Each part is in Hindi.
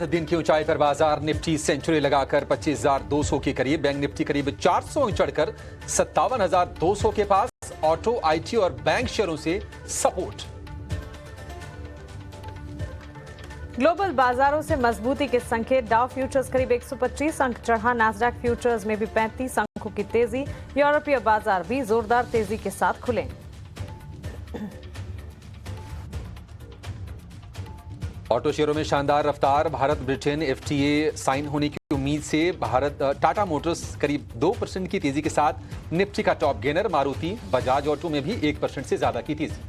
दिन की ऊंचाई पर बाजार निफ्टी सेंचुरी लगाकर 25,200 के करीब, बैंक निफ्टी करीब 400 चढ़कर 57,200 के पास। ऑटो, आईटी और बैंक शेयरों से सपोर्ट। ग्लोबल बाजारों से मजबूती के संकेत। डाउ फ्यूचर्स करीब 125 अंक चढ़ा, नास्डैक फ्यूचर्स में भी 35 अंकों की तेजी। यूरोपीय बाजार भी जोरदार तेजी के साथ खुले। ऑटो शेयरों में शानदार रफ्तार। भारत ब्रिटेन एफटीए साइन होने की उम्मीद से टाटा मोटर्स करीब 2% की तेजी के साथ निफ्टी का top gainer. Maruti, Bajaj auto में भी 1% से ज्यादा की तेजी।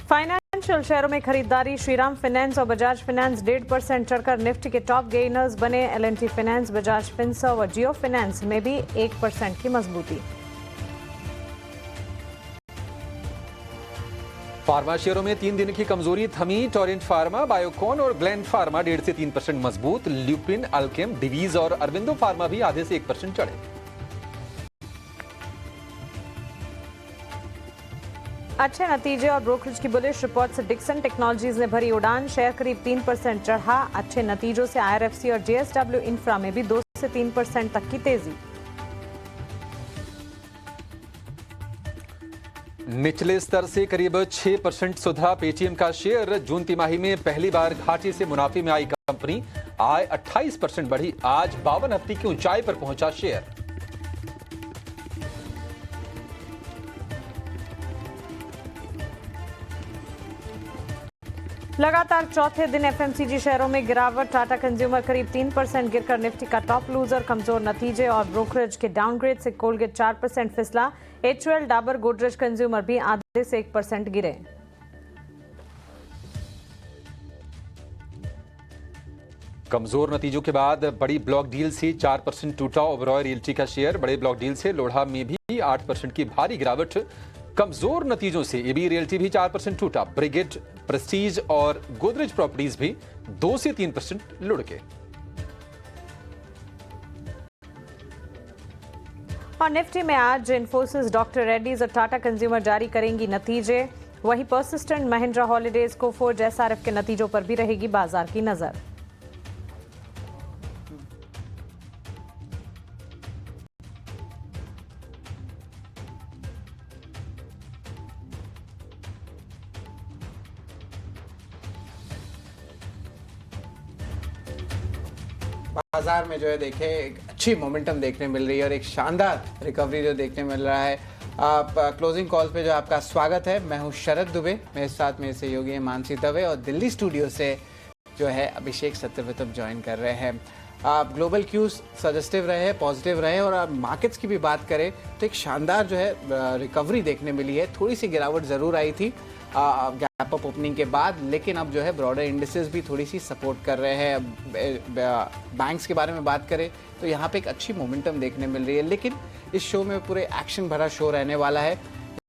फाइनेंशियल शेयरों में खरीदारी। श्रीराम फाइनेंस और बजाज फाइनेंस 1.5% चढ़कर निफ्टी के टॉप गेनर्स बने। एल&टी फाइनेंस, बजाज फिनसर्व और जियो फाइनेंस में भी 1% की मजबूती। फार्मा शेयरों में 3 दिन की कमजोरी थमी। टोरेंट फार्मा, बायोकॉन और ग्लेन फार्मा 1.5 से 3% मजबूत। ल्यूपिन, अल्केम, डिवीज और अरविंदो फार्मा भी आधे से 1% चढ़े। अच्छे नतीजे और ब्रोकरेज की बुलिश रिपोर्ट से डिक्सन टेक्नोलॉजीज ने भरी उड़ान। शेयर करीब 3% चढ़ा। अच्छे नतीजों से आईआरएफसी और जेएसडब्ल्यू इंफ्रा में भी 2 से 3% तक की तेजी। निचले स्तर से करीब 6% सुधरा पेटीएम का शेयर। जून तिमाही में पहली बार घाटे से मुनाफे में आई कंपनी। आय 28% बढ़ी। आज 52 हफ्ते की ऊंचाई पर पहुंचा शेयर। लगातार चौथे दिन एफएमसीजी शेयरों में गिरावट। टाटा कंज्यूमर करीब 3% गिरकर निफ्टी का टॉप लूजर। कमजोर नतीजे और ब्रोकरेज के डाउनग्रेड से कोलगेट 4% फिसला। एचयूएल, डाबर, गोदरेज कंज्यूमर भी आधे से 1% गिरे। कमजोर नतीजों के बाद बड़ी ब्लॉक डील से 4% टूटा ओबरॉय रियल्टी का शेयर। बड़े ब्लॉक डील से लोढ़ा में भी 8% की भारी गिरावट। कमजोर नतीजों से एबी रियल्टी भी 4% टूटा। ब्रिगेड, प्रेस्टीज और गोदरेज प्रॉपर्टीज भी 2 से 3% लुढ़के। और निफ्टी में आज इन्फोसिस, डॉक्टर रेड्डीज और टाटा कंज्यूमर जारी करेंगी नतीजे। वहीं persistent, Mahindra holidays, Coforge, SRF के नतीजों पर भी रहेगी बाजार की नजर। बाजार में जो है देखे एक अच्छी मोमेंटम देखने मिल रही है और एक शानदार रिकवरी जो देखने मिल रहा है। आप क्लोजिंग कॉल पे जो आपका स्वागत है। मैं हूं शरद दुबे, मेरे साथ मेरे सहयोगी हैं मानसी दवे और दिल्ली स्टूडियो से जो है अभिषेक सत्यव्रतम ज्वाइन कर रहे हैं। आप ग्लोबल क्यूज सजेस्टिव रहे, पॉजिटिव रहे और आप मार्केट्स की भी बात करें तो एक शानदार जो है रिकवरी देखने मिली है। थोड़ी सी गिरावट ज़रूर आई थी गैप अप ओपनिंग के बाद, लेकिन अब जो है ब्रॉडर इंडिसेस भी थोड़ी सी सपोर्ट कर रहे हैं। बैंक्स के बारे में बात करें तो यहाँ पे एक अच्छी मोमेंटम देखने मिल रही है, लेकिन इस शो में पूरे एक्शन भरा शो रहने वाला है।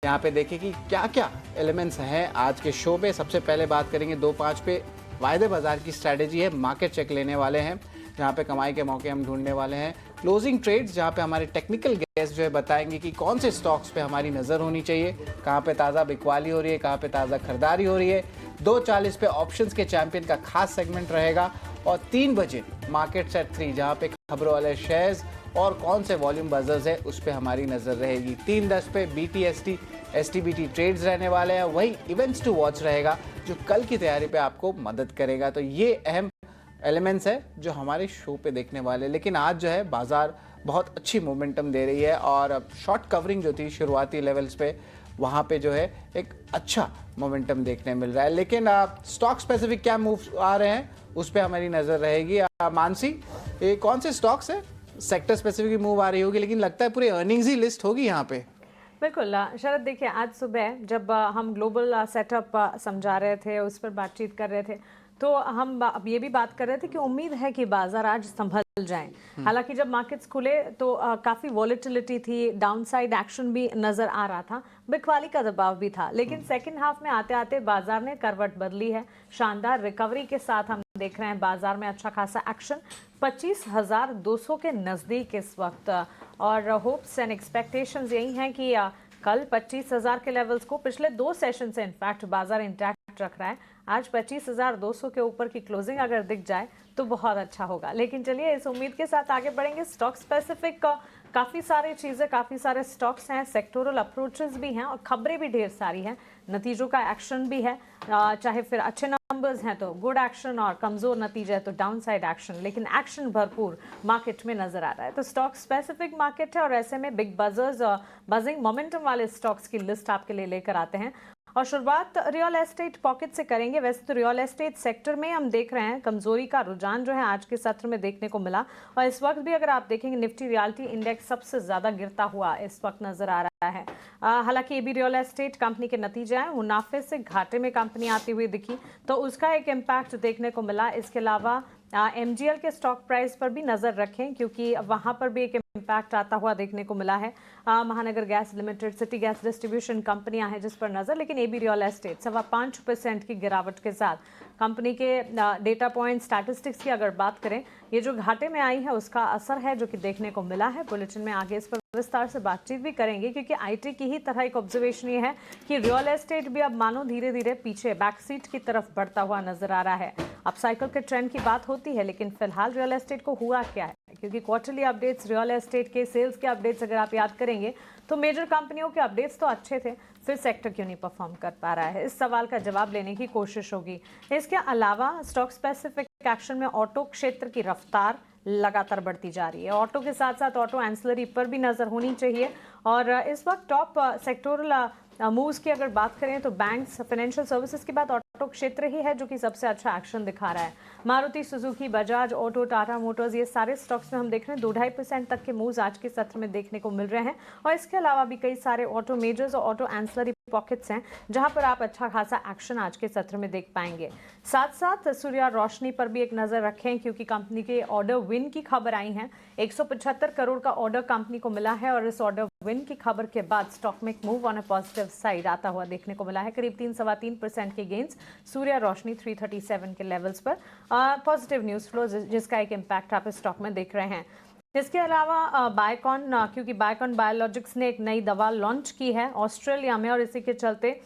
यहाँ पे देखें कि क्या क्या एलिमेंट्स हैं आज के शो में। सबसे पहले बात करेंगे 2-5 पे वायदे बाजार की स्ट्रैटेजी है। मार्केट चेक लेने वाले हैं जहाँ पे कमाई के मौके हम ढूंढने वाले हैं। क्लोजिंग ट्रेड्स जहाँ पे हमारे टेक्निकल गेस्ट जो है बताएंगे कि कौन से स्टॉक्स पे हमारी नज़र होनी चाहिए, कहाँ पे ताज़ा बिकवाली हो रही है, कहाँ पे ताज़ा खरीदारी हो रही है। 2:40 पे ऑप्शंस के चैंपियन का खास सेगमेंट रहेगा और 3 बजे मार्केट एट 3 जहाँ पे खबरों वाले शेयर्स और कौन से वॉल्यूम बजर्स है उस पर हमारी नज़र रहेगी। 3:10 पे BTST STBT ट्रेड्स रहने वाले हैं। वही इवेंट्स टू वॉच रहेगा जो कल की तैयारी पे आपको मदद करेगा। तो ये अहम एलिमेंट्स है जो हमारे शो पे देखने वाले। लेकिन आज जो है बाजार बहुत अच्छी मोमेंटम दे रही है और शॉर्ट कवरिंग जो थी शुरुआती लेवल्स पे वहाँ पे जो है एक अच्छा मोमेंटम देखने मिल रहा है। लेकिन स्टॉक स्पेसिफिक क्या मूव आ रहे हैं उस पर हमारी नज़र रहेगी। मानसी, ये कौन से स्टॉक्स है? सेक्टर स्पेसिफिक मूव आ रही होगी, लेकिन लगता है पूरी अर्निंग्स ही लिस्ट होगी यहाँ पे। बिल्कुल शरद, देखिए आज सुबह जब हम ग्लोबल सेटअप समझा रहे थे, उस पर बातचीत कर रहे थे, तो हम अब ये भी बात कर रहे थे कि उम्मीद है कि बाजार आज संभल जाएं। हालांकि जब मार्केट्स खुले तो काफ़ी वॉलेटिलिटी थी, डाउनसाइड एक्शन भी नज़र आ रहा था, बिकवाली का दबाव भी था। लेकिन सेकंड हाफ में आते आते बाजार ने करवट बदली है। शानदार रिकवरी के साथ हम देख रहे हैं बाजार में अच्छा खासा एक्शन। 25,200 के नज़दीक इस वक्त और होप्स एंड एक्सपेक्टेशंस यही हैं कि कल 25,000 के लेवल्स को पिछले 2 सेशन से इनफैक्ट बाजार इंटैक्ट इम्पैक्ट रख रहा है। आज 25,200 के ऊपर की क्लोजिंग अगर दिख जाए तो बहुत अच्छा होगा। लेकिन चलिए इस उम्मीद के साथ आगे बढ़ेंगे। स्टॉक स्पेसिफिक काफ़ी सारी चीज़ें, काफ़ी सारे स्टॉक्स हैं, सेक्टोरल अप्रोचेस भी हैं और खबरें भी ढेर सारी हैं, नतीजों का एक्शन भी है। चाहे फिर अच्छे नंबर्स हैं तो गुड एक्शन और कमज़ोर नतीजे है तो डाउन साइड एक्शन, लेकिन एक्शन भरपूर मार्केट में नजर आ रहा है। तो स्टॉक स्पेसिफिक मार्केट है और ऐसे में बिग बजर्स बजिंग मोमेंटम वाले स्टॉक्स की लिस्ट आपके लिए लेकर आते हैं और शुरुआत रियल एस्टेट पॉकेट से करेंगे। वैसे तो रियल एस्टेट सेक्टर में हम देख रहे हैं कमजोरी का रुझान जो है आज के सत्र में देखने को मिला और इस वक्त भी अगर आप देखेंगे निफ्टी रियल्टी इंडेक्स सबसे ज्यादा गिरता हुआ इस वक्त नजर आ रहा है। हालांकि ये भी रियल एस्टेट कंपनी के नतीजे आए, मुनाफे से घाटे में कंपनी आती हुई दिखी तो उसका एक इम्पैक्ट देखने को मिला। इसके अलावा MGL के स्टॉक प्राइस पर भी नजर रखें क्योंकि वहां पर भी एक इम्पैक्ट आता हुआ देखने को मिला है। महानगर gas limited, city gas distribution कंपनियां हैं जिस पर नजर, लेकिन AB रियल एस्टेट 5.25% की गिरावट के साथ कंपनी के डेटा पॉइंट स्टैटिस्टिक्स की अगर बात करें, ये जो घाटे में आई है उसका असर है जो कि देखने को मिला है। बुलेटिन में आगे इस पर विस्तार से बातचीत भी करेंगे क्योंकि IT की ही तरह एक ऑब्जर्वेशन ये है कि रियल एस्टेट भी अब मानो धीरे धीरे पीछे बैकसीट की तरफ बढ़ता हुआ नजर आ रहा है। अब साइकिल के ट्रेंड की बात होती है लेकिन फिलहाल रियल एस्टेट को हुआ क्या है, क्योंकि क्वार्टरली अपडेट्स, रियल एस्टेट के सेल्स के अपडेट्स अगर आप याद करेंगे तो मेजर कंपनियों के अपडेट्स तो अच्छे थे, फिर सेक्टर क्यों नहीं परफॉर्म कर पा रहा है, इस सवाल का जवाब लेने की कोशिश होगी। इसके अलावा स्टॉक स्पेसिफिक एक्शन में ऑटो क्षेत्र की रफ्तार लगातार बढ़ती जा रही है। ऑटो के साथ साथ ऑटो एंसिलरी पर भी नजर होनी चाहिए और इस वक्त टॉप सेक्टोरल मूव्स की अगर बात करें तो बैंक्स, फाइनेंशियल सर्विसेज के बाद ऑटो क्षेत्र ही है जो कि सबसे अच्छा एक्शन दिखा रहा है। Maruti Suzuki, Bajaj auto, Tata Motors, ये सारे स्टॉक्स में हम देख रहे हैं 2-2.5% तक के मूव्स आज के सत्र में देखने को मिल रहे हैं और इसके अलावा भी कई सारे ऑटो मेजर्स और ऑटो एंसिलरी पॉकेट्स हैं जहां पर आप अच्छा खासा एक्शन आज के सत्र में देख पाएंगे। साथ साथ सूर्या रोशनी पर भी एक नजर रखें क्योंकि कंपनी के ऑर्डर विन की खबर आई है। 175 करोड़ का ऑर्डर कंपनी को मिला है और इस ऑर्डर विन की खबर के बाद स्टॉक में एक move on a positive side आता हुआ देखने को मिला है। करीब 3-3.25% के गेंस सूर्या रोशनी 337 के लेवल्स पर पॉजिटिव न्यूज फ्लो जिसका एक इम्पैक्ट आप इस स्टॉक में देख रहे हैं। इसके अलावा बायोकॉन, क्योंकि बायोकॉन बायोलॉजिक्स ने एक नई दवा लॉन्च की है ऑस्ट्रेलिया में और इसी के चलते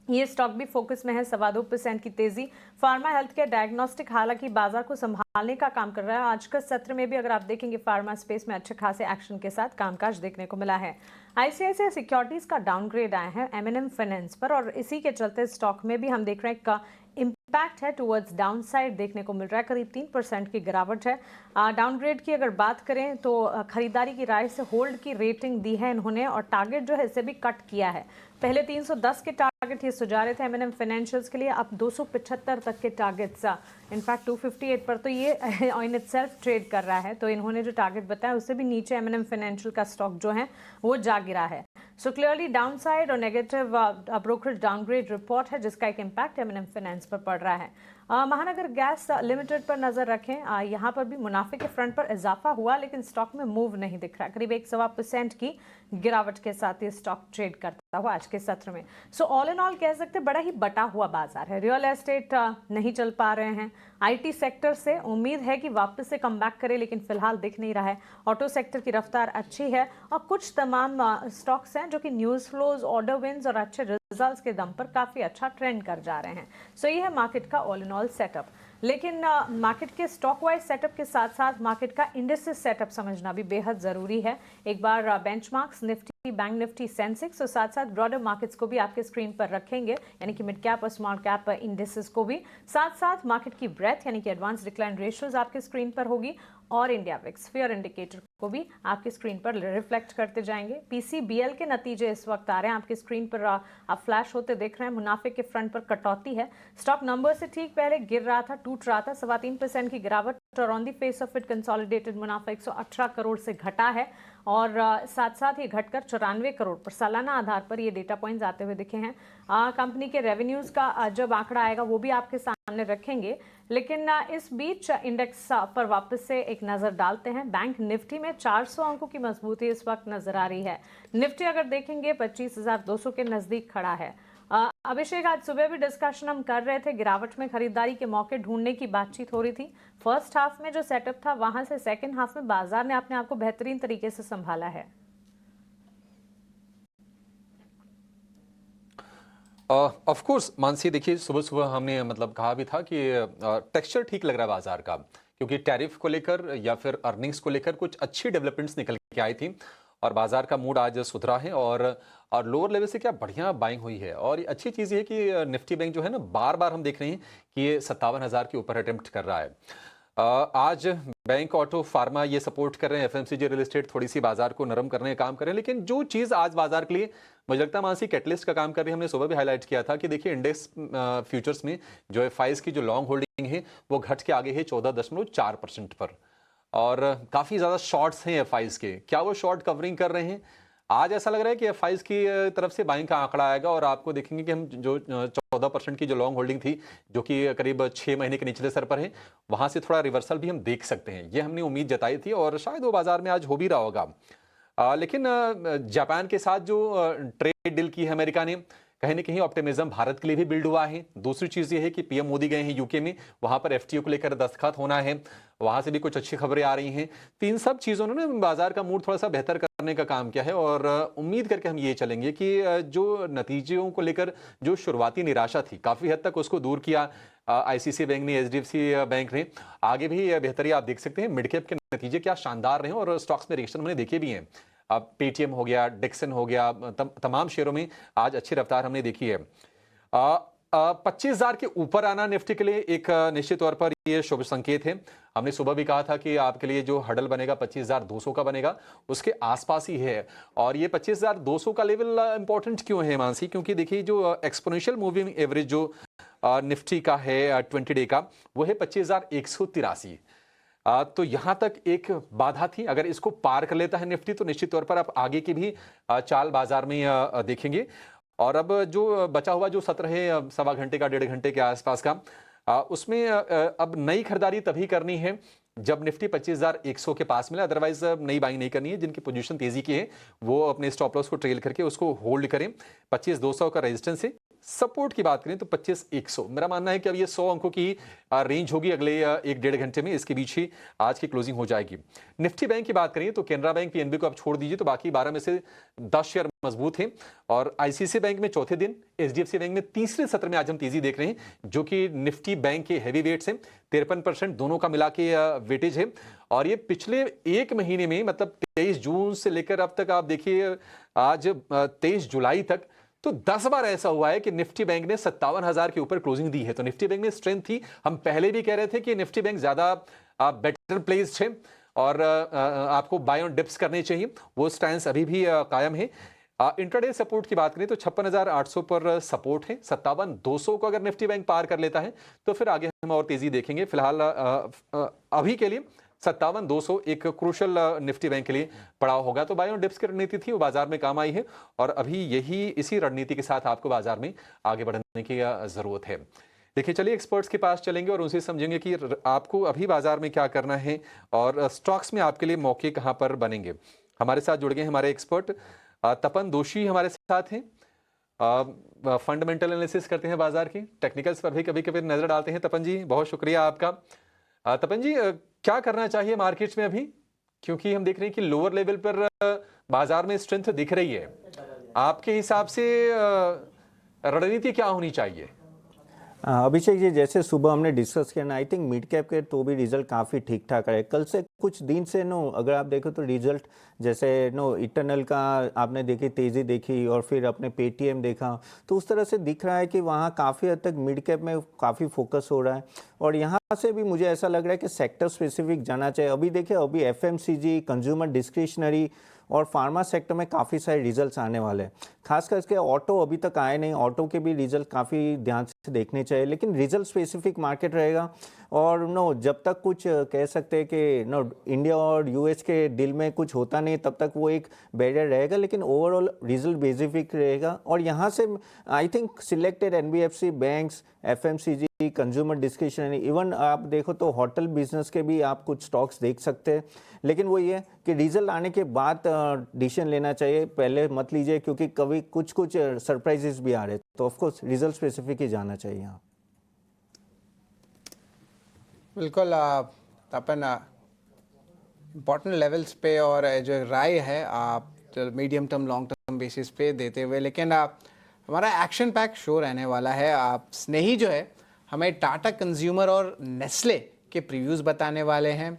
ये स्टॉक भी फोकस में है। 2.25% की तेजी। फार्मा हेल्थ केयर डायग्नोस्टिक हालांकि बाजार को संभालने का काम कर रहा है। आज का सत्र में भी अगर आप देखेंगे फार्मा स्पेस में अच्छे खासे एक्शन के साथ कामकाज देखने को मिला है। ICICI सिक्योरिटीज का डाउनग्रेड आया है M&M फाइनेंस पर और इसी के चलते स्टॉक में भी हम देख रहे हैं का इम्पैक्ट है टुवर्ड्स डाउन साइड देखने को मिल रहा है। करीब 3% की गिरावट है। डाउनग्रेड की अगर बात करें तो खरीदारी की राय से होल्ड की रेटिंग दी है इन्होंने और टारगेट जो है इसे भी कट किया है। पहले 310 के टारगेट ये सुझा रहे थे M&M फाइनेंशियल्स के लिए, अब 275 तक के टारगेट्स, इनफैक्ट 258 पर तो ये इन इटसेल्फ ट्रेड कर रहा है, तो इन्होंने जो टारगेट बताया उससे भी नीचे M&M फाइनेंशियल का स्टॉक जो है वो जा गिरा है। सो क्लियरली डाउन साइड और नेगेटिव ब्रोकरेज डाउनग्रेड रिपोर्ट है जिसका एक इम्पैक्ट M&M फाइनेंस पर पड़ रहा है। महानगर गैस लिमिटेड पर नजर रखें, यहाँ पर भी मुनाफे के फ्रंट पर इजाफा हुआ लेकिन स्टॉक में मूव नहीं दिख रहा। करीब 1.25% की गिरावट के साथ ये स्टॉक ट्रेड करता हुआ आज के सत्र में। सो ऑल इन ऑल कह सकते बड़ा ही बटा हुआ बाजार है। रियल एस्टेट नहीं चल पा रहे हैं। IT सेक्टर से उम्मीद है कि वापस से कम बैक करे लेकिन फिलहाल दिख नहीं रहा है। ऑटो सेक्टर की रफ्तार अच्छी है और कुछ तमाम स्टॉक्स हैं जो कि न्यूज फ्लोज, ऑर्डर विन्स और अच्छे रिजल्ट्स के दम पर काफी अच्छा ट्रेंड कर जा रहे हैं। सो ये है मार्केट का ऑल इन ऑल सेटअप। लेकिन मार्केट के स्टॉक वाइज सेटअप के साथ साथ मार्केट का इंडेक्स सेटअप समझना भी बेहद जरूरी है। एक बार benchmarks, Nifty, bank Nifty, Sensex और साथ साथ ब्रॉडर मार्केट्स को भी आपके स्क्रीन पर रखेंगे, यानी कि मिड कैप और स्मॉल कैप इंडेक्सेस को भी। साथ साथ मार्केट की ब्रेथ यानी कि एडवांस डिक्लाइन रेशियोज आपके स्क्रीन पर होगी और इंडिया विक्स फेयर इंडिकेटर को भी आपकी स्क्रीन पर रिफ्लेक्ट करते जाएंगे। PCBL के नतीजे इस वक्त आ रहे हैं आपकी स्क्रीन पर, आप फ्लैश होते देख रहे हैं। मुनाफे के फ्रंट पर कटौती है। स्टॉक नंबर से ठीक पहले गिर रहा था, टूट रहा था। 3.25% की गिरावट और on the face of it consolidated मुनाफा 118 करोड़ से घटा है और साथ साथ ये घटकर 94 करोड़ पर सालाना आधार पर ये डेटा पॉइंट्स आते हुए दिखे हैं। कंपनी के रेवेन्यूज का जब आंकड़ा आएगा वो भी आपके सामने रखेंगे। लेकिन इस बीच इंडेक्स पर वापस से एक नजर डालते हैं। बैंक निफ्टी में 400 अंकों की मजबूती इस वक्त नजर आ रही है। निफ्टी अगर देखेंगे 25,200 के नजदीक खड़ा है। अभिषेक, आज सुबह भी डिस्कशन हम कर रहे थे, गिरावट में खरीदारी के मौके ढूंढने की बातचीत हो रही थी। फर्स्ट हाफ में जो सेटअप था वहां से सेकंड हाफ में बाजार ने अपने आप को बेहतरीन तरीके से संभाला है। ऑफ कोर्स मानसी, देखिए सुबह सुबह हमने मतलब कहा भी था कि टेक्सचर ठीक लग रहा है बाजार का, क्योंकि टैरिफ को लेकर या फिर अर्निंग्स को लेकर कुछ अच्छी डेवलपमेंट्स निकल के आई थी और बाजार का मूड आज सुधरा है। और लोअर लेवल से क्या बढ़िया बाइंग हुई है। और ये अच्छी चीज़ ये है कि निफ्टी बैंक जो है ना, बार बार हम देख रहे हैं कि ये 57,000 के ऊपर अटेम्प्ट कर रहा है। आज बैंक, ऑटो, फार्मा ये सपोर्ट कर रहे हैं, एफएमसीजी, रियल एस्टेट थोड़ी सी बाजार को नरम करने का काम कर रहे हैं। लेकिन जो चीज़ आज बाजार के लिए मुझे लगता है मानसी कैटलिस्ट का काम कर रही है, हमने सुबह भी हाईलाइट किया था कि देखिए इंडेक्स फ्यूचर्स में जो एफआईज की जो लॉन्ग होल्डिंग है वो घट के आगे है 14.4% पर। और काफ़ी ज़्यादा शॉर्ट्स हैं एफआईज के। क्या वो शॉर्ट कवरिंग कर रहे हैं? आज ऐसा लग रहा है कि एफआईज की तरफ से बाइंग का आंकड़ा आएगा और आपको देखेंगे कि हम जो 14% की जो लॉन्ग होल्डिंग थी, जो कि करीब 6 महीने के निचले स्तर पर है, वहां से थोड़ा रिवर्सल भी हम देख सकते हैं। ये हमने उम्मीद जताई थी और शायद वो बाजार में आज हो भी रहा होगा। लेकिन जापान के साथ जो ट्रेड डील की है अमेरिका ने, कहीं ना कहीं ऑप्टिमिज्म भारत के लिए भी बिल्ड हुआ है। दूसरी चीज ये है कि पीएम मोदी गए हैं यूके में, वहां पर एफटीओ को लेकर दस्तखत होना है, वहां से भी कुछ अच्छी खबरें आ रही हैं। तो इन सब चीजों ने बाजार का मूड थोड़ा सा बेहतर करने का काम किया है। और उम्मीद करके हम ये चलेंगे कि जो नतीजों को लेकर जो शुरुआती निराशा थी, काफी हद तक उसको दूर किया आईसीसी बैंक ने, एचडीएफसी बैंक ने। आगे भी बेहतरी आप देख सकते हैं। मिड कैप के नतीजे क्या शानदार रहे और स्टॉक्स में रिएक्शन हमने देखे भी हैं। अब पेटीएम हो गया, डिक्सन हो गया, तमाम शेयरों में आज अच्छी रफ्तार हमने देखी है। 25,000 के ऊपर आना निफ्टी के लिए एक निश्चित तौर पर ये शुभ संकेत है। हमने सुबह भी कहा था कि आपके लिए जो हडल बनेगा 25,200 का बनेगा, उसके आसपास ही है। और ये 25,200 का लेवल इंपॉर्टेंट क्यों है मानसी? क्योंकि देखिए जो एक्सपोनेंशियल मूविंग एवरेज जो निफ्टी का है 20 डे का, वो है 25,183। तो यहां तक एक बाधा थी। अगर इसको पार कर लेता है निफ्टी तो निश्चित तौर पर आप आगे की भी चाल बाजार में देखेंगे। और अब जो बचा हुआ जो सत्र है सवा घंटे का, 1.5 घंटे के आसपास का, उसमें अब नई खरीदारी तभी करनी है जब निफ्टी 25,100 के पास मिले। अदरवाइज नई बाइंग नहीं करनी है। जिनकी पोजीशन तेजी की है वो अपने स्टॉप लॉस को ट्रेल करके उसको होल्ड करें। 25,200 का रेजिस्टेंस है। सपोर्ट की बात करें तो 25,100 मेरा मानना है कि अब ये 100 अंकों की रेंज होगी अगले 1-1.5 घंटे में। इसके बीच ही आज की क्लोजिंग हो जाएगी। निफ्टी बैंक की बात करें तो केनरा बैंक, पीएनबी को आप छोड़ दीजिए तो बाकी 12 में से 10 शेयर मजबूत हैं। और आईसीसी बैंक में चौथे दिन, एचडीएफसी बैंक में तीसरे सत्र में आज हम तेजी देख रहे हैं, जो कि निफ्टी बैंक के हैवी वेट्स हैं। 53% दोनों का मिला के वेटेज है। और ये पिछले एक महीने में, मतलब 23 जून से लेकर अब तक आप देखिए आज 23 जुलाई तक, तो 10 बार ऐसा हुआ है कि निफ्टी बैंक ने 57,000 के ऊपर क्लोजिंग दी है। तो निफ्टी बैंक में स्ट्रेंथ थी। हम पहले भी कह रहे थे कि निफ्टी बैंक ज्यादा बेटर प्लेस्ड है और आपको बाय ऑन डिप्स करने चाहिए। वो स्टैंस अभी भी कायम है। इंट्राडे सपोर्ट की बात करें तो 56,800 पर सपोर्ट है। 57,200 को अगर निफ्टी बैंक पार कर लेता है तो फिर आगे हम और तेजी देखेंगे। फिलहाल अभी के लिए 57,200 एक क्रूशल निफ्टी बैंक के लिए पड़ाव होगा। तो बाय ऑन डिप्स की रणनीति थी, वो बाजार में काम आई है और अभी इसी रणनीति के साथ आपको बाजार में आगे बढ़ने की जरूरत है। देखिए, चलिए एक्सपर्ट्स के पास चलेंगे और उनसे समझेंगे कि आपको अभी बाजार में क्या करना है और स्टॉक्स में आपके लिए मौके कहां पर बनेंगे। हमारे साथ जुड़ गए हमारे एक्सपर्ट तपन दोषी हमारे साथ हैं। फंडामेंटल एनालिसिस करते हैं बाजार की, टेक्निकल्स पर भी कभी कभी नजर डालते हैं। तपन जी, बहुत शुक्रिया आपका। तपन जी, क्या करना चाहिए मार्केट्स में अभी? क्योंकि हम देख रहे हैं कि लोअर लेवल पर बाजार में स्ट्रेंथ दिख रही है। आपके हिसाब से रणनीति क्या होनी चाहिए? अभिषेक जी, जैसे सुबह हमने डिस्कस किया ना, आई थिंक मिड कैप के तो भी रिजल्ट काफ़ी ठीक ठाक रहे। कल से कुछ दिन से अगर आप देखो तो रिजल्ट जैसे इटर्नल का आपने देखी तेज़ी देखी और फिर अपने पेटीएम देखा, तो उस तरह से दिख रहा है कि वहाँ काफ़ी हद तक मिड कैप में काफ़ी फोकस हो रहा है। और यहाँ से भी मुझे ऐसा लग रहा है कि सेक्टर स्पेसिफिक जाना चाहिए। अभी देखिए, अभी एफएमसीजी, कंज्यूमर डिस्क्रिशनरी और फार्मा सेक्टर में काफ़ी सारे रिजल्ट्स आने वाले हैं। खास करके ऑटो अभी तक आए नहीं, ऑटो के भी रिजल्ट काफ़ी ध्यान से देखने चाहिए। लेकिन रिजल्ट स्पेसिफिक मार्केट रहेगा और जब तक कुछ कह सकते हैं कि इंडिया और यूएस के डील में कुछ होता नहीं, तब तक वो एक बैरियर रहेगा। लेकिन ओवरऑल रिजल्ट बेसिफिक रहेगा। और यहाँ से I think selected NBFC banks, FMCG, consumer discretionary, even आप देखो तो होटल बिजनेस के भी आप कुछ स्टॉक्स देख सकते हैं। लेकिन वो ये कि रिजल्ट आने के बाद डिसीजन लेना चाहिए, पहले मत लीजिए, क्योंकि कभी कुछ सरप्राइजेस भी आ रहे हैं। तो ऑफकोर्स रिजल्ट स्पेसिफिक ही जाना चाहिए यहाँ। बिल्कुल अपन इम्पॉर्टेंट लेवल्स पे और जो राय है आप medium term long term basis पे देते हुए, लेकिन हमारा एक्शन पैक शो रहने वाला है। आप स्नेही जो है हमें टाटा कंज्यूमर और नेस्ले के प्रीव्यूज़ बताने वाले हैं,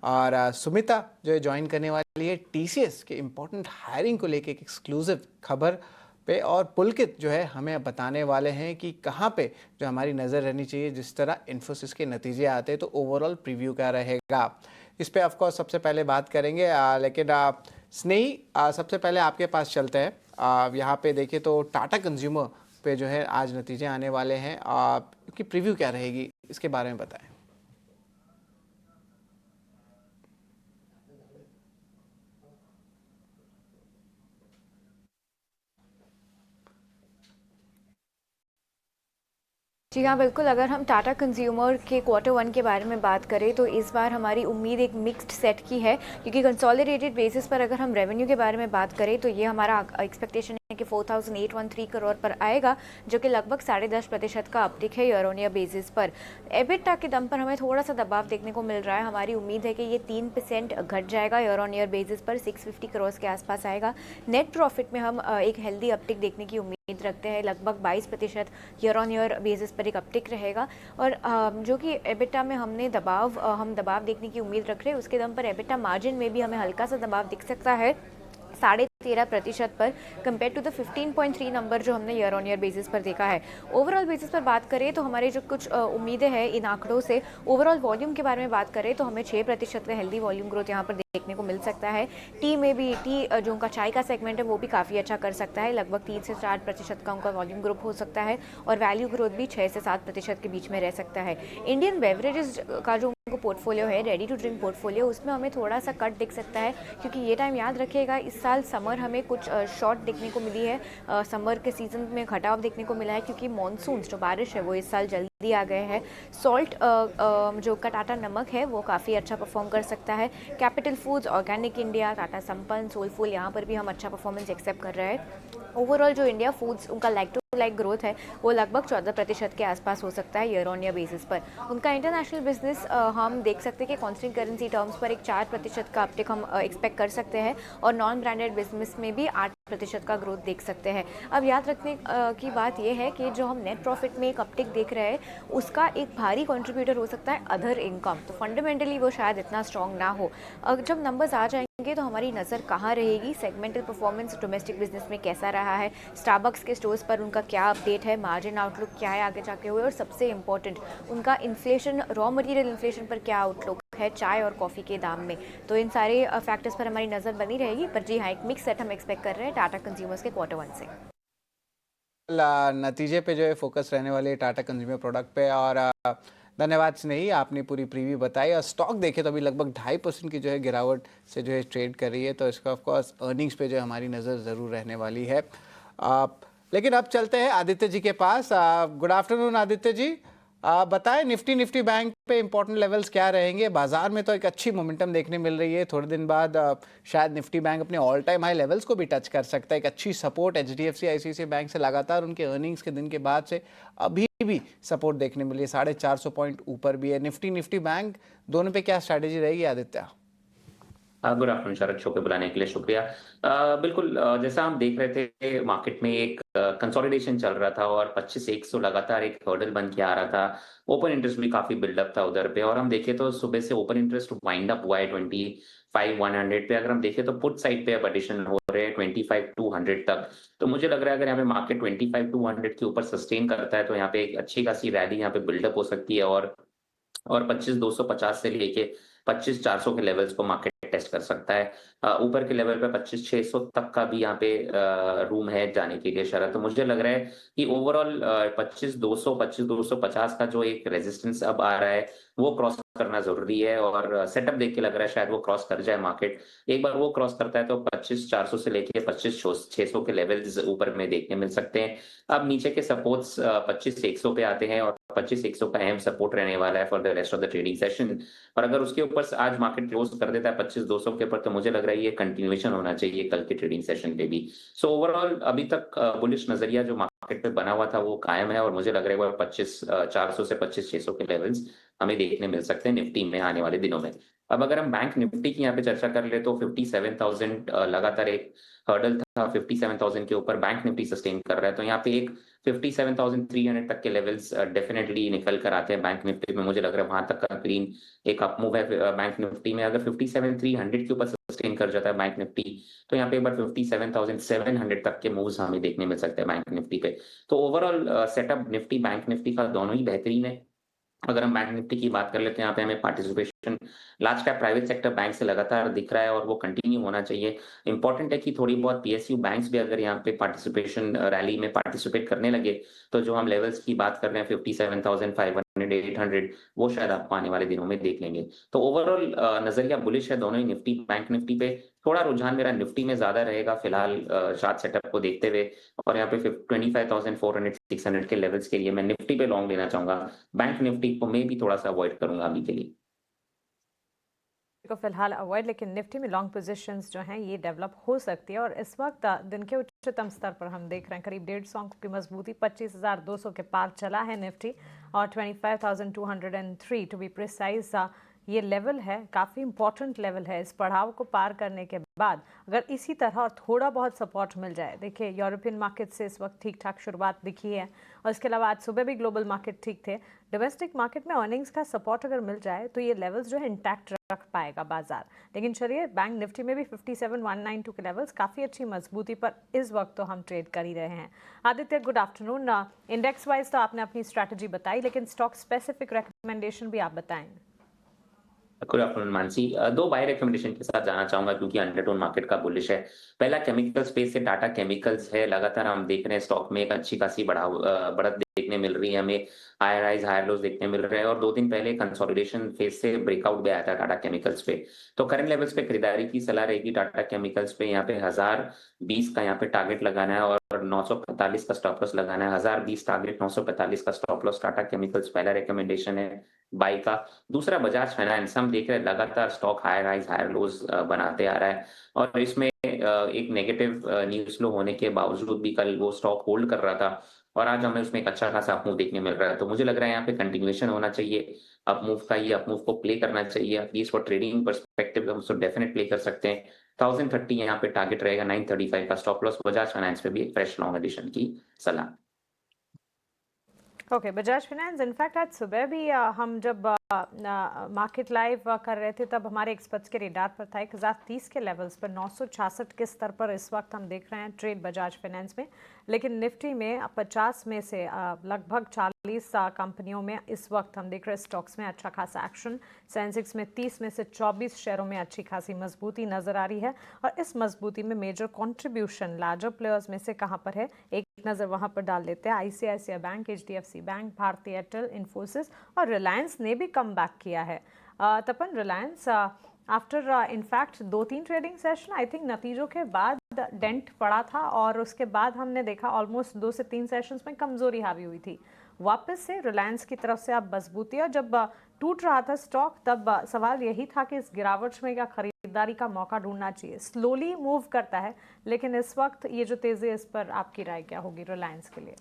और सुमिता जो है ज्वाइन करने वाली है टीसीएस के इम्पोर्टेंट हायरिंग को लेके एक एक्सक्लूसिव खबर पे, और पुलकित जो है हमें बताने वाले हैं कि कहाँ पे जो हमारी नज़र रहनी चाहिए जिस तरह इन्फोसिस के नतीजे आते हैं, तो ओवरऑल प्रीव्यू क्या रहेगा इस पे ऑफकोर्स सबसे पहले बात करेंगे। लेकिन स्नेही सबसे पहले आपके पास चलते हैं। यहाँ पे देखिए तो टाटा कंज्यूमर पे जो है आज नतीजे आने वाले हैं, आपकी प्रीव्यू क्या रहेगी इसके बारे में बताएं। जी हाँ, बिल्कुल। अगर हम टाटा कंज्यूमर के Q1 के बारे में बात करें तो इस बार हमारी उम्मीद एक मिक्स्ड सेट की है, क्योंकि कंसोलिडेटेड बेसिस पर अगर हम रेवेन्यू के बारे में बात करें तो ये हमारा एक्सपेक्टेशन है कि 4,813 करोड़ पर आएगा, जो कि लगभग 10.5% का अपटिक है ईयर ऑन ईयर बेसिस पर। एबिटा के दम पर हमें थोड़ा सा दबाव देखने को मिल रहा है। हमारी उम्मीद है कि ये 3% घट जाएगा ईयर ऑन ईयर बेसिस पर, 650 करोड़ के आसपास आएगा। नेट प्रॉफिट में हम एक हेल्दी अपटिक देखने की उम्मीद रखते हैं, लगभग 22% ईयर ऑन ईयर बेसिस पर एक अपटिक रहेगा। और जो कि एबिटा में हम दबाव देखने की उम्मीद रख रहे हैं, उसके दम पर एबिटा मार्जिन में भी हमें हल्का सा दबाव दिख सकता है 13.5% पर, कंपेयर टू द 15.3 नंबर जो हमने ईयर ऑन ईयर बेसिस पर देखा है। ओवरऑल बेसिस पर बात करें तो हमारे जो कुछ उम्मीदें हैं इन आंकड़ों से, ओवरऑल वॉल्यूम के बारे में बात करें तो हमें 6% का हेल्दी वॉल्यूम ग्रोथ यहाँ पर देखने को मिल सकता है। टी में भी जो उनका चाय का सेगमेंट है वो भी काफ़ी अच्छा कर सकता है, लगभग 3 से 4% का उनका वॉल्यूम ग्रोथ हो सकता है, और वैल्यू ग्रोथ भी 6 से 7% के बीच में रह सकता है। इंडियन बेवरेजेस का जो उनको पोर्टफोलियो है, रेडी टू ड्रिंक पोर्टफोलियो, उसमें हमें थोड़ा सा कट दिख सकता है, क्योंकि ये टाइम याद रखिएगा इस साल समर हमें कुछ शॉर्ट देखने को मिली है, समर के सीजन में घटाव देखने को मिला है, क्योंकि मॉनसून जो बारिश है वो इस साल जल्दी आ गए हैं। सॉल्ट जो का टाटा नमक है वो काफ़ी अच्छा परफॉर्म कर सकता है। Capital foods, organic India, Tata संपन्न, सोलफुल, यहाँ पर भी हम अच्छा परफॉर्मेंस एक्सेप्ट कर रहे हैं। ओवरऑल जो इंडिया फूड्स उनका लाइक टू लाइक ग्रोथ है वो लगभग 14% के आसपास हो सकता है ईयर ऑन ईयर बेसिस पर। उनका इंटरनेशनल बिजनेस हम देख सकते हैं कि कांस्टेंट करेंसी टर्म्स पर एक 4% का अपटिक हम एक्सपेक्ट कर सकते हैं, और नॉन ब्रांडेड बिजनेस में भी 8% का ग्रोथ देख सकते हैं। अब याद रखने की बात यह है कि जो हम नेट प्रॉफिट में एक अपटिक देख रहे हैं उसका एक भारी कंट्रीब्यूटर हो सकता है अदर इनकम, तो फंडामेंटली वो शायद इतना स्ट्रॉन्ग ना हो। जब नंबर्स आ जाएंगे तो हमारी नज़र कहाँ रहेगी, सेगमेंटल परफॉर्मेंस डोमेस्टिक बिजनेस में कैसा रहा है, स्टारबक्स के स्टोर्स पर उनका क्या अपडेट है, मार्जिन आउटलुक क्या है आगे जाके हुए, और सबसे इंपॉर्टेंट उनका इन्फ्लेशन, रॉ मटेरियल इन्फ्लेशन पर क्या आउटलुक है चाय और कॉफ़ी के दाम में। तो इन सारे फैक्टर्स पर हमारी नज़र बनी रहेगी। पर जी हाँ, एक मिक्स सेट हम एक्सपेक्ट कर रहे हैं टाटा कंज्यूमर्स के Q1 से। नतीजे पे जो है फोकस रहने वाली है टाटा कंज्यूमर प्रोडक्ट पे, और धन्यवाद स्नेही, आपने पूरी प्रीव्यू बताई। और स्टॉक देखे तो अभी लगभग 2.5% की जो है गिरावट से जो है ट्रेड कर रही है, तो इसका ऑफकोर्स अर्निंग्स पे जो है हमारी नज़र ज़रूर रहने वाली है। लेकिन अब चलते हैं आदित्य जी के पास। गुड आफ्टरनून आदित्य जी, बताएं निफ्टी बैंक पे इंपॉर्टेंट लेवल्स क्या रहेंगे। बाजार में तो एक अच्छी मोमेंटम देखने मिल रही है, थोड़े दिन बाद शायद निफ्टी बैंक अपने ऑल टाइम हाई लेवल्स को भी टच कर सकता है। एक अच्छी सपोर्ट HDFC ICICI बैंक से लगातार उनके अर्निंग्स के दिन के बाद से अभी भी सपोर्ट देखने मिली है, 450 पॉइंट ऊपर भी है। निफ्टी बैंक दोनों पे क्या स्ट्रैटेजी रहेगी आदित्य? गुड आफ्टरनून शरद, शो पे बुलाने के लिए शुक्रिया। बिल्कुल, जैसा हम देख रहे थे मार्केट में एक कंसोलिडेशन चल रहा था और 25,100 लगातार एक हर्डल बन के आ रहा था। ओपन इंटरेस्ट भी काफी बिल्डअप था उधर पे, और हम देखें तो सुबह से ओपन इंटरेस्ट वाइंड अप हुआ है 25,100 पे। अगर हम देखें तो पुट साइड पे अब एडिशन हो रहे हैं 25,200 तक। तो मुझे लग रहा है अगर यहाँ पे मार्केट 25,200 के ऊपर सस्टेन करता है तो यहाँ पे एक अच्छी खासी रैली यहाँ पे बिल्डअप हो सकती है, और 25,250 से लेके 25,400 के लेवल्स को मार्केट टेस्ट कर सकता है। ऊपर के लेवल पे 25,600 तक का भी यहाँ पे रूम है जाने के लिए शरद। तो मुझे लग रहा है कि ओवरऑल 25,200 25,250 का जो एक रेजिस्टेंस अब आ रहा है वो क्रॉस करना जरूरी है, और सेटअप देख के लग रहा है शायद वो क्रॉस कर जाए मार्केट। एक बार वो क्रॉस करता है तो 25,400 से लेके 25,600 के लेवल्स ऊपर में देखने मिल सकते हैं। अब नीचे के सपोर्ट्स 25,100 पे आते हैं, और 25,100 का अहम सपोर्ट रहने वाला है for the rest of the trading session. और अगर उसके ऊपर से आज मार्केट क्लोज कर देता है 25,200 के ऊपर, तो मुझे लग रहा है ये कंटिन्यूएशन होना चाहिए कल के ट्रेडिंग सेशन पे भी। सो ओवरऑल अभी तक बुलिश नजरिया जो मार्केट पे बना हुआ था वो कायम है, और मुझे लग रहा है वो 25,400 से 25,600 के लेवल्स हमें देखने मिल सकते हैं निफ्टी में आने वाले दिनों में। अब अगर हम बैंक निफ्टी की यहाँ पे चर्चा कर ले तो 57,000 लगातार एक हर्डल था, 57,000 के ऊपर बैंक निफ्टी सस्टेन कर रहा है, तो यहाँ पे एक 57,300 तक के लेवल्स डेफिनेटली निकल कर आते हैं बैंक निफ्टी में। मुझे लग रहा है वहां तक का ग्रीन एक अप मूव है बैंक निफ्टी में। अगर 57,300 के ऊपर सस्टेन कर जाता है बैंक निफ्टी, तो यहाँ पे एक बार 57,700 तक के मूव्स हमें देखने मिल सकते हैं बैंक निफ्टी पे। तो overall setup Nifty bank Nifty का दोनों ही बेहतरीन है। अगर हम बैंक निफ्टी की बात कर लेते हैं, यहाँ पे हमें participation large cap private sector bank से लगातार दिख रहा है और वो कंटिन्यू होना चाहिए। इंपॉर्टेंट है कि थोड़ी बहुत पीएसयू बैंक्स भी अगर यहाँ पे पार्टिसिपेशन रैली में पार्टिसिपेट करने लगे, तो जो हम लेवल्स की बात कर रहे हैं 57,500 800, वो शायद आपको आने वाले दिनों में देख लेंगे। तो ओवरऑल नजरिया बुलिश है दोनों ही निफ्टी बैंक निफ्टी पे। थोड़ा रुझान मेरा निफ्टी में ज्यादा रहेगा फिलहाल चार्ट सेटअप को देखते हुए, और यहाँ पे 25,400 600 के लेवल्स के लिए मैं निफ्टी पे लॉन्ग लेना चाहूंगा। बैंक निफ्टी को मैं भी थोड़ा सा अवॉइड करूंगा अभी के लिए। को फिलहाल अवॉइड, लेकिन निफ्टी में लॉन्ग पोजीशंस जो हैं ये डेवलप हो सकती है। और इस वक्त दिन के उच्चतम स्तर पर हम देख रहे हैं करीब 150 अंक की मजबूती, 25,200 के पार चला है निफ्टी, और 25,203 टू बी प्रिसाइज ये लेवल है, काफ़ी इंपॉर्टेंट लेवल है। इस पड़ाव को पार करने के बाद अगर इसी तरह और थोड़ा बहुत सपोर्ट मिल जाए, देखिए यूरोपियन मार्केट से इस वक्त ठीक ठाक शुरुआत दिखी है, और इसके अलावा आज सुबह भी ग्लोबल मार्केट ठीक थे। डोमेस्टिक मार्केट में अर्निंग्स का सपोर्ट अगर मिल जाए तो ये लेवल्स जो है इंटैक्ट रख पाएगा बाजार। लेकिन चलिए, बैंक निफ्टी में भी 57,192 के लेवल्स काफ़ी अच्छी मजबूती पर इस वक्त तो हम ट्रेड कर ही रहे हैं। Aditya, good afternoon. Index wise तो आपने अपनी स्ट्रैटेजी बताई, लेकिन स्टॉक स्पेसिफिक रिकमेंडेशन भी आप बताएं। Good afternoon Mansi. दो बाय रिकमेंडेशन के साथ जाना चाहूंगा क्योंकि अंडरटोन मार्केट का बुलिश है। पहला केमिकल स्पेस से टाटा केमिकल्स है, लगातार हम देख रहे हैं स्टॉक में एक अच्छी खासी बढ़त देखने मिल रही है हमें, हायर हाइज हायर लोज देखने मिल रहे हैं, और 2 दिन पहले कंसोलिडेशन फेज से ब्रेकआउट भी आया था टाटा केमिकल्स पे। तो करंट लेवल्स पे खरीदारी की सलाह रहेगी टाटा केमिकल्स पे। यहाँ पे 1020 का यहाँ पे टारगेट लगाना है और 945 का स्टॉप लॉस लगाना है। 1020 टारगेट, 945 का स्टॉप लॉस, टाटा केमिकल्स पहला रिकमेंडेशन है बाई का। दूसरा बजाज फाइनेंस, हम देख रहे हैं लगातार stock higher highs higher lows बनाते आ रहा है, और इसमें एक नेगेटिव न्यूज फ्लो होने के बावजूद भी कल वो स्टॉक होल्ड कर रहा था, और आज हमें उसमें एक अच्छा खासा अपमूव देखने मिल रहा है। तो मुझे लग रहा है यहाँ पे कंटिन्यूएशन होना चाहिए अपमूव का, ये अपमूव को प्ले करना चाहिए, एटलीस्ट फॉर ट्रेडिंग परस्पेक्टिव हम उसको डेफिनेट प्ले कर सकते हैं। 1030 यहाँ पे टारगेट रहेगा, 935 का स्टॉप लॉस। बजाज फाइनेंस पे भी एक फ्रेश लॉन्ग एडिशन की सलाह। ओके, बजाज फाइनेंस इनफैक्ट आज सुबह भी हम जब मार्केट लाइव कर रहे थे तब हमारे एक्सपर्ट्स के रेडार पर था 1030 के लेवल्स पर, 966 के स्तर पर इस वक्त हम देख रहे हैं ट्रेड बजाज फाइनेंस में। लेकिन निफ्टी में 50 में से लगभग 40 कंपनियों में इस वक्त हम देख रहे हैं स्टॉक्स में अच्छा खासा एक्शन। सेंसेक्स में 30 में से 24 शेयरों में अच्छी खासी मजबूती नजर आ रही है, और इस मजबूती में मेजर कंट्रीब्यूशन लार्जर प्लेयर्स में से कहां पर है, एक नजर वहां पर डाल लेते हैं। ICICI bank, HDFC bank, Bharti Airtel, Infosys और रिलायंस ने भी कम बैक किया है। Tapan, Reliance after in fact 2-3 trading session I think नतीजों के बाद डेंट पड़ा था, और उसके बाद हमने देखा ऑलमोस्ट 2 से 3 सेशंस में कमजोरी हावी हुई थी। वापस से रिलायंस की तरफ से अब मजबूती, और जब टूट रहा था स्टॉक तब सवाल यही था कि इस गिरावट में क्या खरीदारी का मौका ढूंढना चाहिए। स्लोली मूव करता है, लेकिन इस वक्त ये जो तेजी है इस पर आपकी राय क्या होगी रिलायंस के लिए?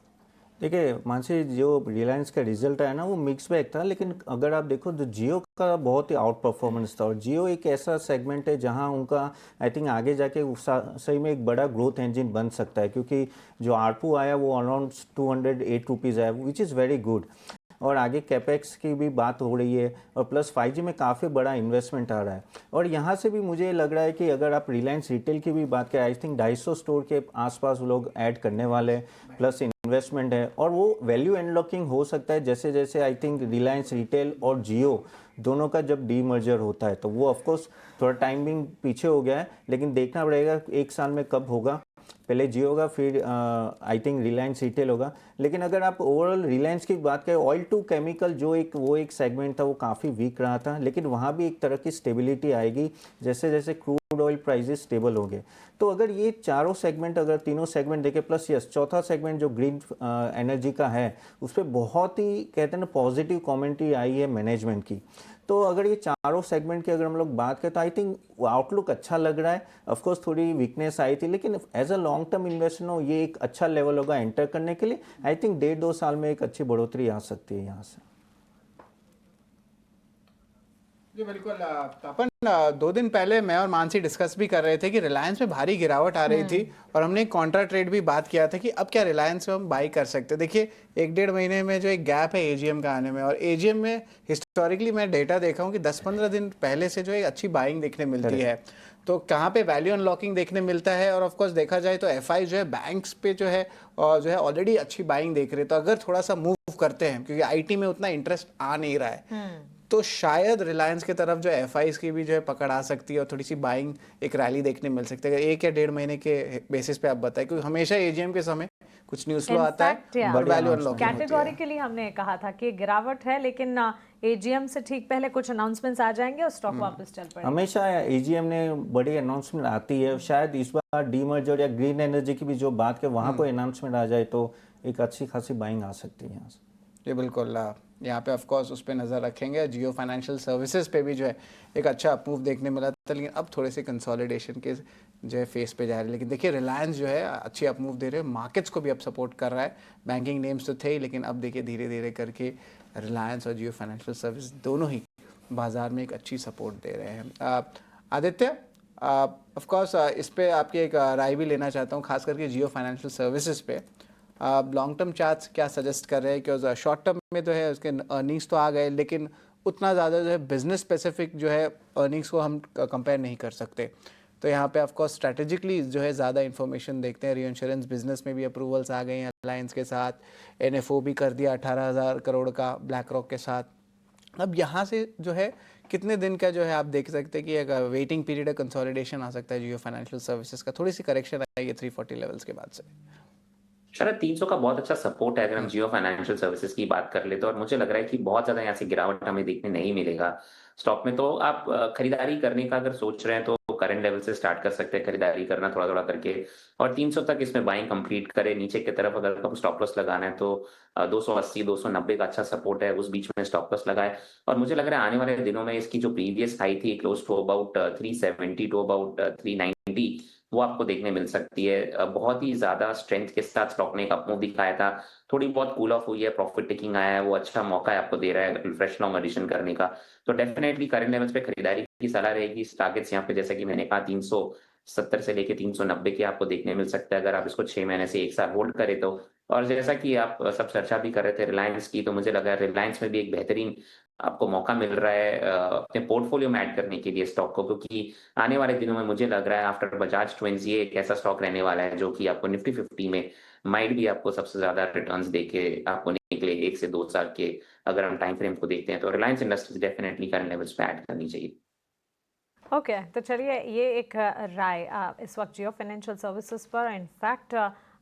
देखिए मानसी, जो रिलायंस का रिजल्ट आया ना वो मिक्स बैग था, लेकिन अगर आप देखो तो जियो का बहुत ही आउट परफॉर्मेंस था, और जियो एक ऐसा सेगमेंट है जहां उनका आई थिंक आगे जाके सही में एक बड़ा ग्रोथ इंजन बन सकता है, क्योंकि जो आरपू आया वो अराउंड 208 रुपीज़ आया, विच इज़ वेरी गुड। और आगे कैपेक्स की भी बात हो रही है, और प्लस 5G में काफ़ी बड़ा इन्वेस्टमेंट आ रहा है। और यहाँ से भी मुझे लग रहा है कि अगर आप रिलायंस रिटेल की भी बात करें, आई थिंक 250 स्टोर के आसपास लोग ऐड करने वाले हैं, प्लस इन्वेस्टमेंट है, और वो वैल्यू अनलॉकिंग हो सकता है जैसे जैसे आई थिंक रिलायंस रिटेल और जियो दोनों का जब डीमर्जर होता है, तो वो ऑफकोर्स थोड़ा टाइमिंग पीछे हो गया है, लेकिन देखना पड़ेगा 1 साल में कब होगा। पहले जियो होगा, फिर आई थिंक रिलायंस रिटेल होगा। लेकिन अगर आप ओवरऑल रिलायंस की बात करें, ऑयल टू केमिकल जो एक सेगमेंट था वो काफ़ी वीक रहा था, लेकिन वहाँ भी एक तरह की स्टेबिलिटी आएगी जैसे जैसे क्रूड ऑयल प्राइसेस स्टेबल हो गए। तो अगर ये चारों सेगमेंट, अगर तीनों सेगमेंट देखें, प्लस यस चौथा सेगमेंट जो ग्रीन एनर्जी का है, उस पर बहुत ही कहते हैं ना पॉजिटिव कमेंट्री आई है मैनेजमेंट की। तो अगर ये चारों सेगमेंट की अगर हम लोग बात करें तो आई थिंक आउटलुक अच्छा लग रहा है। ऑफकोर्स थोड़ी वीकनेस आई थी, लेकिन as a long term investment ये एक अच्छा लेवल होगा एंटर करने के लिए। आई थिंक 1.5-2 साल में एक अच्छी बढ़ोतरी आ सकती है यहाँ से। जी बिल्कुल। अपन 2 दिन पहले मैं और मानसी डिस्कस भी कर रहे थे कि रिलायंस में भारी गिरावट आ रही थी और हमने एक कॉन्ट्रा ट्रेड भी बात किया था कि अब क्या रिलायंस में हम बाई कर सकते हैं। देखिए 1-1.5 महीने में जो एक गैप है एजीएम का आने में, और एजीएम में हिस्टोरिकली मैं डेटा देखा हूँ कि 10-15 दिन पहले से जो है अच्छी बाइंग देखने मिलती है। तो कहाँ पे वैल्यू अनलॉकिंग देखने मिलता है, और ऑफ कोर्स देखा जाए तो एफआई जो है बैंक्स पे जो है ऑलरेडी अच्छी बाइंग देख रहे हैं। तो अगर थोड़ा सा मूव करते हैं, क्योंकि आईटी में उतना इंटरेस्ट आ नहीं रहा है, तो शायद रिलायंस की तरफ जो एफआईज की भी जो है पकड़ आ सकती है और थोड़ी सी बाइंग एक रैली देखने मिल सकती है। अगर 1 या 1.5 महीने के बेसिस पे आप बताएं, क्योंकि हमेशा एजीएम के समय कुछ न्यूज फ्लो आता है, बट वैल्यू अनलॉकिंग होती है। कैटेगोरिकली हमने कहा था कि गिरावट है, लेकिन एजीएम से ठीक पहले कुछ अनाउंसमेंट्स आ जाएंगे और स्टॉक वापस चल पड़ेगा। हमेशा एजीएम ने बड़ी अनाउंसमेंट आती है, शायद इस बार डीमर्जर या ग्रीन एनर्जी की भी जो बात के वहाँ कोई अनाउंसमेंट आ जाए तो एक अच्छी खासी बाइंग आ सकती है यहाँ से। जी बिल्कुल। यहाँ पे ऑफ कोर्स उस पर नज़र रखेंगे। जियो फाइनेंशियल सर्विसेज पे भी जो है एक अच्छा अपमूव देखने मिला था, लेकिन अब थोड़े से कंसोलिडेशन के जो है फेस पे जा रहे हैं। लेकिन देखिए रिलायंस जो है अच्छी अपमूव दे रहे हैं, मार्केट्स को भी अब सपोर्ट कर रहा है। बैंकिंग नेम्स तो थे ही, लेकिन अब देखिए धीरे धीरे करके रिलायंस और जियो फाइनेंशियल सर्विस दोनों ही बाजार में एक अच्छी सपोर्ट दे रहे हैं। आदित्य, ऑफ कोर्स इस पे आपकी एक राय भी लेना चाहता हूँ, खास करके जियो फाइनेंशियल सर्विसेज पे। लॉन्ग टर्म चार्ट्स क्या सजेस्ट कर रहे हैं, क्योंकि शॉर्ट टर्म में तो है उसके अर्निंग्स तो आ गए, लेकिन उतना ज़्यादा जो है बिजनेस स्पेसिफिक जो है अर्निंग्स को हम कंपेयर नहीं कर सकते। तो यहाँ पे ऑफ कोर्स स्ट्रेटेजिकली जो है ज़्यादा इन्फॉर्मेशन देखते हैं। रीइंश्योरेंस बिजनेस में भी अप्रूवल्स आ गए हैं अलायंस के साथ, एनएफओ भी कर दिया 18,000 करोड़ का ब्लैक रॉक के साथ। अब यहाँ से जो है कितने दिन का जो है आप देख सकते हैं कि एक वेटिंग पीरियड है, कंसोलिडेशन आ सकता है जियो फाइनेंशियल सर्विसेज का, थोड़ी सी करेक्शन आई है 340 लेवल्स के बाद से। शायद 300 का बहुत अच्छा सपोर्ट है अगर हम जियो फाइनेंशियल सर्विसेज की बात कर ले तो, और मुझे लग रहा है कि बहुत ज्यादा यहाँ से गिरावट हमें देखने नहीं मिलेगा स्टॉक में। तो आप खरीदारी करने का अगर सोच रहे हैं तो करंट लेवल से स्टार्ट कर सकते हैं खरीदारी करना थोड़ा थोड़ा करके, और 300 तक इसमें बाइंग कंप्लीट करें। नीचे की तरफ अगर हम स्टॉप लॉस लगाना है तो 280 290 का अच्छा सपोर्ट है, उस बीच में स्टॉप लॉस लगाए। और मुझे लग रहा है आने वाले दिनों में इसकी जो प्रीवियस हाई थी close to about 370 to about 390, वो आपको देखने मिल सकती है। बहुत ही ज्यादा स्ट्रेंथ के साथ स्टॉक ने एक अपमूव दिखाया था, थोड़ी बहुत कूल ऑफ हुई है, प्रॉफिट टेकिंग आया है, वो अच्छा मौका है आपको दे रहा है फ्रेश लॉन्ग एडिशन करने का। तो डेफिनेटली करंट लेवल्स पे खरीदारी की सलाह रहेगी। टारगेट्स यहाँ पे जैसे कि मैंने कहा 370 से लेके 390 के आपको देखने मिल सकता है अगर आप इसको 6 महीने से 1 साल होल्ड करें तो। और जैसा कि आप सब चर्चा भी कर रहे थे रिलायंस की, तो मुझे लगा रिलायंस में भी एक बेहतरीन आपको मौका मिल रहा है अपने पोर्टफोलियो में ऐड करने के लिए स्टॉक को, क्योंकि आने वाले दिनों में मुझे लग रहा है आफ्टर बजाज ट्विंस ये एक ऐसा स्टॉक रहने वाला है जो कि आपको निफ्टी 50 में माइट भी आपको सबसे ज्यादा रिटर्न्स देके आपको निकले 1 से 2 साल के अगर हम टाइम फ्रेम को देखते हैं। तो Reliance industries definitely current levels पे ऐड करनी चाहिए। ओके, तो चलिए ये एक राय इस वक्त जियो फाइनेंशियल सर्विसेज पर, इनफैक्ट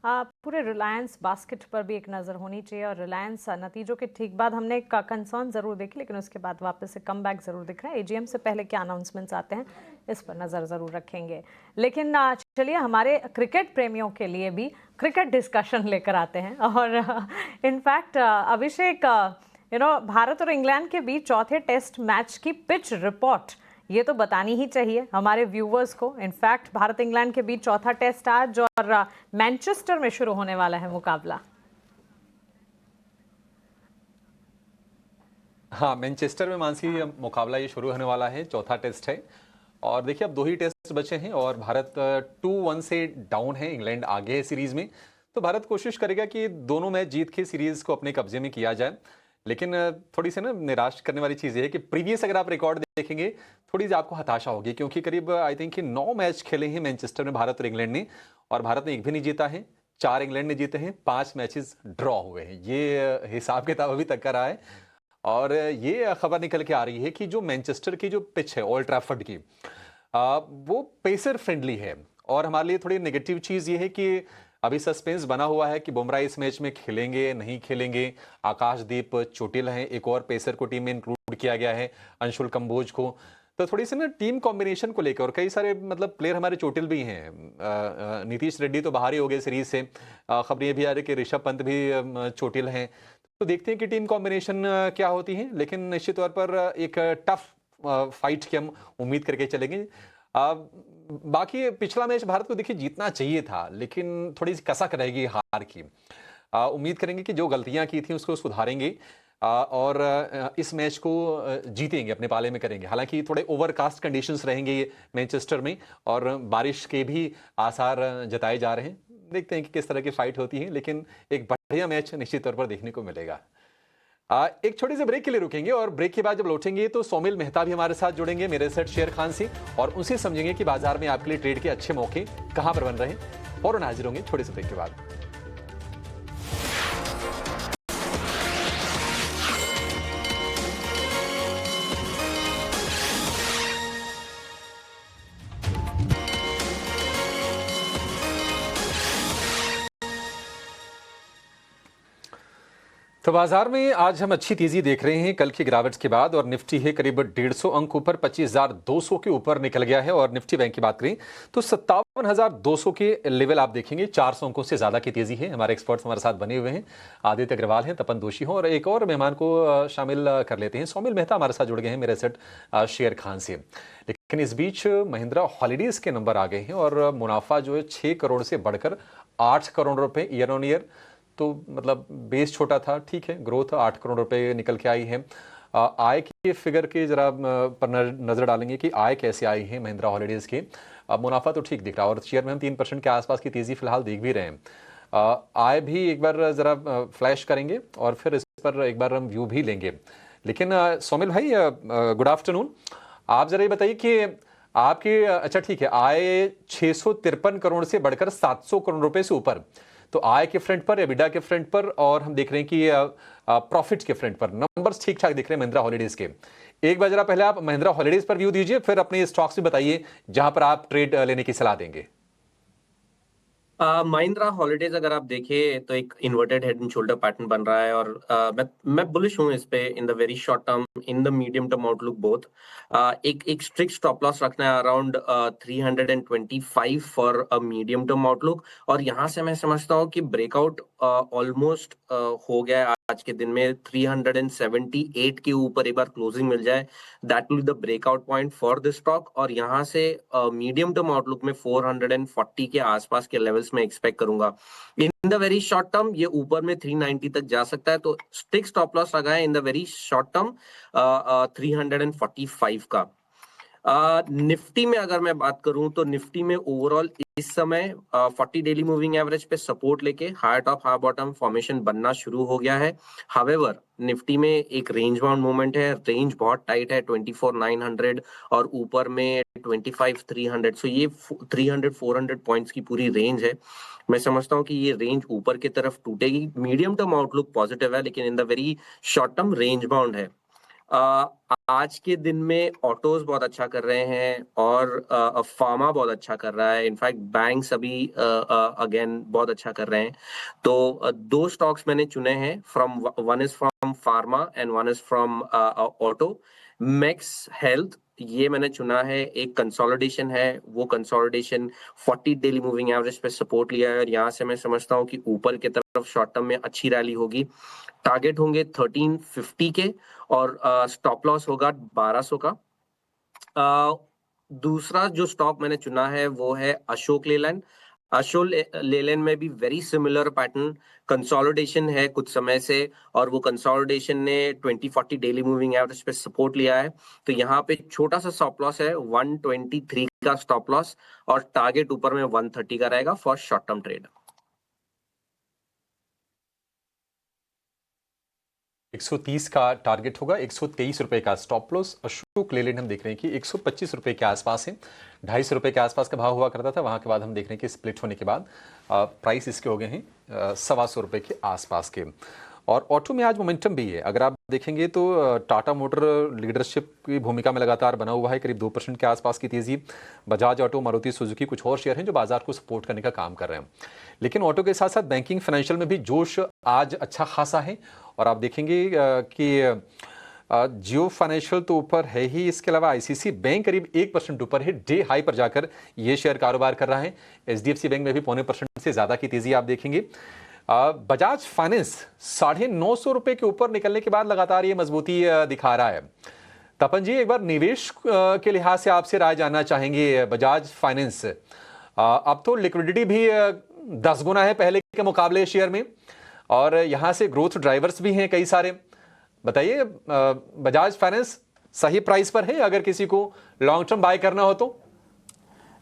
पूरे रिलायंस बास्केट पर भी एक नज़र होनी चाहिए। और रिलायंस नतीजों के ठीक बाद हमने एक कंसर्न ज़रूर देखी, लेकिन उसके बाद वापस से कम बैक ज़रूर दिख रहा है। एजीएम से पहले क्या अनाउंसमेंट्स आते हैं इस पर नज़र ज़रूर रखेंगे। लेकिन चलिए हमारे क्रिकेट प्रेमियों के लिए भी क्रिकेट डिस्कशन लेकर आते हैं। और इनफैक्ट अभिषेक, भारत और इंग्लैंड के बीच चौथे टेस्ट मैच की पिच रिपोर्ट ये तो बतानी ही चाहिए हमारे व्यूवर्स को। इनफैक्ट भारत इंग्लैंड के बीच चौथा टेस्ट आज और मैनचेस्टर में शुरू होने वाला है मुकाबला। हाँ, मैनचेस्टर में मानसी मुकाबला ये शुरू होने वाला है, चौथा टेस्ट है। और देखिए अब 2 ही टेस्ट बचे हैं और भारत 2-1 से डाउन है, इंग्लैंड आगे है सीरीज में। तो भारत कोशिश करेगा कि दोनों मैच जीत के सीरीज को अपने कब्जे में किया जाए। लेकिन थोड़ी सी निराश करने वाली चीज़ ये है कि प्रीवियस अगर आप रिकॉर्ड देखेंगे थोड़ी सी आपको हताशा होगी, क्योंकि करीब आई थिंक कि 9 मैच खेले हैं मैनचेस्टर में भारत और इंग्लैंड ने, और भारत ने एक भी नहीं जीता है, 4 इंग्लैंड ने जीते हैं, 5 मैचेस ड्रॉ हुए हैं। ये हिसाब किताब अभी तक का रहा है। और ये खबर निकल के आ रही है कि जो मैनचेस्टर की जो पिच है ओल्ड ट्रैफर्ड की, वो पेसर फ्रेंडली है। और हमारे लिए थोड़ी नेगेटिव चीज़ ये है कि अभी सस्पेंस बना हुआ है कि बुमराह इस मैच में खेलेंगे नहीं खेलेंगे। आकाशदीप चोटिल हैं, एक और पेसर को टीम में इंक्लूड किया गया है, अंशुल कंबोज को। तो थोड़ी सी टीम कॉम्बिनेशन को लेकर, और कई सारे प्लेयर हमारे चोटिल भी हैं। नीतीश रेड्डी तो बाहर ही हो गए सीरीज से, खबर ये भी आ रही है कि ऋषभ पंत भी चोटिल हैं। तो देखते हैं कि टीम कॉम्बिनेशन क्या होती है, लेकिन निश्चित तौर पर एक टफ फाइट की हम उम्मीद करके चलेंगे। बाकी पिछला मैच भारत को देखिए जीतना चाहिए था, लेकिन थोड़ी सी कसक रहेगी हार की। उम्मीद करेंगे कि जो गलतियां की थी उसको सुधारेंगे। और इस मैच को जीतेंगे, अपने पाले में करेंगे। हालांकि थोड़े ओवरकास्ट कंडीशंस रहेंगे ये मैनचेस्टर में और बारिश के भी आसार जताए जा रहे हैं। देखते हैं कि किस तरह की फाइट होती है, लेकिन एक बढ़िया मैच निश्चित तौर पर देखने को मिलेगा। एक छोटे से ब्रेक के लिए रुकेंगे और ब्रेक के बाद जब लौटेंगे तो सोमिल मेहता भी हमारे साथ जुड़ेंगे मेरे सेट शेयर खान से, और उनसे समझेंगे कि बाजार में आपके लिए ट्रेड के अच्छे मौके कहां पर बन रहे हैं। फौरन हाजिर होंगे छोटे से ब्रेक के बाद। तो बाजार में आज हम अच्छी तेजी देख रहे हैं कल की गिरावट के बाद, और निफ्टी है करीब 150 अंक ऊपर, 25,200 के ऊपर निकल गया है। और निफ्टी बैंक की बात करें तो 57,200 के लेवल आप देखेंगे, 400 अंकों से ज्यादा की तेजी है। हमारे एक्सपर्ट्स हमारे साथ बने हुए हैं, आदित्य अग्रवाल हैं, तपन दोषी हों, और एक और मेहमान को शामिल कर लेते हैं। सोमिल मेहता हमारे साथ जुड़ गए हैं मेरे सेट शेयर खान से। लेकिन इस बीच महिंद्रा हॉलीडेज के नंबर आ गए हैं और मुनाफा जो है 6 करोड़ से बढ़कर 8 करोड़ रुपए ईयर ऑन ईयर। तो मतलब बेस छोटा था, ठीक है, ग्रोथ 8 करोड़ रुपए निकल के आई है। आय के फिगर के जरा पर नजर डालेंगे कि आय कैसे आई है महिंद्रा हॉलीडेज के। मुनाफा तो ठीक दिख रहा है और शेयर में हम 3% के आसपास की तेजी फिलहाल देख भी रहे हैं। आय भी एक बार जरा फ्लैश करेंगे और फिर इस पर एक बार हम व्यू भी लेंगे। लेकिन सोमिल भाई गुड आफ्टरनून, आप जरा ये बताइए कि आपके अच्छा ठीक है, आय 653 करोड़ से बढ़कर 700 करोड़ रुपए से ऊपर, तो आय के फ्रंट पर, एबिडा के फ्रंट पर, और हम देख रहे हैं कि प्रॉफिट के फ्रंट पर नंबर्स ठीक ठाक दिख रहे हैं महिंद्रा हॉलीडेज के। एक बार जरा पहले आप महिंद्रा हॉलीडेज पर व्यू दीजिए, फिर अपने स्टॉक्स भी बताइए जहां पर आप ट्रेड लेने की सलाह देंगे। महिंद्रा हॉलीडेज अगर आप देखें तो एक inverted head and shoulder pattern बन रहा है, और मैं बुलिश हूं इस पे in the very short term, in the medium term outlook both. एक स्ट्रिक्ट स्टॉप लॉस रखना है around 325 for a medium term outlook, और यहां से मैं समझता हूं कि ब्रेकआउट ऑलमोस्ट हो गया है आज के दिन में। 378 के ऊपर एक बार क्लोजिंग मिल जाए, that will be the breakout point for the stock, और यहां से मीडियम टर्म आउटलुक में 440 के आसपास के लेवल्स में एक्सपेक्ट करूंगा। In the very short term ये ऊपर में 390 तक जा सकता है, तो स्टिक स्टॉप लॉस लगाए in the very short term 345 का। निफ्टी में अगर मैं बात करूं तो निफ्टी में ओवरऑल इस समय 40 डेली मूविंग एवरेज पे सपोर्ट लेके high top high bottom formation बनना शुरू हो गया है। हावेवर निफ्टी में एक रेंज बाउंड मूवमेंट है, रेंज बहुत टाइट है 24,900 और ऊपर में 25,300, सो ये 300-400 पॉइंट्स की पूरी रेंज है। मैं समझता हूं कि ये रेंज ऊपर की तरफ टूटेगी। मीडियम टर्म आउटलुक पॉजिटिव है, लेकिन in the very short term range bound है। आज के दिन में ऑटोज बहुत अच्छा कर रहे हैं और फार्मा बहुत अच्छा कर रहा है, इनफैक्ट बैंक्स अभी अगेन बहुत अच्छा कर रहे हैं। तो दो स्टॉक्स मैंने चुने हैं, from one is from pharma and one is from auto. Max health ये मैंने चुना है, एक कंसोलिडेशन है, वो कंसोलिडेशन 40 डेली मूविंग एवरेज पे सपोर्ट लिया है और यहाँ से मैं समझता हूँ कि ऊपर की तरफ शॉर्ट टर्म में अच्छी रैली होगी। टारगेट होंगे 1350 के और स्टॉप लॉस होगा 1200 का। दूसरा जो स्टॉक मैंने चुना है वो है अशोक लेलैंड। अशोक लेलैंड में भी वेरी सिमिलर पैटर्न, कंसोलिडेशन है कुछ समय से और वो कंसोलिडेशन ने 2040 डेली मूविंग एवरेज पे सपोर्ट लिया है। तो यहाँ पे छोटा सा स्टॉप लॉस है 123 का स्टॉप लॉस और टारगेट ऊपर में 130 का रहेगा फॉर शॉर्ट टर्म ट्रेड। 130 का टारगेट होगा, 123 रुपए का स्टॉप लॉस। अशोक लेलैंड हम देख रहे हैं कि 125 रुपए के आसपास है, 250 रुपए के आसपास का भाव हुआ करता था, वहां के बाद हम देख रहे हैं कि स्प्लिट होने के बाद प्राइस इसके हो गए हैं 125 रुपए के आसपास के। और ऑटो में आज मोमेंटम भी है, अगर आप देखेंगे तो टाटा मोटर लीडरशिप की भूमिका में लगातार बना हुआ है, करीब 2% के आसपास की तेजी। बजाज ऑटो, मारुति सुजुकी, कुछ और शेयर हैं जो बाजार को सपोर्ट करने का काम कर रहे हैं। लेकिन ऑटो के साथ साथ बैंकिंग फाइनेंशियल में भी जोश आज अच्छा खासा है और आप देखेंगे कि जियो फाइनेंशियल तो ऊपर है ही, इसके अलावा आईसीसी बैंक करीब 1% ऊपर है, डे हाई पर जाकर ये शेयर कारोबार कर रहा है। एचडीएफसी बैंक में भी 0.25% से ज्यादा की तेजी आप देखेंगे। बजाज फाइनेंस 950 रुपए के ऊपर निकलने के बाद लगातार ये मजबूती दिखा रहा है। तपन जी, एक बार निवेश के लिहाज से आपसे राय जानना चाहेंगे। बजाज फाइनेंस अब तो लिक्विडिटी भी 10 गुना है पहले के मुकाबले शेयर में और यहां से ग्रोथ ड्राइवर्स भी हैं कई सारे। बताइए, बजाज फाइनेंस सही प्राइस पर है अगर किसी को लॉन्ग टर्म बाय करना हो तो?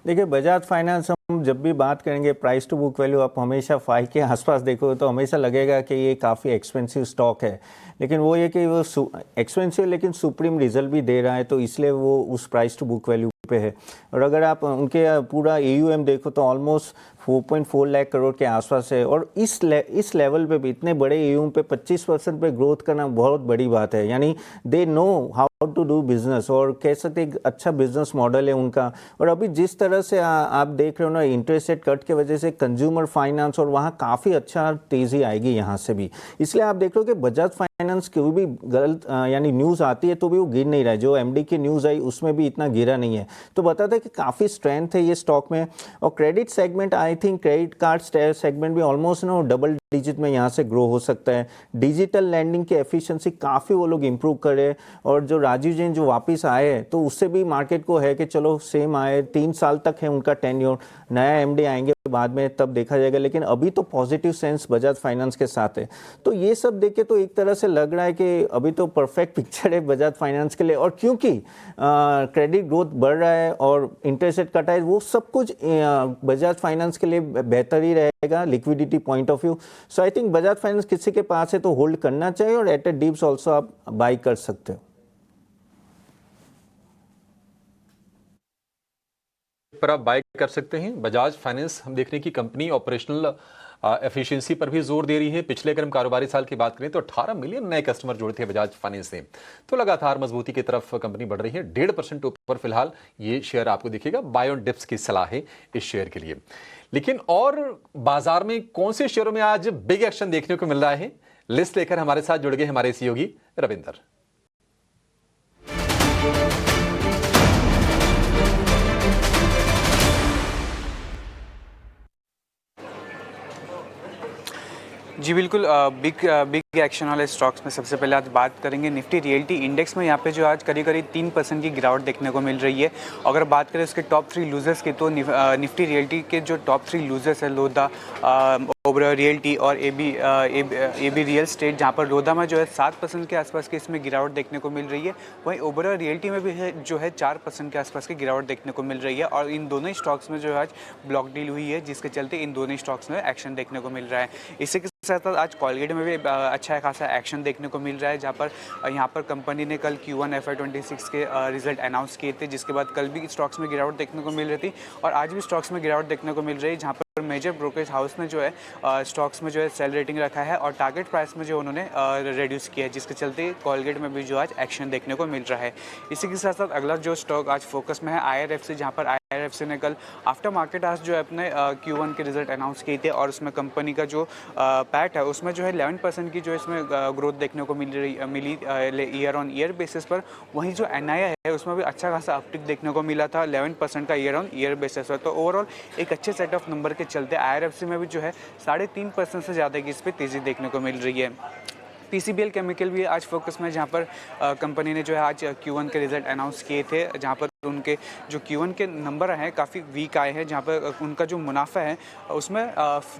देखिए, बजाज फाइनेंस हम जब भी बात करेंगे प्राइस टू बुक वैल्यू, आप हमेशा 5 के आसपास देखो तो हमेशा लगेगा कि ये काफ़ी एक्सपेंसिव स्टॉक है, लेकिन वो ये कि वो एक्सपेंसिव लेकिन सुप्रीम रिजल्ट भी दे रहा है, तो इसलिए वो उस प्राइस टू बुक वैल्यू पे है। और अगर आप उनके पूरा AUM देखो तो ऑलमोस्ट 4.4 लाख करोड़ के आसपास है, और इस लेवल पे भी इतने बड़े AUM पे 25% पे ग्रोथ करना बहुत बड़ी बात है। यानी they know how to do business, और कह सकते एक अच्छा बिजनेस मॉडल है उनका। और अभी जिस तरह से आप देख रहे हो ना, इंटरेस्ट रेट कट की वजह से कंज्यूमर फाइनेंस और वहाँ काफ़ी अच्छा तेज़ी आएगी यहाँ से भी। इसलिए आप देख रहे हो कि बजाज फाइनेंस कोई भी गलत यानी न्यूज़ आती है तो भी वो गिर नहीं रहा है। जो MD की न्यूज़ आई उसमें भी इतना गिरा नहीं है, तो बताता है कि काफ़ी स्ट्रेंथ है ये स्टॉक में। और credit segment, I think credit card segment भी ऑलमोस्ट ना डबल डिजिट में यहाँ से ग्रो हो सकता है। डिजिटल लैंडिंग की एफिशिएंसी काफ़ी वो लोग इंप्रूव करे, और जो राजीव जैन जो वापस आए हैं तो उससे भी मार्केट को है कि चलो सेम आए, 3 साल तक है उनका टेन्योर, नया MD आएंगे बाद में तब देखा जाएगा, लेकिन अभी तो पॉजिटिव सेंस बजाज फाइनेंस के साथ है। तो ये सब देख के तो एक तरह से लग रहा है कि अभी तो परफेक्ट पिक्चर है बजाज फाइनेंस के लिए। और क्योंकि क्रेडिट ग्रोथ बढ़ रहा है और इंटरेस्ट रेट कटा है, वो सब कुछ बजाज फाइनेंस के लिए बेहतर ही रहेगा liquidity point of view. So I think Bajaj finance किसी के पास है तो होल्ड करना चाहिए, और एट ए डिप्स ऑल्सो आप बाई कर सकते हो। पर आप बाय कर सकते हैं। बजाज फाइनेंस हम देख रहे हैं कि कंपनी ऑपरेशनल एफिशिएंसी पर भी जोर दे रही है। पिछले अगर हम कारोबारी साल की बात करें तो 18 मिलियन नए कस्टमर जुड़े थे बजाज फाइनेंस से, तो लगातार मजबूती की तरफ कंपनी बढ़ रही है। 1.5% ऊपर फिलहाल ये शेयर आपको दिखेगा। बाय ऑन डिप्स की सलाह है इस शेयर के लिए। लेकिन और बाजार में कौन से शेयरों में आज बिग एक्शन देखने को मिल रहा है, लिस्ट लेकर हमारे साथ जुड़ गए हमारे सहयोगी रविंदर। जी बिल्कुल, बिग एक्शन वाले स्टॉक्स में सबसे पहले आज बात करेंगे निफ्टी रियल्टी इंडेक्स में। यहाँ पे जो आज करीब 3% की गिरावट देखने को मिल रही है। अगर बात करें उसके टॉप 3 लूजर्स की, तो निफ्टी रियल्टी के जो टॉप 3 लूजर्स है लोधा, ओबरॉय रियल्टी और AB रियल स्टेट, जहाँ पर लोधा में जो है 7% के आसपास की इसमें गिरावट देखने को मिल रही है। वहीं ओबरॉय रियल्टी में भी है जो है 4% के आसपास की गिरावट देखने को मिल रही है। और इन दोनों ही स्टॉक्स में जो है आज ब्लॉक डील हुई है, जिसके चलते इन दोनों ही स्टॉक्स में एक्शन देखने को मिल रहा है। इसी के साथ आज कोलगेट में भी अच्छा खासा एक्शन देखने को मिल रहा है, जहाँ पर यहाँ पर कंपनी ने कल Q1 FY26 के रिजल्ट अनाउंस किए थे, जिसके बाद कल भी स्टॉक्स में गिरावट देखने को मिल रही थी और आज भी स्टॉक्स में गिरावट देखने को मिल रही है। जहाँ पर मेजर ब्रोकरेज हाउस ने जो है स्टॉक्स में जो है सेल रेटिंग रखा है और टारगेट प्राइस में जो उन्होंने रिड्यूस किया है, जिसके चलते कोलगेट में भी जो आज एक्शन देखने को मिल रहा है। इसी के साथ साथ अगला जो स्टॉक आज फोकस में है IRFC, जहाँ पर IRFC ने कल आफ्टर मार्केट आज जो है अपने Q1 के रिजल्ट अनाउंस किए थे और उसमें कंपनी का जो पैट है उसमें जो है 11% की जो इसमें ग्रोथ देखने को मिली ईयर ऑन ईयर बेसिस पर। वहीं जो NII है उसमें भी अच्छा खासा अपटिक देखने को मिला था 11% का ईयर ऑन ईयर बेसिस पर। तो ओवरऑल एक अच्छे सेट ऑफ नंबर के चलते IRFC में भी जो है 3.5% से ज़्यादा की इस पर तेज़ी देखने को मिल रही है। PCBL केमिकल भी आज फोकस में, जहाँ पर कंपनी ने जो है आज Q1 के रिजल्ट अनाउंस किए थे, जहाँ पर उनके जो Q1 के नंबर हैं काफ़ी वीक आए हैं, जहाँ पर उनका जो मुनाफा है उसमें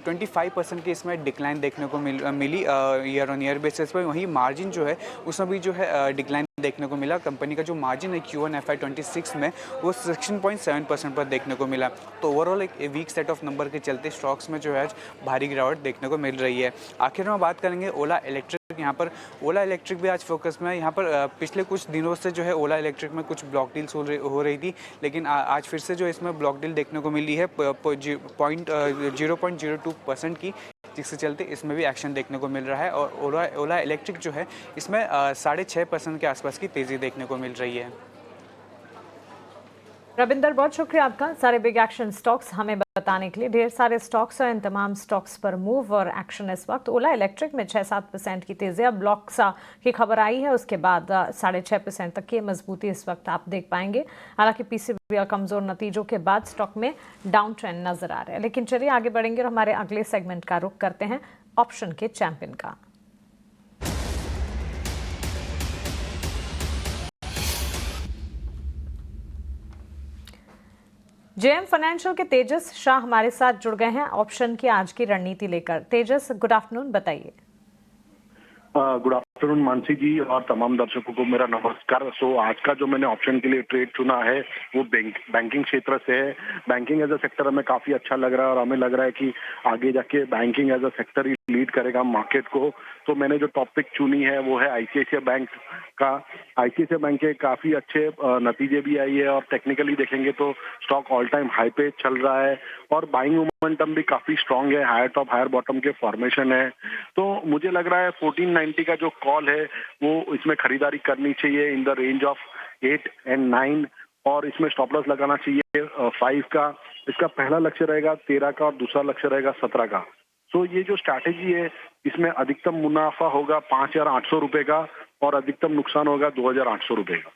25% की इसमें डिक्लाइन देखने को मिली ईयर ऑन ईयर बेसिस पर। वहीं मार्जिन जो है उसमें भी जो है डिक्लाइन देखने को मिला। कंपनी का जो मार्जिन है Q1 FY26 में वो 16.7% पर देखने को मिला। तो ओवरऑल एक वीक सेट ऑफ नंबर के चलते स्टॉक्स में जो है आज भारी गिरावट देखने को मिल रही है। आखिर में बात करेंगे ओला इलेक्ट्रिक। यहाँ पर ओला इलेक्ट्रिक भी आज फोकस में है। यहाँ पर पिछले कुछ दिनों से जो है ओला इलेक्ट्रिक में कुछ ब्लॉक डील्स हो रही थी, लेकिन आज फिर से जो इसमें ब्लॉक डील देखने को मिली है 0.02% की, जिसके चलते इसमें भी एक्शन देखने को मिल रहा है। और ओला इलेक्ट्रिक जो है इसमें 6.5% के आसपास की तेज़ी देखने को मिल रही है। रविंदर, बहुत शुक्रिया आपका सारे बिग एक्शन स्टॉक्स हमें बताने के लिए। ढेर सारे स्टॉक्स हैं, इन तमाम स्टॉक्स पर मूव और एक्शन इस वक्त। ओला इलेक्ट्रिक में 6-7% की तेजी, अब ब्लॉक्सा की खबर आई है उसके बाद 6.5% तक की मजबूती इस वक्त आप देख पाएंगे। हालांकि PCBL कमजोर नतीजों के बाद स्टॉक में डाउन ट्रेंड नजर आ रहा है। लेकिन चलिए आगे बढ़ेंगे और हमारे अगले सेगमेंट का रुख करते हैं ऑप्शन के चैंपियन का। JM फाइनेंशियल के तेजस शाह हमारे साथ जुड़ गए हैं ऑप्शन की आज की रणनीति लेकर। तेजस, गुड आफ्टरनून, बताइए। गुड आफ्टरनून मानसी जी और तमाम दर्शकों को मेरा नमस्कार। आज का जो मैंने ऑप्शन के लिए ट्रेड चुना है वो बैंकिंग क्षेत्र से है। बैंकिंग एज अ सेक्टर हमें काफी अच्छा लग रहा है और हमें लग रहा है कि आगे जाके बैंकिंग एज अ सेक्टर ही लीड करेगा मार्केट को। तो मैंने जो टॉपिक चुनी है वो है आईसीआईसीआई बैंक का। आईसीआईसीआई बैंक के काफी अच्छे नतीजे भी आई है और टेक्निकली देखेंगे तो स्टॉक ऑल टाइम हाई पे चल रहा है और बाइंग मोमेंटम भी काफी स्ट्रांग है। हायर टॉप हायर बॉटम के फॉर्मेशन है। तो मुझे लग रहा है 1490 का जो कॉल है वो इसमें खरीदारी करनी चाहिए in the range of 8 and 9 और इसमें स्टॉप लॉस लगाना चाहिए 5 का। इसका पहला लक्ष्य रहेगा 13 का और दूसरा लक्ष्य रहेगा 17 का। तो ये जो स्ट्रैटेजी है इसमें अधिकतम मुनाफा होगा 5,800 रुपए का और अधिकतम नुकसान होगा 2,800 रुपए का।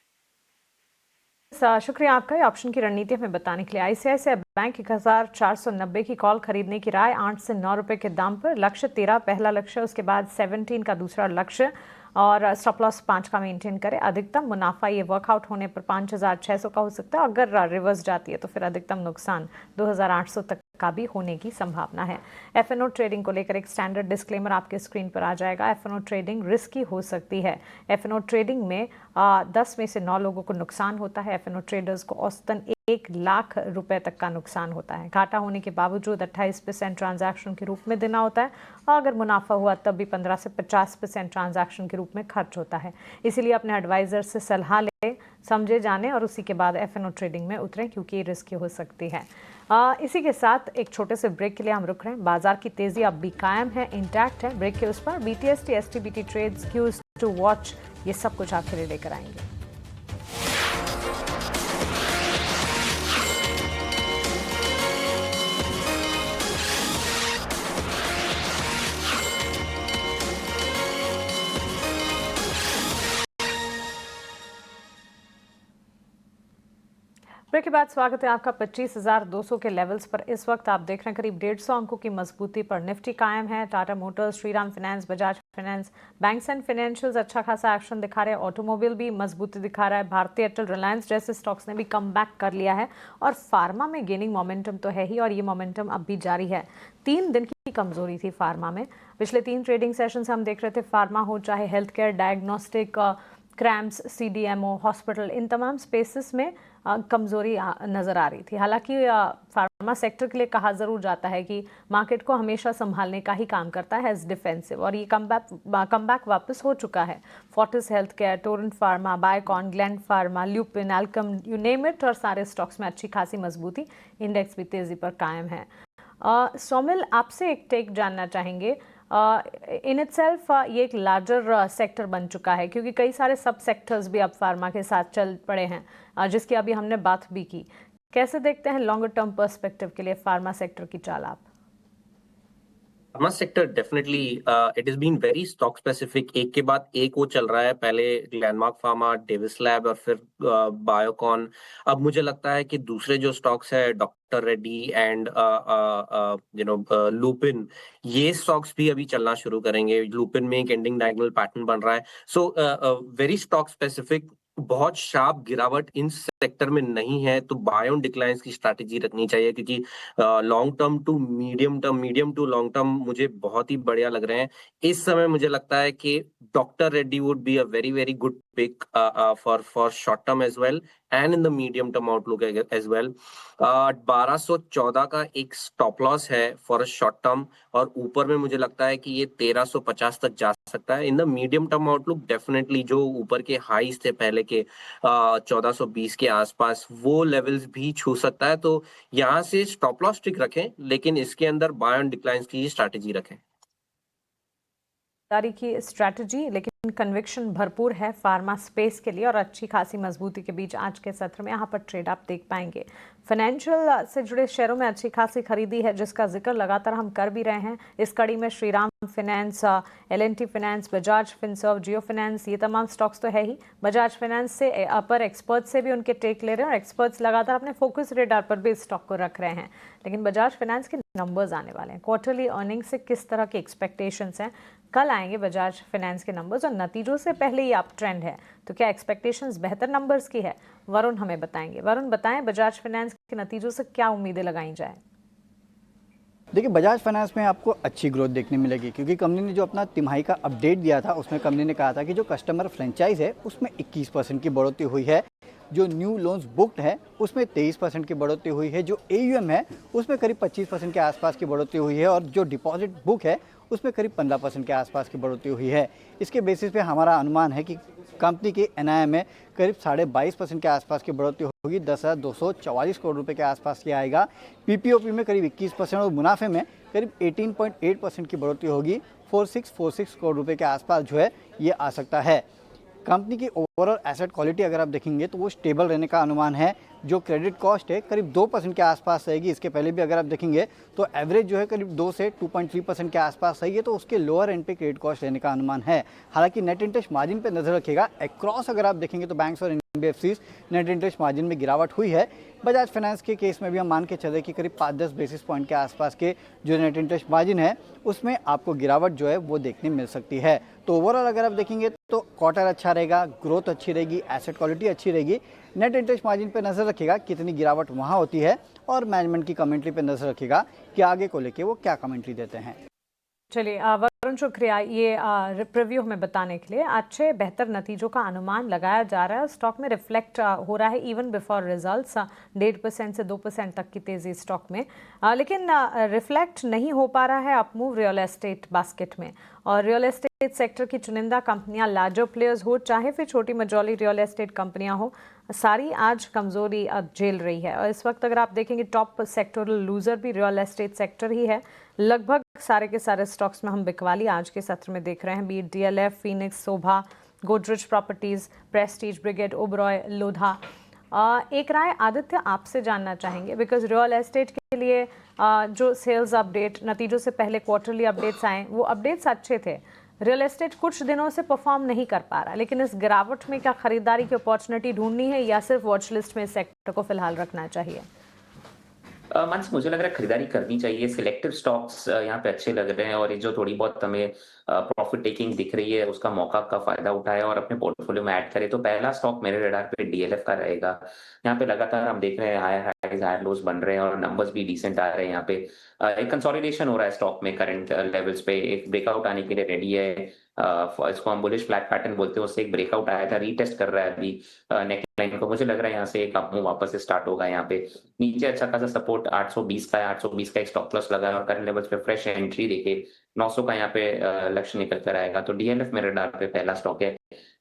शुक्रिया आपका ये ऑप्शन की रणनीति हमें बताने के लिए। आईसीआईसीआई बैंक 1490 की कॉल खरीदने की राय 8 से 9 रुपए के दाम पर। लक्ष्य 13 पहला लक्ष्य, उसके बाद 17 का दूसरा लक्ष्य और स्टॉप लॉस 5 का मेंटेन करें। अधिकतम मुनाफा ये वर्कआउट होने पर 5,600 का हो सकता है। अगर रिवर्स जाती है तो फिर अधिकतम नुकसान 2,800 तक का भी होने की संभावना है। एफएनओ ट्रेडिंग को लेकर एक स्टैंडर्ड डिस्क्लेमर आपके स्क्रीन पर आ जाएगा। एफएनओ ट्रेडिंग रिस्की हो सकती है। एफएनओ ट्रेडिंग में 10 में से 9 लोगों को नुकसान होता है। एफएनओ ट्रेडर्स को औसतन 1 लाख रुपए तक का नुकसान होता है। घाटा होने के बावजूद 28% ट्रांजैक्शन के रूप में देना होता है और अगर मुनाफा हुआ तब भी 15 से 50% ट्रांजैक्शन के रूप में खर्च होता है। इसीलिए अपने एडवाइजर से सलाह लें, समझे जाने और उसी के बाद एफएनओ ट्रेडिंग में उतरें क्योंकि ये रिस्की हो सकती है। इसी के साथ एक छोटे से ब्रेक के लिए हम रुक रहे हैं। बाजार की तेजी अब भी कायम है, इंटैक्ट है। ब्रेक के उस पर BTST STBT trades, cues to watch, ये सब कुछ आपके लिए लेकर आएंगे। ब्रेक के बाद स्वागत है आपका 25,200 के लेवल्स पर। इस वक्त आप देख रहे हैं करीब 150 अंकों की मजबूती पर निफ्टी कायम है। Tata Motors, Shriram finance, Bajaj finance, banks and financials अच्छा खासा एक्शन दिखा रहे हैं। ऑटोमोबाइल भी मजबूती दिखा रहा है। भारतीय एयरटेल, रिलायंस जैसे स्टॉक्स ने भी कम बैक कर लिया है और फार्मा में गेनिंग मोमेंटम तो है ही और ये मोमेंटम अब भी जारी है। 3 दिन की कमजोरी थी फार्मा में। पिछले 3 ट्रेडिंग सेशन से हम देख रहे थे फार्मा हो चाहे health care, diagnostic, CRAMS, CDMO, hospital, इन तमाम स्पेसेस में कमजोरी नज़र आ रही थी। हालांकि फार्मा सेक्टर के लिए कहा ज़रूर जाता है कि मार्केट को हमेशा संभालने का ही काम करता है एज डिफेंसिव और ये कमबैक वापस हो चुका है। Fortis health care, Torrent pharma, Biocon, gland pharma, lupin, Alkem, you name it, और सारे स्टॉक्स में अच्छी खासी मजबूती। इंडेक्स भी तेज़ी पर कायम है। सोमिल, आपसे एक टेक जानना चाहेंगे। इन इटसेल्फ ये एक लार्जर सेक्टर बन चुका है क्योंकि कई सारे सब सेक्टर्स भी अब फार्मा के साथ चल पड़े हैं जिसकी अभी हमने बात भी की। कैसे देखते हैं लॉन्गर टर्म पर्सपेक्टिव के लिए फार्मा सेक्टर की चाल आप? Pharma sector definitely it is been very stock specific. एक के बाद एक वो चल रहा है। पहले लैंडमार्क फार्मा, डेविस लैब और फिर बायोकॉन। अब मुझे लगता है कि दूसरे जो स्टॉक्स है डॉक्टर रेड्डी एंड लूपिन, ये स्टॉक्स भी अभी चलना शुरू करेंगे। लूपिन में एक एंडिंग डायगोनल पैटर्न बन रहा है। So very stock specific. बहुत शार्प गिरावट इन सेक्टर में नहीं है तो बाय ऑन डिक्लाइंस की स्ट्रैटेजी रखनी चाहिए क्योंकि long term to medium to long term मुझे बहुत ही बढ़िया लग रहे हैं। इस समय मुझे लगता है कि doctor Reddy would be a very very good pick for short term as well and in the medium term outlook as well. 1214 का एक स्टॉप लॉस है फॉर अ शॉर्ट टर्म और ऊपर में मुझे लगता है कि ये 1350 तक जा सकता है। इन the medium term outlook definitely जो ऊपर के हाईज थे पहले के 1420 के आसपास, वो लेवल्स भी छू सकता है। तो यहाँ से स्टॉप लॉस ट्रिक रखें लेकिन इसके अंदर बाय ऑन डिक्लाइंस की स्ट्रैटेजी रखें। की स्ट्रैटेजी लेकिन कन्विक्शन भरपूर है फार्मा स्पेस के लिए और अच्छी खासी मजबूती के बीच आज के सत्र में यहाँ पर ट्रेड आप देख पाएंगे। फाइनेंशियल से जुड़े शेयरों में अच्छी खासी खरीदी है जिसका जिक्र लगातार हम कर भी रहे हैं। इस कड़ी में Shriram finance, L and T finance, Bajaj Finserv, Jio finance, ये तमाम स्टॉक्स तो है ही। बजाज फाइनेंस से अपर एक्सपर्ट से भी उनके टेक ले रहे हैं और एक्सपर्ट्स लगातार अपने फोकस रेडार पर भी स्टॉक को रख रहे हैं। लेकिन बजाज फाइनेंस के नंबर्स आने वाले हैं। क्वार्टरली अर्निंग से किस तरह के एक्सपेक्टेशंस हैं, कल आएंगे बजाज फाइनेंस के नंबर्स और नतीजों से पहले ही अप ट्रेंड है तो क्या एक्सपेक्टेशंस बेहतर नंबर्स की है? वरुण हमें बताएंगे। वरुण, बताएं बजाज फाइनेंस के नतीजों से क्या उम्मीदें लगाई जाए? देखिए बजाज फाइनेंस में आपको अच्छी ग्रोथ देखने मिलेगी, क्योंकि कंपनी ने जो अपना तिमाही का अपडेट दिया था उसमें कंपनी ने कहा था कि जो कस्टमर फ्रेंचाइज है उसमें 21% की बढ़ोतरी हुई है, जो न्यू लोन्स बुक्ड है उसमें 23% की बढ़ोतरी हुई है, जो AUM है उसमें करीब 25% के आसपास की बढ़ोतरी हुई है, और जो डिपॉजिट बुक है उसमें करीब 15% के आसपास की बढ़ोतरी हुई है। इसके बेसिस पे हमारा अनुमान है कि कंपनी की NII में करीब 22.5% के आसपास की बढ़ोतरी होगी, 10,244 करोड़ रुपए के आसपास की आएगा। PPOP में करीब 21% और मुनाफे में करीब 18.8% की बढ़ोतरी होगी, 4646 करोड़ रुपए के आसपास जो है ये आ सकता है। कंपनी की ओवरऑल एसेट क्वालिटी अगर आप देखेंगे तो वो स्टेबल रहने का अनुमान है। जो क्रेडिट कॉस्ट है करीब 2% के आसपास रहेगी। इसके पहले भी अगर आप देखेंगे तो एवरेज जो है करीब 2 से 2.3% के आसपास रही है, तो उसके लोअर एंड पे क्रेडिट कॉस्ट रहने का अनुमान है। हालांकि नेट इंटरेस्ट मार्जिन पे नजर रखिएगा। अक्रॉस अगर आप देखेंगे तो बैंक्स और NBFCs नेट इंटरेस्ट मार्जिन में गिरावट हुई है। बजाज फाइनेंस के केस में भी हम मान के चले कि करीब 5-10 बेसिस पॉइंट के आसपास के जो नेट इंटरेस्ट मार्जिन है उसमें आपको गिरावट जो है वो देखने मिल सकती है। तो ओवरऑल अगर आप देखेंगे तो क्वार्टर अच्छा रहेगा, ग्रोथ अच्छी रहेगी, एसेट क्वालिटी अच्छी रहेगी। नेट इंटरेस्ट मार्जिन पे नजर रखिएगा कितनी गिरावट वहाँ होती है, और मैनेजमेंट की कमेंट्री पे नजर रखिएगा कि आगे को लेके वो क्या कमेंट्री देते हैं। चलिए वरुण, शुक्रिया ये रिव्यू हमें बताने के लिए। अच्छे बेहतर नतीजों का अनुमान लगाया जा रहा है, स्टॉक में रिफ्लेक्ट हो रहा है इवन बिफोर रिजल्ट्स। 1.5% से 2% तक की तेजी स्टॉक में, लेकिन रिफ्लेक्ट नहीं हो पा रहा है अपमूव रियल एस्टेट बास्केट में। और रियल एस्टेट सेक्टर की चुनिंदा कंपनियां, लार्जर प्लेयर्स हो चाहे फिर छोटी मजॉली रियल एस्टेट कंपनियां हो, सारी आज कमजोरी झेल रही है। और इस वक्त अगर आप देखेंगे टॉप सेक्टोरल लूजर भी रियल एस्टेट सेक्टर ही है। लगभग सारे के सारे स्टॉक्स में हम बिकवाली आज के सत्र में देख रहे हैं, बी DLF, Phoenix, Sobha, Godrej properties, prestige, brigade, Oberoi, Lodha. एक राय आदित्य आपसे जानना चाहेंगे, बिकॉज रियल एस्टेट के लिए जो सेल्स अपडेट नतीजों से पहले क्वार्टरली अपडेट्स आए वो अपडेट्स अच्छे थे। रियल एस्टेट कुछ दिनों से परफॉर्म नहीं कर पा रहा, लेकिन इस गिरावट में क्या खरीदारी की अपॉर्चुनिटी ढूंढनी है या सिर्फ वॉच लिस्ट में इस सेक्टर को फिलहाल रखना चाहिए? मानस, मुझे लग रहा है खरीदारी करनी चाहिए। सिलेक्टिव स्टॉक्स यहाँ पे अच्छे लग रहे हैं, और ये जो थोड़ी बहुत हमें प्रॉफिट टेकिंग दिख रही है उसका मौका का फायदा उठाए और अपने पोर्टफोलियो में ऐड करें। तो पहला स्टॉक मेरे रडार पे DLF का रहेगा। यहाँ पे लगातार हम देख रहे हैं हायर हाइज हायर लोज बन रहे हैं और नंबर्स भी डिसेंट आ रहे हैं। यहाँ पे एक कंसोलिडेशन हो रहा है स्टॉक में, करंट लेवल्स पे एक ब्रेकआउट आने के लिए रेडी है। इसको हम बुलिश फ्लैग पैटर्न बोलते हैं, उससे एक ब्रेकआउट आया था, रीटेस्ट कर रहा है अभी नेकलाइन को। मुझे लग रहा है यहाँ से एक अपमूव वापस से स्टार्ट होगा। यहाँ पे नीचे अच्छा खासा सपोर्ट 820 का है, 820 का एक स्टॉप लॉस लगा है, और करंट लेवल्स पे फ्रेश एंट्री देके 900 का यहाँ पे लक्ष्य निकल कर आएगा। तो DLF मेरे डाल पे पहला स्टॉक है।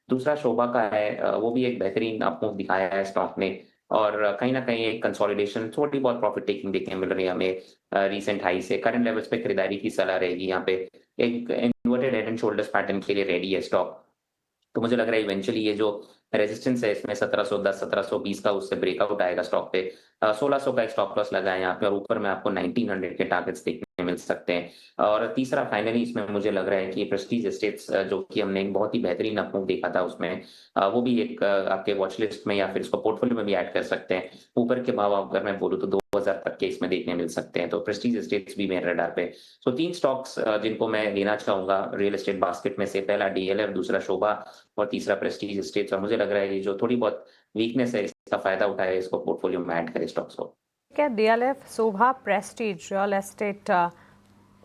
दूसरा शोभा का है, वो भी एक बेहतरीन अपमूव दिखाया है स्टॉक ने, और कहीं ना कहीं एक कंसोलिडेशन, थोड़ी बहुत प्रॉफिट टेकिंग देखने मिल रही है हमें रीसेंट हाई से। करंट लेवल्स पे खरीदारी की सलाह रहेगी। यहाँ पे एक inverted head and shoulders pattern के लिए रेडी है स्टॉक। तो मुझे लग रहा है इवेंचुअली ये जो रेजिस्टेंस है इसमें 1710 1720 का, उससे ब्रेकआउट आएगा स्टॉक पे। 1600 का एक स्टॉप लॉस लगा है यहाँ पे, और ऊपर में आपको 1900 के टारगेट्स देखने मिल सकते हैं। और तीसरा फाइनली इसमें मुझे लग रहा है कि प्रेस्टीज एस्टेट्स, जो कि हमने एक बहुत ही बेहतरीन अपमूव देखा था उसमें, वो भी एक आपके वॉच लिस्ट में या फिर इसको पोर्टफोलियो में भी ऐड कर सकते हैं। ऊपर के भाव अगर मैं बोलूँ तो 2000 तक के इसमें देखने मिल सकते हैं। तो प्रेस्टीज एस्टेट्स भी मेरे रडार पे। सो 3 स्टॉक्स जिनको मैं लेना चाहूंगा रियल एस्टेट बास्केट में से, पहला DLF, दूसरा शोभा और तीसरा प्रेस्टीज एस्टेट्स। और मुझे लग रहा है ये जो थोड़ी बहुत वीकनेस है इसका फायदा उठाए, इसको पोर्टफोलियो में ऐड करें स्टॉक्स को। क्या DLF, शोभा, प्रेस्टीज रियल एस्टेट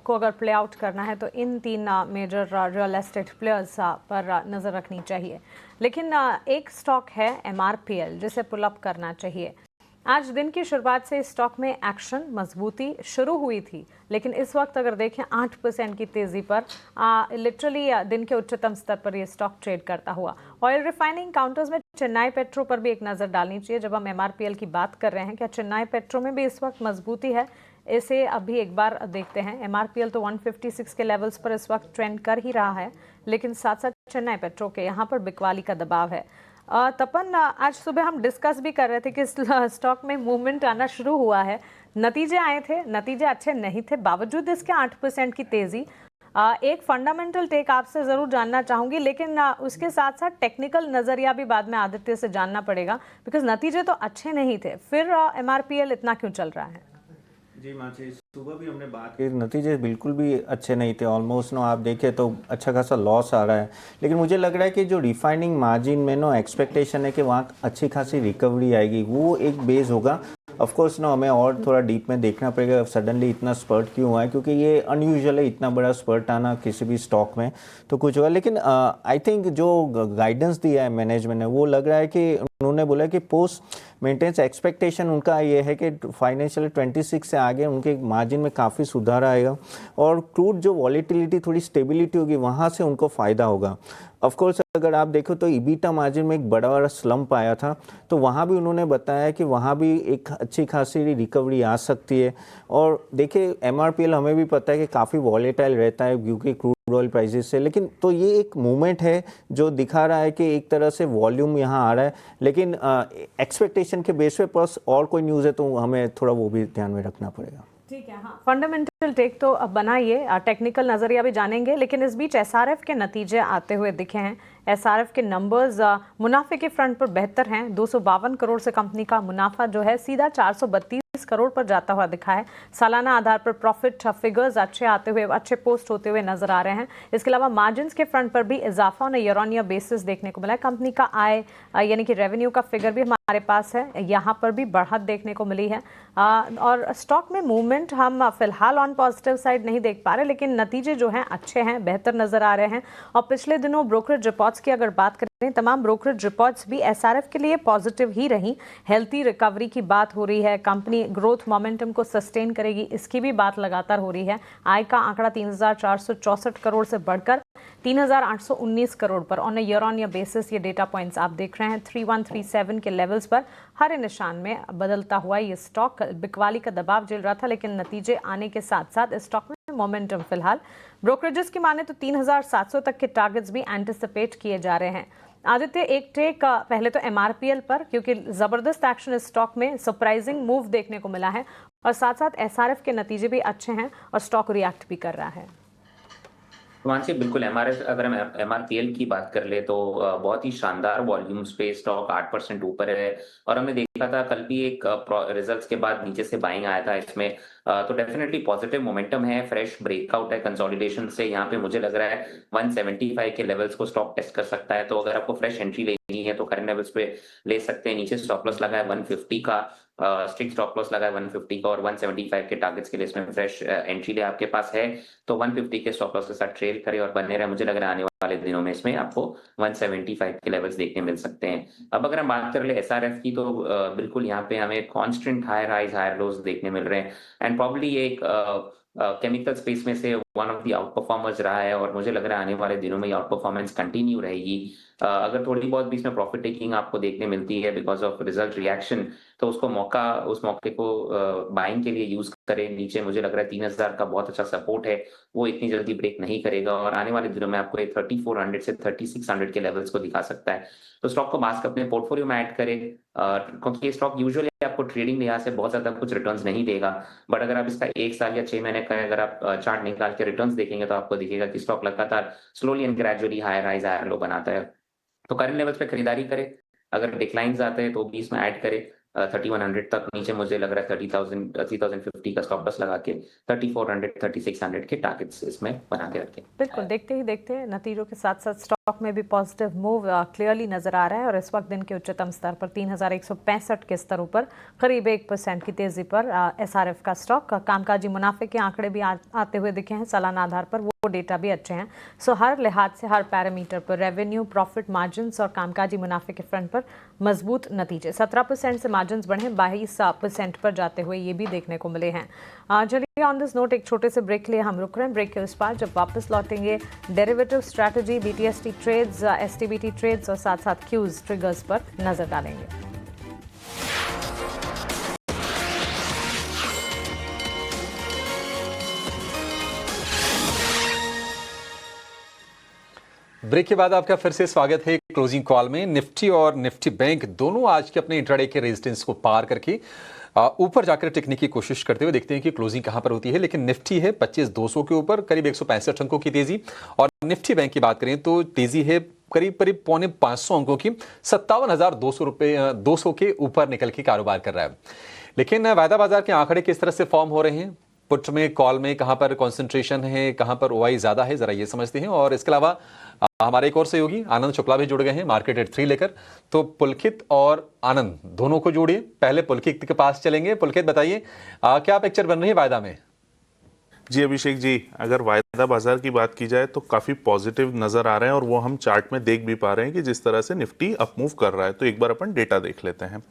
को अगर प्ले आउट करना है तो इन 3 मेजर रियल एस्टेट प्लेयर्स पर नज़र रखनी चाहिए। लेकिन एक स्टॉक है MRPL जिसे पुल अप करना चाहिए। आज दिन की शुरुआत से इस स्टॉक में एक्शन मजबूती शुरू हुई थी, लेकिन इस वक्त अगर देखें 8% की तेज़ी पर लिटरली दिन के उच्चतम स्तर पर यह स्टॉक ट्रेड करता हुआ। ऑयल रिफाइनिंग काउंटर्स में चेन्नई पेट्रो पर भी एक नज़र डालनी चाहिए। जब हम MRPL की बात कर रहे हैं, क्या चेन्नई पेट्रो में भी इस वक्त मजबूती है? इसे अभी एक बार देखते हैं। MRPL तो 156 के लेवल्स पर इस वक्त ट्रेंड कर ही रहा है, लेकिन साथ साथ चेन्नई पेट्रो के यहाँ पर बिकवाली का दबाव है। तपन, आज सुबह हम डिस्कस भी कर रहे थे कि इस स्टॉक में मूवमेंट आना शुरू हुआ है, नतीजे आए थे, नतीजे अच्छे नहीं थे, बावजूद इसके 8% की तेज़ी। एक फंडामेंटल टेक आपसे ज़रूर जानना चाहूँगी, लेकिन उसके साथ साथ टेक्निकल नज़रिया भी बाद में आदित्य से जानना पड़ेगा, बिकॉज नतीजे तो अच्छे नहीं थे, फिर MRPL इतना क्यों चल रहा है? जी मानसी, सुबह भी हमने बात की, नतीजे बिल्कुल भी अच्छे नहीं थे। ऑलमोस्ट आप देखें तो अच्छा खासा लॉस आ रहा है, लेकिन मुझे लग रहा है कि जो रिफाइनिंग मार्जिन में एक्सपेक्टेशन है कि वहाँ अच्छी खासी रिकवरी आएगी, वो एक बेस होगा। ऑफ कोर्स ना हमें और थोड़ा डीप में देखना पड़ेगा सडनली इतना स्पर्ट क्यों हुआ है, क्योंकि ये अनयूजुअल है इतना बड़ा स्पर्ट आना किसी भी स्टॉक में, तो कुछ हुआ। लेकिन आई थिंक जो गाइडेंस दिया है मैनेजमेंट ने वो लग रहा है कि उन्होंने बोला कि पोस्ट मेंटेनेंस एक्सपेक्टेशन उनका ये है कि फाइनेंशियल 26 से आगे उनके मार्जिन में काफ़ी सुधार आएगा और क्रूड जो वॉलेटिलिटी थोड़ी स्टेबिलिटी होगी वहाँ से उनको फ़ायदा होगा। ऑफ कोर्स अगर आप देखो तो ईबीटा मार्जिन में एक बड़ा स्लम्प आया था, तो वहाँ भी उन्होंने बताया कि वहाँ भी एक अच्छी खासी रिकवरी आ सकती है। और देखिए एमआरपीएल हमें भी पता है कि काफ़ी वॉलेटाइल रहता है क्योंकि क्रूड ऑयल प्राइसेस से, लेकिन तो ये एक मूवमेंट है जो दिखा रहा है कि एक तरह से वॉल्यूम यहाँ आ रहा है। लेकिन एक्सपेक्टेशन के बेस पे प्लस और कोई न्यूज़ है तो हमें थोड़ा वो भी ध्यान में रखना पड़ेगा। ठीक है, हाँ, फंडामेंटल टेक तो अब बनाइए, टेक्निकल नजरिया भी जानेंगे, लेकिन इस बीच एसआरएफ के नतीजे आते हुए दिखे हैं। एसआरएफ के नंबर्स मुनाफे के फ्रंट पर बेहतर हैं। 252 करोड़ से कंपनी का मुनाफा जो है सीधा 432 करोड़ पर जाता हुआ दिखा है। सालाना आधार पर प्रॉफिट फिगर्स अच्छे आते हुए, अच्छे पोस्ट होते हुए नजर आ रहे हैं। इसके अलावा मार्जिन्स के फ्रंट पर भी इजाफा और ईयर ऑन ईयर बेसिस देखने को मिला है। कंपनी का आय यानी कि रेवेन्यू का फिगर भी हमारे पास है, यहाँ पर भी बढ़त देखने को मिली है। और स्टॉक में मूवमेंट हम फिलहाल ऑन पॉजिटिव साइड नहीं देख पा रहे, लेकिन नतीजे जो हैं अच्छे हैं, बेहतर नजर आ रहे हैं। और पिछले दिनों ब्रोकरेज रिपोर्ट्स की अगर बात करें, तमाम ब्रोकरेज रिपोर्ट्स भी एसआरएफ के लिए पॉजिटिव ही रही। हेल्थी रिकवरी की बात हो रही है, कंपनी ग्रोथ मोमेंटम को सस्टेन करेगी, इसकी भी बात लगातार हो रही है। आय का आंकड़ा 3,464 करोड़ से बढ़कर 3,819 करोड़ पर on year on year basis ये डेटा पॉइंट्स आप देख रहे हैं। 3137 के लेवल्स पर हर निशान में बदलता हुआ ये स्टॉक बिकवाली का दबाव झेल रहा था, लेकिन नतीजे आने के साथ साथ इस स्टॉक में मोमेंटम फिलहाल ब्रोकरेजेस की माने तो 3,700 तक के टारगेट्स भी एंटिसिपेट किए जा रहे हैं। आदित्य, एक टेक पहले तो एमआरपीएल पर, क्योंकि जबरदस्त एक्शन इस स्टॉक में सरप्राइजिंग मूव देखने को मिला है, और साथ साथ एसआरएफ के नतीजे भी अच्छे हैं और स्टॉक रिएक्ट भी कर रहा है। मानसी, बिल्कुल अगर हम एमआरपीएल की बात कर ले तो बहुत ही शानदार वॉल्यूम्स पे स्टॉक 8% ऊपर है। और हमने देखा था कल भी एक रिजल्ट्स के बाद नीचे से बाइंग आया था इसमें, तो डेफिनेटली पॉजिटिव मोमेंटम है, फ्रेश ब्रेकआउट है कंसोलिडेशन से। यहाँ पे मुझे लग रहा है 175 के लेवल्स को स्टॉक टेस्ट कर सकता है, तो अगर आपको फ्रेश एंट्री लेनी है तो करंट लेवल्स पे ले सकते हैं। नीचे स्टॉप लॉस लगा है 150 का, स्ट्रिक्ट स्टॉप लॉस लगा है 150 का, और 175 के टारगेट्स के लिए इसमें फ्रेश एंट्री ले आपके पास है तो 150 के स्टॉप लॉस के साथ ट्रेल करे और बने रहे। मुझे लग रहा है आने वाले दिनों में इसमें आपको 175 के लेवल्स देखने मिल सकते हैं। अब अगर हम बात कर ले एसआरएफ की तो बिल्कुल यहाँ पे हमें constant higher highs higher lows देखने मिल रहे हैं, एंड प्रॉब्ली ये एक केमिकल स्पेस में से one of the out performers रहा है, और मुझे लग रहा है आने वाले दिनों में ये आउट परफॉर्मेंस कंटिन्यू रहेगी। अगर थोड़ी बहुत भी इसमें प्रॉफिट टेकिंग आपको देखने मिलती है बिकॉज ऑफ रिजल्ट रिएक्शन, तो उस मौके को बाइंग के लिए यूज करें। नीचे मुझे लग रहा है 3,000 का बहुत अच्छा सपोर्ट है, वो इतनी जल्दी ब्रेक नहीं करेगा, और आने वाले दिनों में आपको 3400 से 3600 के लेवल्स को दिखा सकता है। तो स्टॉक को मास्क अपने पोर्टफोलियो में ऐड करें, क्योंकि ये स्टॉक यूजुअली आपको ट्रेडिंग लिहाज से बहुत ज्यादा कुछ रिटर्न्स नहीं देगा, बट अगर आप इसका 1 साल या 6 महीने का अगर आप चार्ट निकाल के रिटर्न्स देखेंगे तो आपको दिखेगा कि स्टॉक लगातार slowly and gradually higher highs higher low बनाता है। तो करंट लेवल्स पे खरीदारी करें, अगर डिक्लाइंस आते हैं तो भी इसमें ऐड करें 3100 तक। नीचे मुझे लग रहा है 3050 का स्टॉप लॉस लगा के 3400 3600 के टारगेट्स इसमें बना के रखें। बिल्कुल, देखते ही देखते नतीजों के साथ साथ स्टॉक में भी पॉजिटिव मूव क्लियरली नजर आ रहा है, और इस वक्त दिन के उच्चतम स्तर पर 3165 के स्तरों पर करीब 1% की तेजी पर एसआरएफ का स्टॉक। कामकाजी मुनाफे के आंकड़े भी आते हुए दिखे हैं सालाना आधार पर, वो डेटा भी अच्छे हैं। सो हर लिहाज से हर पैरामीटर पर रेवेन्यू, प्रॉफिट, मार्जिन्स और कामकाजी मुनाफे के फ्रंट पर मजबूत नतीजे। 17% से मार्जिन्स बढ़े 22% पर जाते हुए ये भी देखने को मिले हैं। चलिए ऑन दिस नोट एक छोटे से ब्रेक लिए हम रुक रहे हैं। ब्रेक के उस पार जब वापस लौटेंगे derivative strategy, BTST trades, STBT trades और साथ साथ क्यूज ट्रिगर्स पर नजर डालेंगे। ब्रेक के बाद आपका फिर से स्वागत है क्लोजिंग कॉल में। निफ्टी और निफ्टी बैंक दोनों आज के अपने इंट्राडे के रेजिस्टेंस को पार करके ऊपर जाकर टिकने की कोशिश करते हुए देखते हैं कि क्लोजिंग कहां पर होती है। लेकिन निफ्टी है 25,200 के ऊपर, करीब 165 अंकों की तेजी, और निफ्टी बैंक की बात करें तो तेजी है करीब करीब 450 अंकों की, 57,200 के ऊपर निकल के कारोबार कर रहा है। लेकिन वायदा बाजार के आंकड़े किस तरह से फॉर्म हो रहे हैं, पुट में, कॉल में कहां पर कंसंट्रेशन है, कहां पर ओआई ज्यादा है, जरा ये समझते हैं। और इसके अलावा हमारे एक और सहयोगी आनंद शुक्ला भी जुड़ गए हैं मार्केट एट 3 लेकर। तो पुलकित और आनंद दोनों को जोड़िए। पहले पुलकित के पास चलेंगे। पुलकित बताइए क्या पिक्चर बन रही है वायदा में? जी अभिषेक जी, अगर वायदा बाजार की बात की जाए तो काफ़ी पॉजिटिव नज़र आ रहे हैं और वो हम चार्ट में देख भी पा रहे हैं कि जिस तरह से निफ्टी अप मूव कर रहा है। तो एक बार अपन डेटा देख लेते हैं।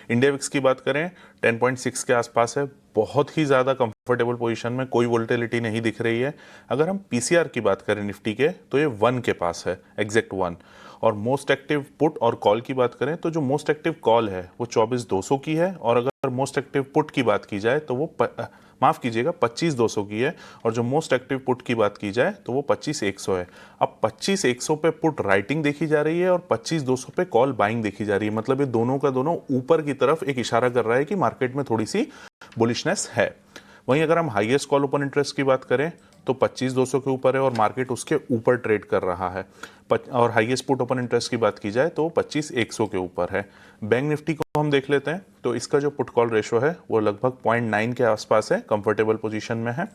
इंडिया विक्स की बात करें 10.6 के आसपास है, बहुत ही ज़्यादा कंफर्टेबल पोजीशन में, कोई वोलेटिलिटी नहीं दिख रही है। अगर हम पीसीआर की बात करें निफ्टी के तो ये 1 के पास है, एग्जैक्ट 1। और मोस्ट एक्टिव पुट और कॉल की बात करें तो जो मोस्ट एक्टिव कॉल है वो 24,200 की है, और अगर मोस्ट एक्टिव पुट की बात की जाए तो वो माफ़ कीजिएगा 25,200 की है, और जो मोस्ट एक्टिव पुट की बात की जाए तो वो 25,100 है। अब 25,100 पे पुट राइटिंग देखी जा रही है और 25,200 पे कॉल बाइंग देखी जा रही है। मतलब ये दोनों का दोनों ऊपर की तरफ एक इशारा कर रहा है कि मार्केट में थोड़ी सी बुलिशनेस है। वहीं अगर हम हाईएस्ट कॉल ओपन इंटरेस्ट की बात करें तो 25,200 के ऊपर है और मार्केट उसके ऊपर ट्रेड कर रहा है। और हाईएस्ट पुट ओपन इंटरेस्ट की बात की जाए तो 25,100 के ऊपर है। बैंक निफ्टी को हम देख लेते हैं तो इसका जो पुट कॉल रेशो है वो लगभग 0.9 के आसपास है, कंफर्टेबल पोजीशन में है।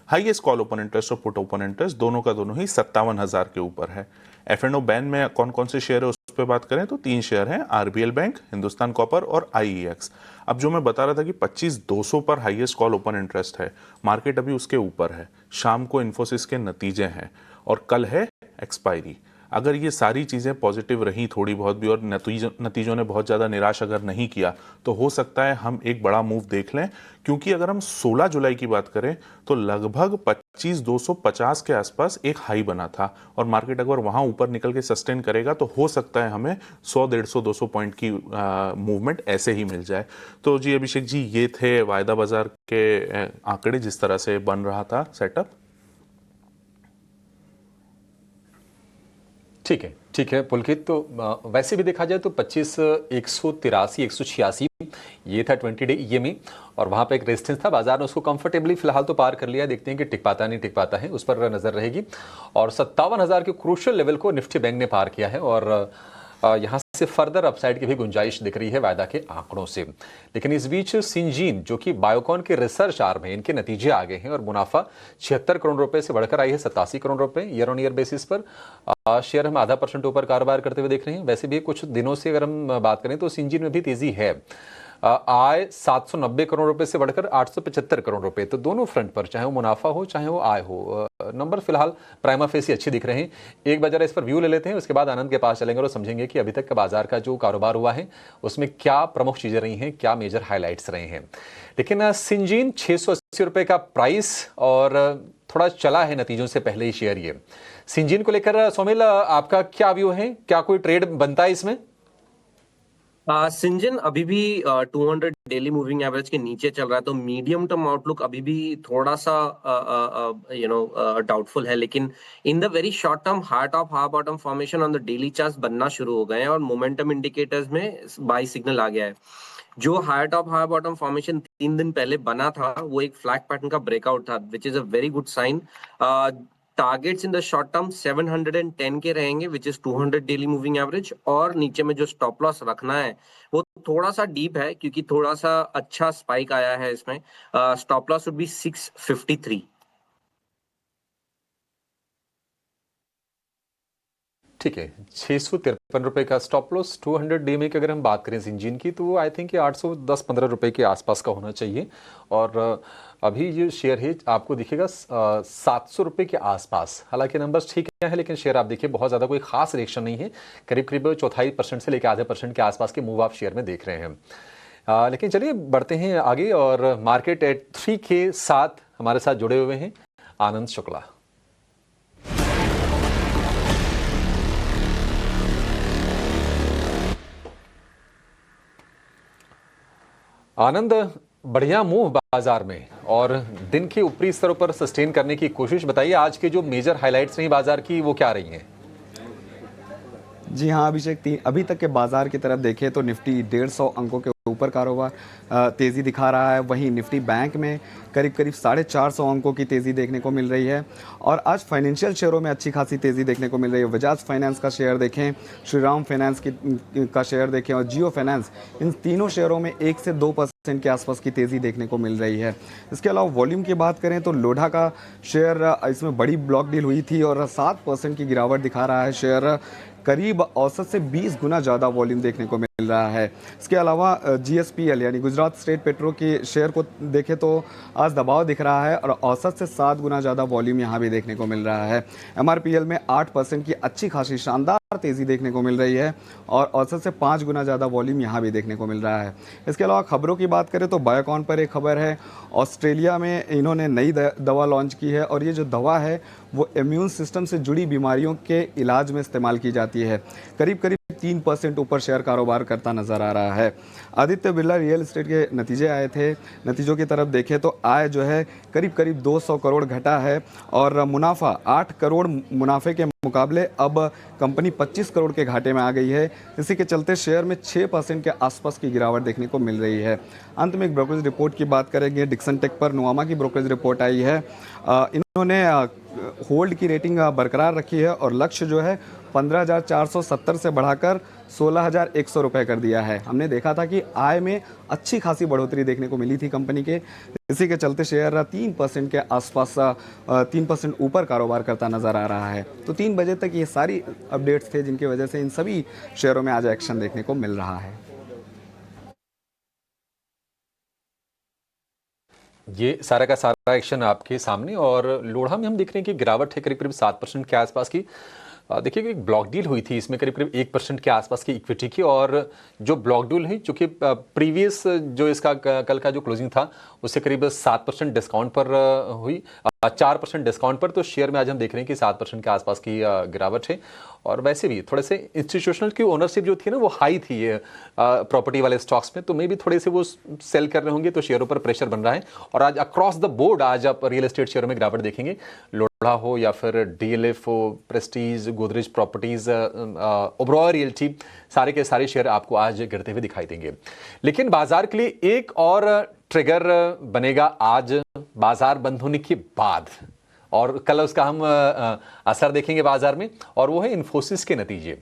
हाईएस्ट कॉल ओपन इंटरेस्ट और पुट ओपन इंटरेस्ट दोनों का दोनों ही 57,000 के ऊपर है। F&O बैन में कौन कौन से शेयर है उस पर बात करें तो 3 शेयर हैं, आरबीएल बैंक, हिंदुस्तान कॉपर और IEX। अब जो मैं बता रहा था कि 25,200 पर हाईएस्ट कॉल ओपन इंटरेस्ट है, मार्केट अभी उसके ऊपर है। शाम को इन्फोसिस के नतीजे हैं और कल है एक्सपायरी। अगर ये सारी चीज़ें पॉजिटिव रही थोड़ी बहुत भी और नतीजों ने बहुत ज़्यादा निराश अगर नहीं किया तो हो सकता है हम एक बड़ा मूव देख लें, क्योंकि अगर हम 16 जुलाई की बात करें तो लगभग 25,250 के आसपास एक हाई बना था, और मार्केट अगर वहाँ ऊपर निकल के सस्टेन करेगा तो हो सकता है हमें 100, 150, 200 पॉइंट की मूवमेंट ऐसे ही मिल जाए। तो जी अभिषेक जी, ये थे वायदा बाजार के आंकड़े जिस तरह से बन रहा था सेटअप। ठीक है पुलकित। तो वैसे भी देखा जाए तो 25,183, 186 ये था 20 डे ये में, और वहां पे एक रेजिस्टेंस था, बाजार ने उसको कंफर्टेबली फिलहाल तो पार कर लिया। देखते हैं कि टिक पाता नहीं टिक पाता है, उस पर नजर रहेगी। और 57,000 के क्रूशियल लेवल को निफ्टी बैंक ने पार किया है और यहाँ से फर्दर अपसाइड की भी गुंजाइश दिख रही है वायदा के आंकड़ों से। लेकिन इस बीच सिंजीन जो कि बायोकॉन के रिसर्च आर्म है, इनके नतीजे आ गए हैं और मुनाफा 76 करोड़ रुपए से बढ़कर आई है 87 करोड़ रुपए ईयर ऑन ईयर बेसिस पर। शेयर हम 0.5% ऊपर कारोबार करते हुए देख रहे हैं। वैसे भी कुछ दिनों से अगर हम बात करें तो सिंजीन में भी तेजी है। आय 790 करोड़ रुपए से बढ़कर 875 करोड़ रुपए। तो दोनों फ्रंट पर, चाहे वो मुनाफा हो चाहे वो आय हो, नंबर फिलहाल प्राइमा फेसी अच्छे दिख रहे हैं। एक बार जरा इस पर व्यू ले लेते हैं, उसके बाद आनंद के पास चलेंगे और समझेंगे कि अभी तक का बाजार का जो कारोबार हुआ है उसमें क्या प्रमुख चीजें रही हैं, क्या मेजर हाईलाइट्स रहे हैं। लेकिन सिंजीन 680 रुपए का प्राइस और थोड़ा चला है नतीजों से पहले ही शेयर। ये सिंजीन को लेकर सोमिल आपका क्या व्यू है, क्या कोई ट्रेड बनता है इसमें? सिंजन अभी भी 200 डेली मूविंग एवरेज के नीचे चल रहा है, तो मीडियम टर्म आउटलुक अभी भी थोड़ा सा डाउटफुल है। लेकिन in the very short term high top high bottom formation on the daily chart बनना शुरू हो गए हैं और मोमेंटम इंडिकेटर्स में बाई सिग्नल आ गया है। जो high top high bottom formation 3 दिन पहले बना था वो एक फ्लैग पैटर्न का ब्रेकआउट था, which is a very good sign. Targets in the short term 710 के रहेंगे, which is 200 daily moving average, और नीचे में जो स्टॉप लॉस रखना है वो थोड़ा सा डीप है क्योंकि थोड़ा सा अच्छा स्पाइक आया है इसमें। Stop loss would be 653। ठीक है, 653 रुपए का स्टॉप लॉस 200 डे में की अगर हम बात करें सिंजीन की तो वो आई थिंक 810-15 रुपए के आसपास का होना चाहिए। और अभी ये शेयर है आपको दिखेगा 700 रुपए के आसपास। हालांकि नंबर्स ठीक है लेकिन शेयर आप देखिए बहुत ज़्यादा कोई खास रिएक्शन नहीं है, करीब करीब 0.25% से लेकर आधे % के आसपास के मूव आप शेयर में देख रहे हैं। लेकिन चलिए बढ़ते हैं आगे और मार्केट एट 3 के साथ हमारे साथ जुड़े हुए हैं आनंद शुक्ला। आनंद, बढ़िया मूव बाजार में और दिन के ऊपरी स्तरों पर सस्टेन करने की कोशिश। बताइए आज के जो मेजर हाइलाइट्स रही बाजार की वो क्या रही हैं? जी हाँ अभिषेक, अभी तक के बाजार की तरफ देखें तो निफ्टी 150 अंकों के ऊपर कारोबार तेज़ी दिखा रहा है। वहीं निफ्टी बैंक में करीब करीब 450 अंकों की तेज़ी देखने को मिल रही है। और आज फाइनेंशियल शेयरों में अच्छी खासी तेज़ी देखने को मिल रही है। बजाज फाइनेंस का शेयर देखें, श्रीराम फाइनेंस का शेयर देखें और जियो फाइनेंस, इन तीनों शेयरों में 1 से 2% के आसपास की तेज़ी देखने को मिल रही है। इसके अलावा वॉल्यूम की बात करें तो लोढ़ा का शेयर इसमें बड़ी ब्लॉक डील हुई थी और 7% की गिरावट दिखा रहा है। शेयर करीब औसत से 20 गुना ज़्यादा वॉल्यूम देखने को मिल रहा है। इसके अलावा GSPL यानी गुजरात स्टेट पेट्रो के शेयर को देखें तो आज दबाव दिख रहा है और औसत से 7 गुना ज़्यादा वॉल्यूम यहाँ भी देखने को मिल रहा है। MRPL में 8% की अच्छी खासी शानदार तेज़ी देखने को मिल रही है और औसत से 5 गुना ज़्यादा वॉल्यूम यहाँ भी देखने को मिल रहा है। इसके अलावा खबरों की बात करें तो बायोकॉन पर एक खबर है, ऑस्ट्रेलिया में इन्होंने नई दवा लॉन्च की है और ये जो दवा है वो इम्यून सिस्टम से जुड़ी बीमारियों के इलाज में इस्तेमाल की जाती है। करीब करीब 3% ऊपर शेयर कारोबार करता नजर आ रहा है। आदित्य बिरला रियल एस्टेट के नतीजे आए थे, नतीजों की तरफ देखें तो आय जो है करीब करीब 200 करोड़ घटा है और मुनाफा 8 करोड़ मुनाफे के मुकाबले अब कंपनी 25 करोड़ के घाटे में आ गई है। इसी के चलते शेयर में 6% के आसपास की गिरावट देखने को मिल रही है। अंत में एक ब्रोकरेज रिपोर्ट की बात करेंगे। डिक्सन टेक पर नुआमा की ब्रोकरेज रिपोर्ट आई है। इन्होंने होल्ड की रेटिंग बरकरार रखी है और लक्ष्य जो है 15,470 से बढ़ाकर 16,100 रुपये कर दिया है। हमने देखा था कि आय में अच्छी खासी बढ़ोतरी देखने को मिली थी कंपनी के, इसी के चलते शेयर 3% के आसपास 3% ऊपर कारोबार करता नजर आ रहा है। तो 3 बजे तक ये सारी अपडेट्स थे जिनकी वजह से इन सभी शेयरों में आज एक्शन देखने को मिल रहा है। ये सारा का सारा एक्शन आपके सामने और लोढ़ा में हम देख रहे हैं कि गिरावट है करीब करीब 7% के आसपास की। देखिए एक ब्लॉक डील हुई थी, इसमें करीब करीब 1% के आसपास की इक्विटी की और जो ब्लॉक डील हुई चूंकि प्रीवियस जो इसका कल का जो क्लोजिंग था उससे करीब 7% डिस्काउंट पर हुई, 4% डिस्काउंट पर। तो शेयर में आज हम देख रहे हैं कि 7% के आसपास की गिरावट है। और वैसे भी थोड़े से इंस्टीट्यूशनल की ओनरशिप जो थी ना वो हाई थी ये प्रॉपर्टी वाले स्टॉक्स में, तो मे भी थोड़े से वो सेल कर रहे होंगे तो शेयरों पर प्रेशर बन रहा है। और आज अक्रॉस द बोर्ड आज आप रियल एस्टेट शेयरों में गिरावट देखेंगे, लोढ़ा हो या फिर DLF हो, Prestige, Godrej properties, Oberoi realty, सारे के सारे शेयर आपको आज गिरते हुए दिखाई देंगे। लेकिन बाजार के लिए एक और ट्रिगर बनेगा आज बाजार बंद होने के बाद और कल उसका हम असर देखेंगे बाजार में, और वो है इन्फोसिस के नतीजे।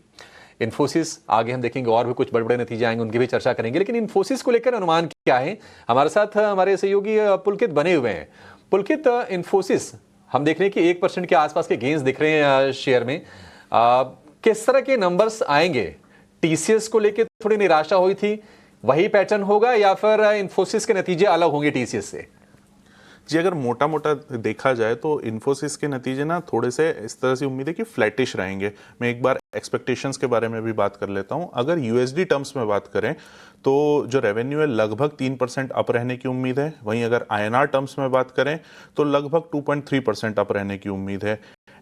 इन्फोसिस आगे हम देखेंगे और भी कुछ बड़े बड़े नतीजे आएंगे, उनकी भी चर्चा करेंगे। लेकिन इन्फोसिस को लेकर अनुमान क्या है, हमारे साथ हमारे सहयोगी पुलकित बने हुए हैं। पुलकित, इन्फोसिस हम देख रहे हैं कि 1% के आसपास के गेंस दिख रहे हैं शेयर में। किस तरह के नंबर्स आएंगे? TCS को लेकर थोड़ी निराशा हुई थी, वही पैटर्न होगा या फिर इन्फोसिस के नतीजे अलग होंगे TCS से? जी, अगर मोटा मोटा देखा जाए तो इन्फोसिस के नतीजे ना थोड़े से इस तरह से उम्मीद है कि फ्लैटिश रहेंगे। मैं एक बार एक्सपेक्टेशंस के बारे में भी बात कर लेता हूं। अगर USD टर्म्स में बात करें तो जो रेवेन्यू है लगभग 3% अप रहने की उम्मीद है। वहीं अगर INR टर्म्स में बात करें तो लगभग 2.3% अप रहने की उम्मीद है।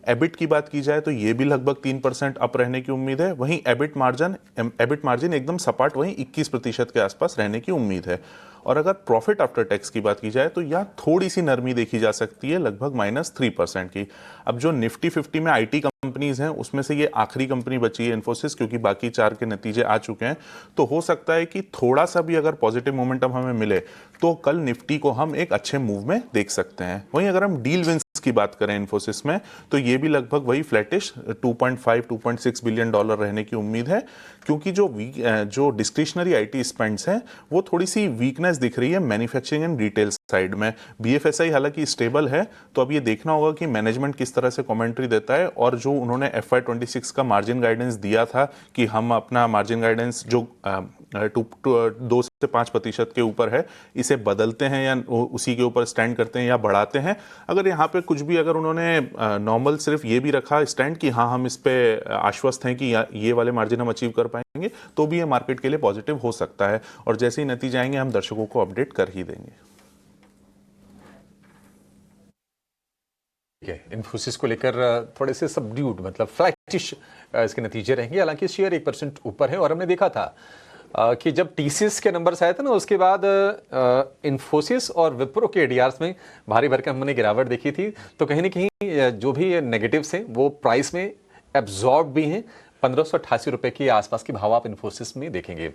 एबिट की बात की जाए तो ये भी लगभग 3% अप रहने की उम्मीद है। वहीं एबिट मार्जिन एकदम सपाट वहीं 21% के आसपास रहने की उम्मीद है। और अगर प्रॉफिट आफ्टर टैक्स की बात की जाए तो यहाँ थोड़ी सी नरमी देखी जा सकती है, लगभग -3% की। अब जो निफ्टी 50 में IT कंपनीज हैं उसमें से ये आखिरी कंपनी बची है इन्फोसिस, क्योंकि बाकी 4 के नतीजे आ चुके हैं। तो हो सकता है कि थोड़ा सा भी अगर पॉजिटिव मोमेंटम हमें मिले तो कल निफ्टी को हम एक अच्छे मूव में देख सकते हैं। वहीं अगर हम डील विंस की बात करें इन्फोसिस में तो ये भी लगभग वही फ्लैटिश 2.5-2.6 बिलियन डॉलर रहने की उम्मीद है, क्योंकि जो डिस्क्रिशनरी IT स्पेंड्स हैं वो थोड़ी सी वीकनेस दिख रही है मैन्युफैक्चरिंग एंड रिटेल साइड में। BFSI हालांकि स्टेबल है, तो अब ये देखना होगा कि मैनेजमेंट किस तरह से कमेंट्री देता है। और जो उन्होंने FY26 का मार्जिन गाइडेंस दिया था कि हम अपना मार्जिन गाइडेंस जो 2 से 5% के ऊपर है इसे बदलते हैं या उसी के ऊपर स्टैंड करते हैं या बढ़ाते हैं। अगर यहाँ पे कुछ भी अगर उन्होंने नॉर्मल सिर्फ ये भी रखा स्टैंड कि हाँ हम इस पे आश्वस्त हैं कि ये वाले मार्जिन हम अचीव कर पाएंगे, तो भी ये मार्केट के लिए पॉजिटिव हो सकता है। और जैसे ही नतीजे आएंगे हम दर्शकों को अपडेट कर ही देंगे। इन्फोसिस को लेकर थोड़े से सबड्यूड मतलब फ्लैटिश इसके नतीजे रहेंगे। हालांकि शेयर 1% ऊपर है और हमने देखा था कि जब TCS के नंबर्स आए थे ना उसके बाद इन्फोसिस और विप्रो के ADRs में भारी भरकम हमने गिरावट देखी थी। तो कहीं ना कहीं जो भी नेगेटिव्स हैं वो प्राइस में एब्जॉर्ब भी हैं। 1588 रुपए के आसपास की भाव आप इन्फोसिस में देखेंगे।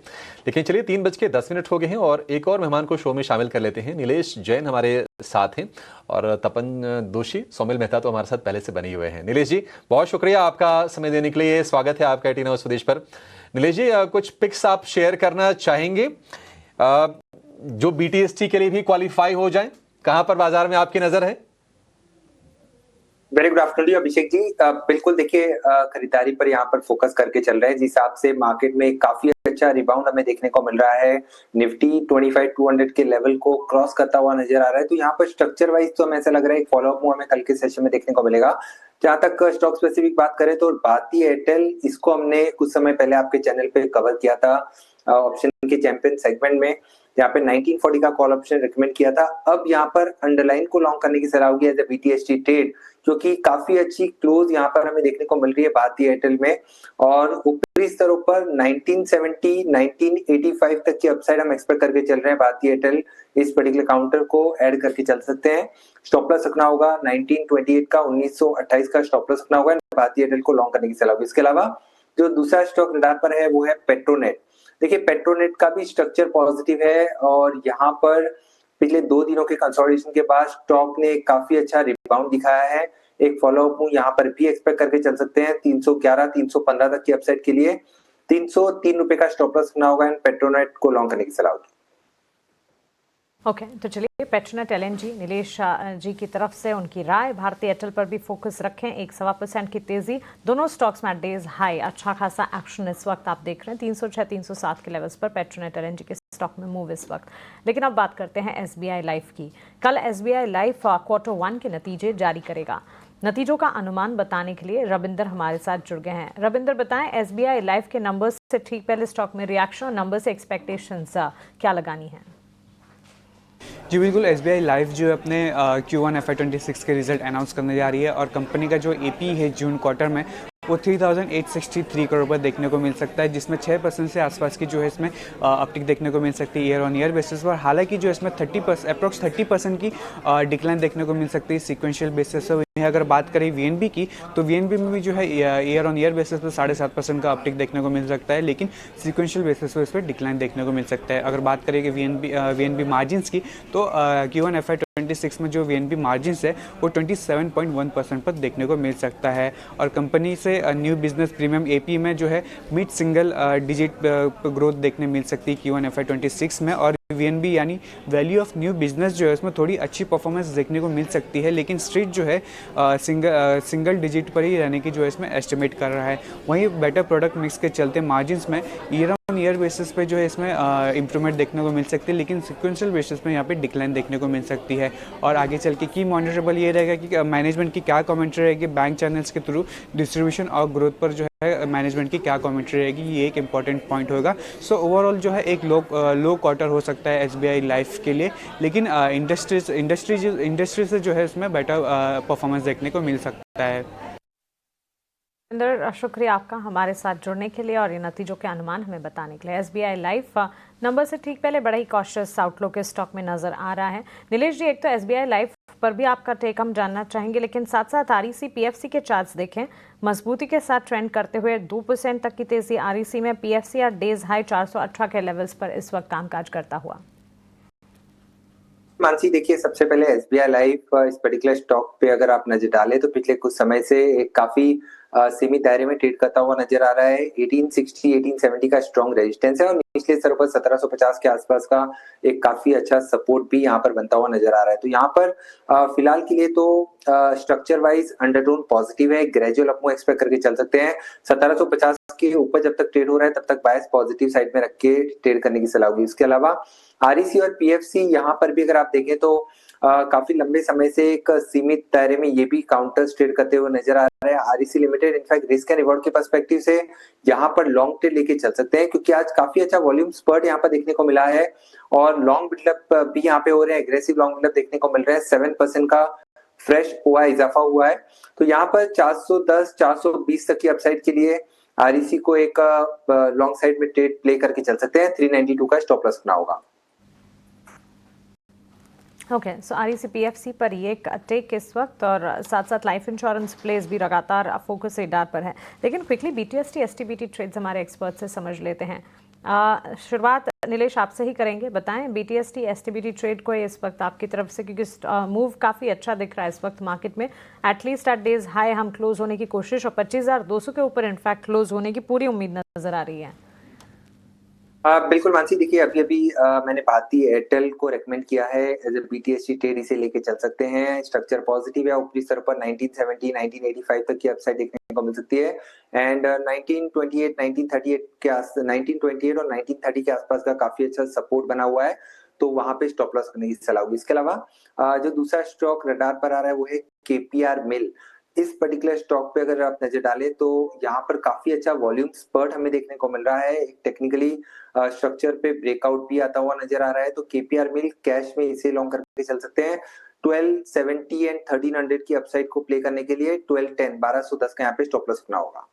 लेकिन चलिए 3:10 हो गए हैं और एक और मेहमान को शो में शामिल कर लेते हैं। नीलेश जैन हमारे साथ हैं और तपन दोषी, सौमिल मेहता तो हमारे साथ पहले से बने हुए हैं। नीलेश जी, बहुत शुक्रिया आपका समय देने के लिए। स्वागत है आपका 18 आवर्स स्वदेश पर। नीलेश जी, कुछ पिक्स आप शेयर करना चाहेंगे जो BTST के लिए भी क्वालिफाई हो जाए? कहां पर बाजार में आपकी नजर है? Very good afternoon Abhishek ji. बिल्कुल देखिए, खरीदारी पर यहाँ पर फोकस करके चल रहे हैं। जिस हिसाब से मार्केट में काफी अच्छा रिबाउंड हमें देखने को मिल रहा है, निफ्टी 25,200 के लेवल को क्रॉस करता हुआ नजर आ रहा है। तो यहाँ पर स्ट्रक्चर वाइज तो हमें ऐसा लग रहा है एक फॉलोअप मूव हमें कल के सेशन में देखने को मिलेगा। जहां तक स्टॉक स्पेसिफिक बात करें तो भारती एयरटेल, इसको हमने कुछ समय पहले आपके चैनल पे कवर किया था ऑप्शन के चैंपियन सेगमेंट में, यहाँ पे 1940 का कॉल ऑप्शन रिकमेंड किया था। अब यहाँ पर अंडरलाइन को लॉन्ग करने की सलाह होगी एज ए BTST ट्रेड, जो कि काफी अच्छी क्लोज यहाँ पर हमें देखने को मिल रही है भारतीय एयरटेल में। और ऊपरी स्तरों पर 1970, 1985 तक की अपसाइड हम एक्सपेक्ट करके चल रहे हैं। भारतीय एयरटेल इस पर्टिकुलर काउंटर को ऐड करके चल सकते हैं। स्टॉप लॉस रखना होगा 1928 का, 1928 का स्टॉप लॉस रखना होगा। भारतीय एयरटेल को लॉन्ग करने की सलाह होगी। इसके अलावा जो दूसरा स्टॉक रडार पर है वो है पेट्रोनेट। देखिए, पेट्रोनेट का भी स्ट्रक्चर पॉजिटिव है और यहाँ पर पिछले 2 दिनों के कंसोलिडेशन के बाद स्टॉक ने काफी अच्छा रिबाउंड दिखाया है। एक फॉलोअप मूव यहाँ पर भी एक्सपेक्ट करके चल सकते हैं 311, 315 तक की अपसाइड के लिए। 303 रुपए का स्टॉप लॉस रखना होगा एंड पेट्रोनेट को लॉन्ग करने की सलाह होगी। ओके, तो चलिए पेट्रोनेट LNG नीलेश जी की तरफ से उनकी राय। भारतीय एयरटेल पर भी फोकस रखें। 1.25% की तेजी दोनों स्टॉक्स में डेज हाई। अच्छा खासा एक्शन इस वक्त आप देख रहे हैं 306, 307 के लेवल्स पर पेट्रोनेट LNG के स्टॉक में मूव इस वक्त। लेकिन अब बात करते हैं SBI लाइफ की। कल SBI लाइफ Q1 के नतीजे जारी करेगा। नतीजों का अनुमान बताने के लिए रविंदर हमारे साथ जुड़ गए हैं। रविंदर, बताएं SBI लाइफ के नंबर्स से ठीक पहले स्टॉक में रिएक्शन और नंबर से एक्सपेक्टेशंस क्या लगानी है? जी बिल्कुल, SBI लाइफ जो है अपने Q1 FY26 के रिजल्ट अनाउंस करने जा रही है और कंपनी का जो AP है जून क्वार्टर में वो 3,863 करोड़ पर देखने को मिल सकता है, जिसमें 6% से आसपास की जो है इसमें अपटिक देखने को मिल सकती है ईयर ऑन ईयर बेसिस पर। हालांकि जो इसमें 30% की डिक्लाइन देखने को मिल सकती है सीक्वेंशियल बेसिस पर। अगर बात करें VNB की, तो VNB में भी जो है ईयर ऑन ईयर बेसिस पर 7.5% का अपटिक देखने को मिल सकता है, लेकिन सीक्वेंशियल बेसिस पर इस पर डिक्लाइन देखने को मिल सकता है। अगर बात करें कि VNB मार्जिन्स की, तो Q1 FY26 में जो VNB मार्जिन्स है वो 27.1% पर देखने को मिल सकता है। और कंपनी से न्यू बिजनेस प्रीमियम AP में जो है मिड सिंगल डिजिट ग्रोथ देखने मिल सकती है Q1 FY26 में। और VNB यानी वैल्यू ऑफ न्यू बिजनेस जो है उसमें थोड़ी अच्छी परफॉर्मेंस देखने को मिल सकती है, लेकिन स्ट्रीट जो है सिंगल डिजिट पर ही रहने की जो है इसमें एस्टिमेट कर रहा है। वहीं बेटर प्रोडक्ट मिक्स के चलते मार्जिन्स में ईयर ऑन ईयर बेसिस पे जो है इसमें इंप्रूवमेंट देखने को मिल सकती है, लेकिन सिक्वेंशियल बेसिस पे यहाँ पे डिक्लाइन देखने को मिल सकती है। और आगे चल के की मॉनिटरेबल ये रहेगा कि मैनेजमेंट की क्या कमेंट्री रहेगी बैंक चैनल्स के थ्रू डिस्ट्रीब्यूशन और ग्रोथ पर जो है मैनेजमेंट की क्या कमेंट्री रहेगी, ये एक इंपॉर्टेंट पॉइंट होगा। सो ओवरऑल जो है एक लो क्वार्टर हो सकता है SBI लाइफ के लिए, लेकिन इंडस्ट्री से जो है इसमें बेटर परफॉर्मेंस देखने को मिल सकता है। शुक्रिया आपका हमारे साथ जुड़ने के लिए और ये नतीजों के अनुमान हमें बताने के लिए। SBI लाइफ नंबर से ठीक पहले बड़ा ही कॉशियस आउटलुक के स्टॉक में नजर आ रहा है। नीलेश जी, एक तो SBI लाइफ पर भी आपका टेक हम जानना चाहेंगे, लेकिन साथ साथ REC PFC के चार्ट्स देखें, मजबूती के साथ ट्रेंड करते हुए 2% तक की तेजी REC में, PFC और डेज हाई 418 के लेवल्स पर इस वक्त कामकाज करता हुआ। मानसी, देखिए सबसे पहले SBI लाइफ इस पर्टिकुलर स्टॉक पे अगर आप नजर डालें तो पिछले कुछ समय से एक काफी सीमित दायरे में ट्रेड करता हुआ नजर आ रहा है। 1860, 1870 का स्ट्रॉन्ग रेजिस्टेंस है और निचले स्तर पर 1750 के आसपास का एक काफी अच्छा सपोर्ट भी यहाँ पर बनता हुआ नजर आ रहा है। तो यहाँ पर फिलहाल के लिए तो स्ट्रक्चर वाइज अंडरटोन पॉजिटिव है, ग्रेजुअल अपमूव एक्सपेक्ट करके चल सकते हैं। 1750 के ऊपर जब तक ट्रेड हो रहा है तब तक बायस पॉजिटिव साइड में रख के ट्रेड करने की सलाह होगी। इसके अलावा REC और PFC यहाँ पर भी अगर आप देखें तो काफी लंबे समय से एक सीमित दायरे में ये भी काउंटर ट्रेड करते हुए नजर आ रहा है। REC limited in fact risk and reward के पर्सपेक्टिव से यहाँ पर लॉन्ग ट्रेड लेके चल सकते हैं, क्योंकि आज काफी अच्छा वॉल्यूम स्पर्ट यहाँ पर देखने को मिला है और लॉन्ग बिल्डअप भी यहाँ पे हो रहे हैं, एग्रेसिव लॉन्ग बिल्डअप देखने को मिल रहा है। 7% का फ्रेश इजाफा हुआ है। तो यहाँ पर 410, 420 तक की अपसाइड के लिए REC को एक लॉन्ग साइड में ट्रेड प्ले करके चल सकते हैं। 392 का स्टॉप लॉस रखना होगा। ओके, सो REC PFC पर ये एक टेक इस वक्त, और साथ साथ लाइफ इंश्योरेंस प्लेस भी लगातार फोकस रेडार पर है। लेकिन क्विकली BTST STBT ट्रेड्स हमारे एक्सपर्ट से समझ लेते हैं। शुरुआत नीलेश आपसे ही करेंगे, बताएं BTST STBT ट्रेड को इस वक्त आपकी तरफ से, क्योंकि मूव काफ़ी अच्छा दिख रहा है इस वक्त मार्केट में। एटलीस्ट एट डेज हाई हम क्लोज होने की कोशिश, और 25,200 के ऊपर इनफैक्ट क्लोज होने की पूरी उम्मीद नजर आ रही है। बिल्कुल मानसी, देखिए अभी मैंने भारती एयरटेल को रेकमेंड किया है एज ए BTST ट्रेड, इसे लेके चल सकते हैं। स्ट्रक्चर पॉजिटिव है, ऊपरी स्तर पर 1970 1985 तक की अपसाइड देखने को मिल सकती है, एंड 1928 1938 के 1928 और 1930 के आसपास का काफी अच्छा सपोर्ट बना हुआ है, तो वहां पे स्टॉप लॉस करने की सलाह होगी। इसके अलावा जो दूसरा स्टॉक रडार पर आ रहा है वो है KPR मिल। इस पर्टिकुलर स्टॉक पे अगर आप नजर डालें तो यहाँ पर काफी अच्छा वॉल्यूम स्पर्ट हमें देखने को मिल रहा है। टेक्निकली स्ट्रक्चर पे ब्रेकआउट भी आता हुआ नजर आ रहा है, तो KPR मिल कैश में इसे लॉन्ग करके चल सकते हैं। 1270 एंड 1300 की अपसाइड को प्ले करने के लिए 1210 1210 का यहाँ पे स्टॉप लॉस रखना होगा।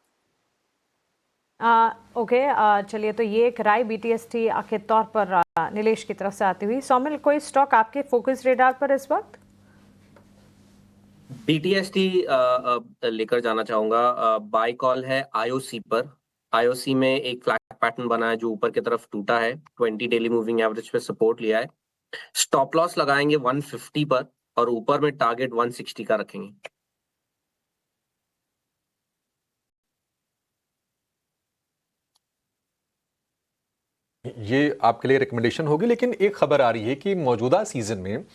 ओके, चलिए, तो ये एक राय BTST के तौर पर नीलेश की तरफ से आती हुई। सौमिल, कोई स्टॉक आपके फोकस रेडार पर इस वक्त? BTST लेकर जाना चाहूंगा। बाय कॉल है IOC पर। IOC में एक फ्लैट पैटर्न बना है जो ऊपर की तरफ टूटा है, 20 डेली मूविंग एवरेज पे सपोर्ट लिया है। स्टॉप लॉस लगाएंगे 150 पर, और ऊपर में टारगेट 160 का रखेंगे। ये आपके लिए रिकमेंडेशन होगी, लेकिन एक खबर आ रही है कि मौजूदा सीजन में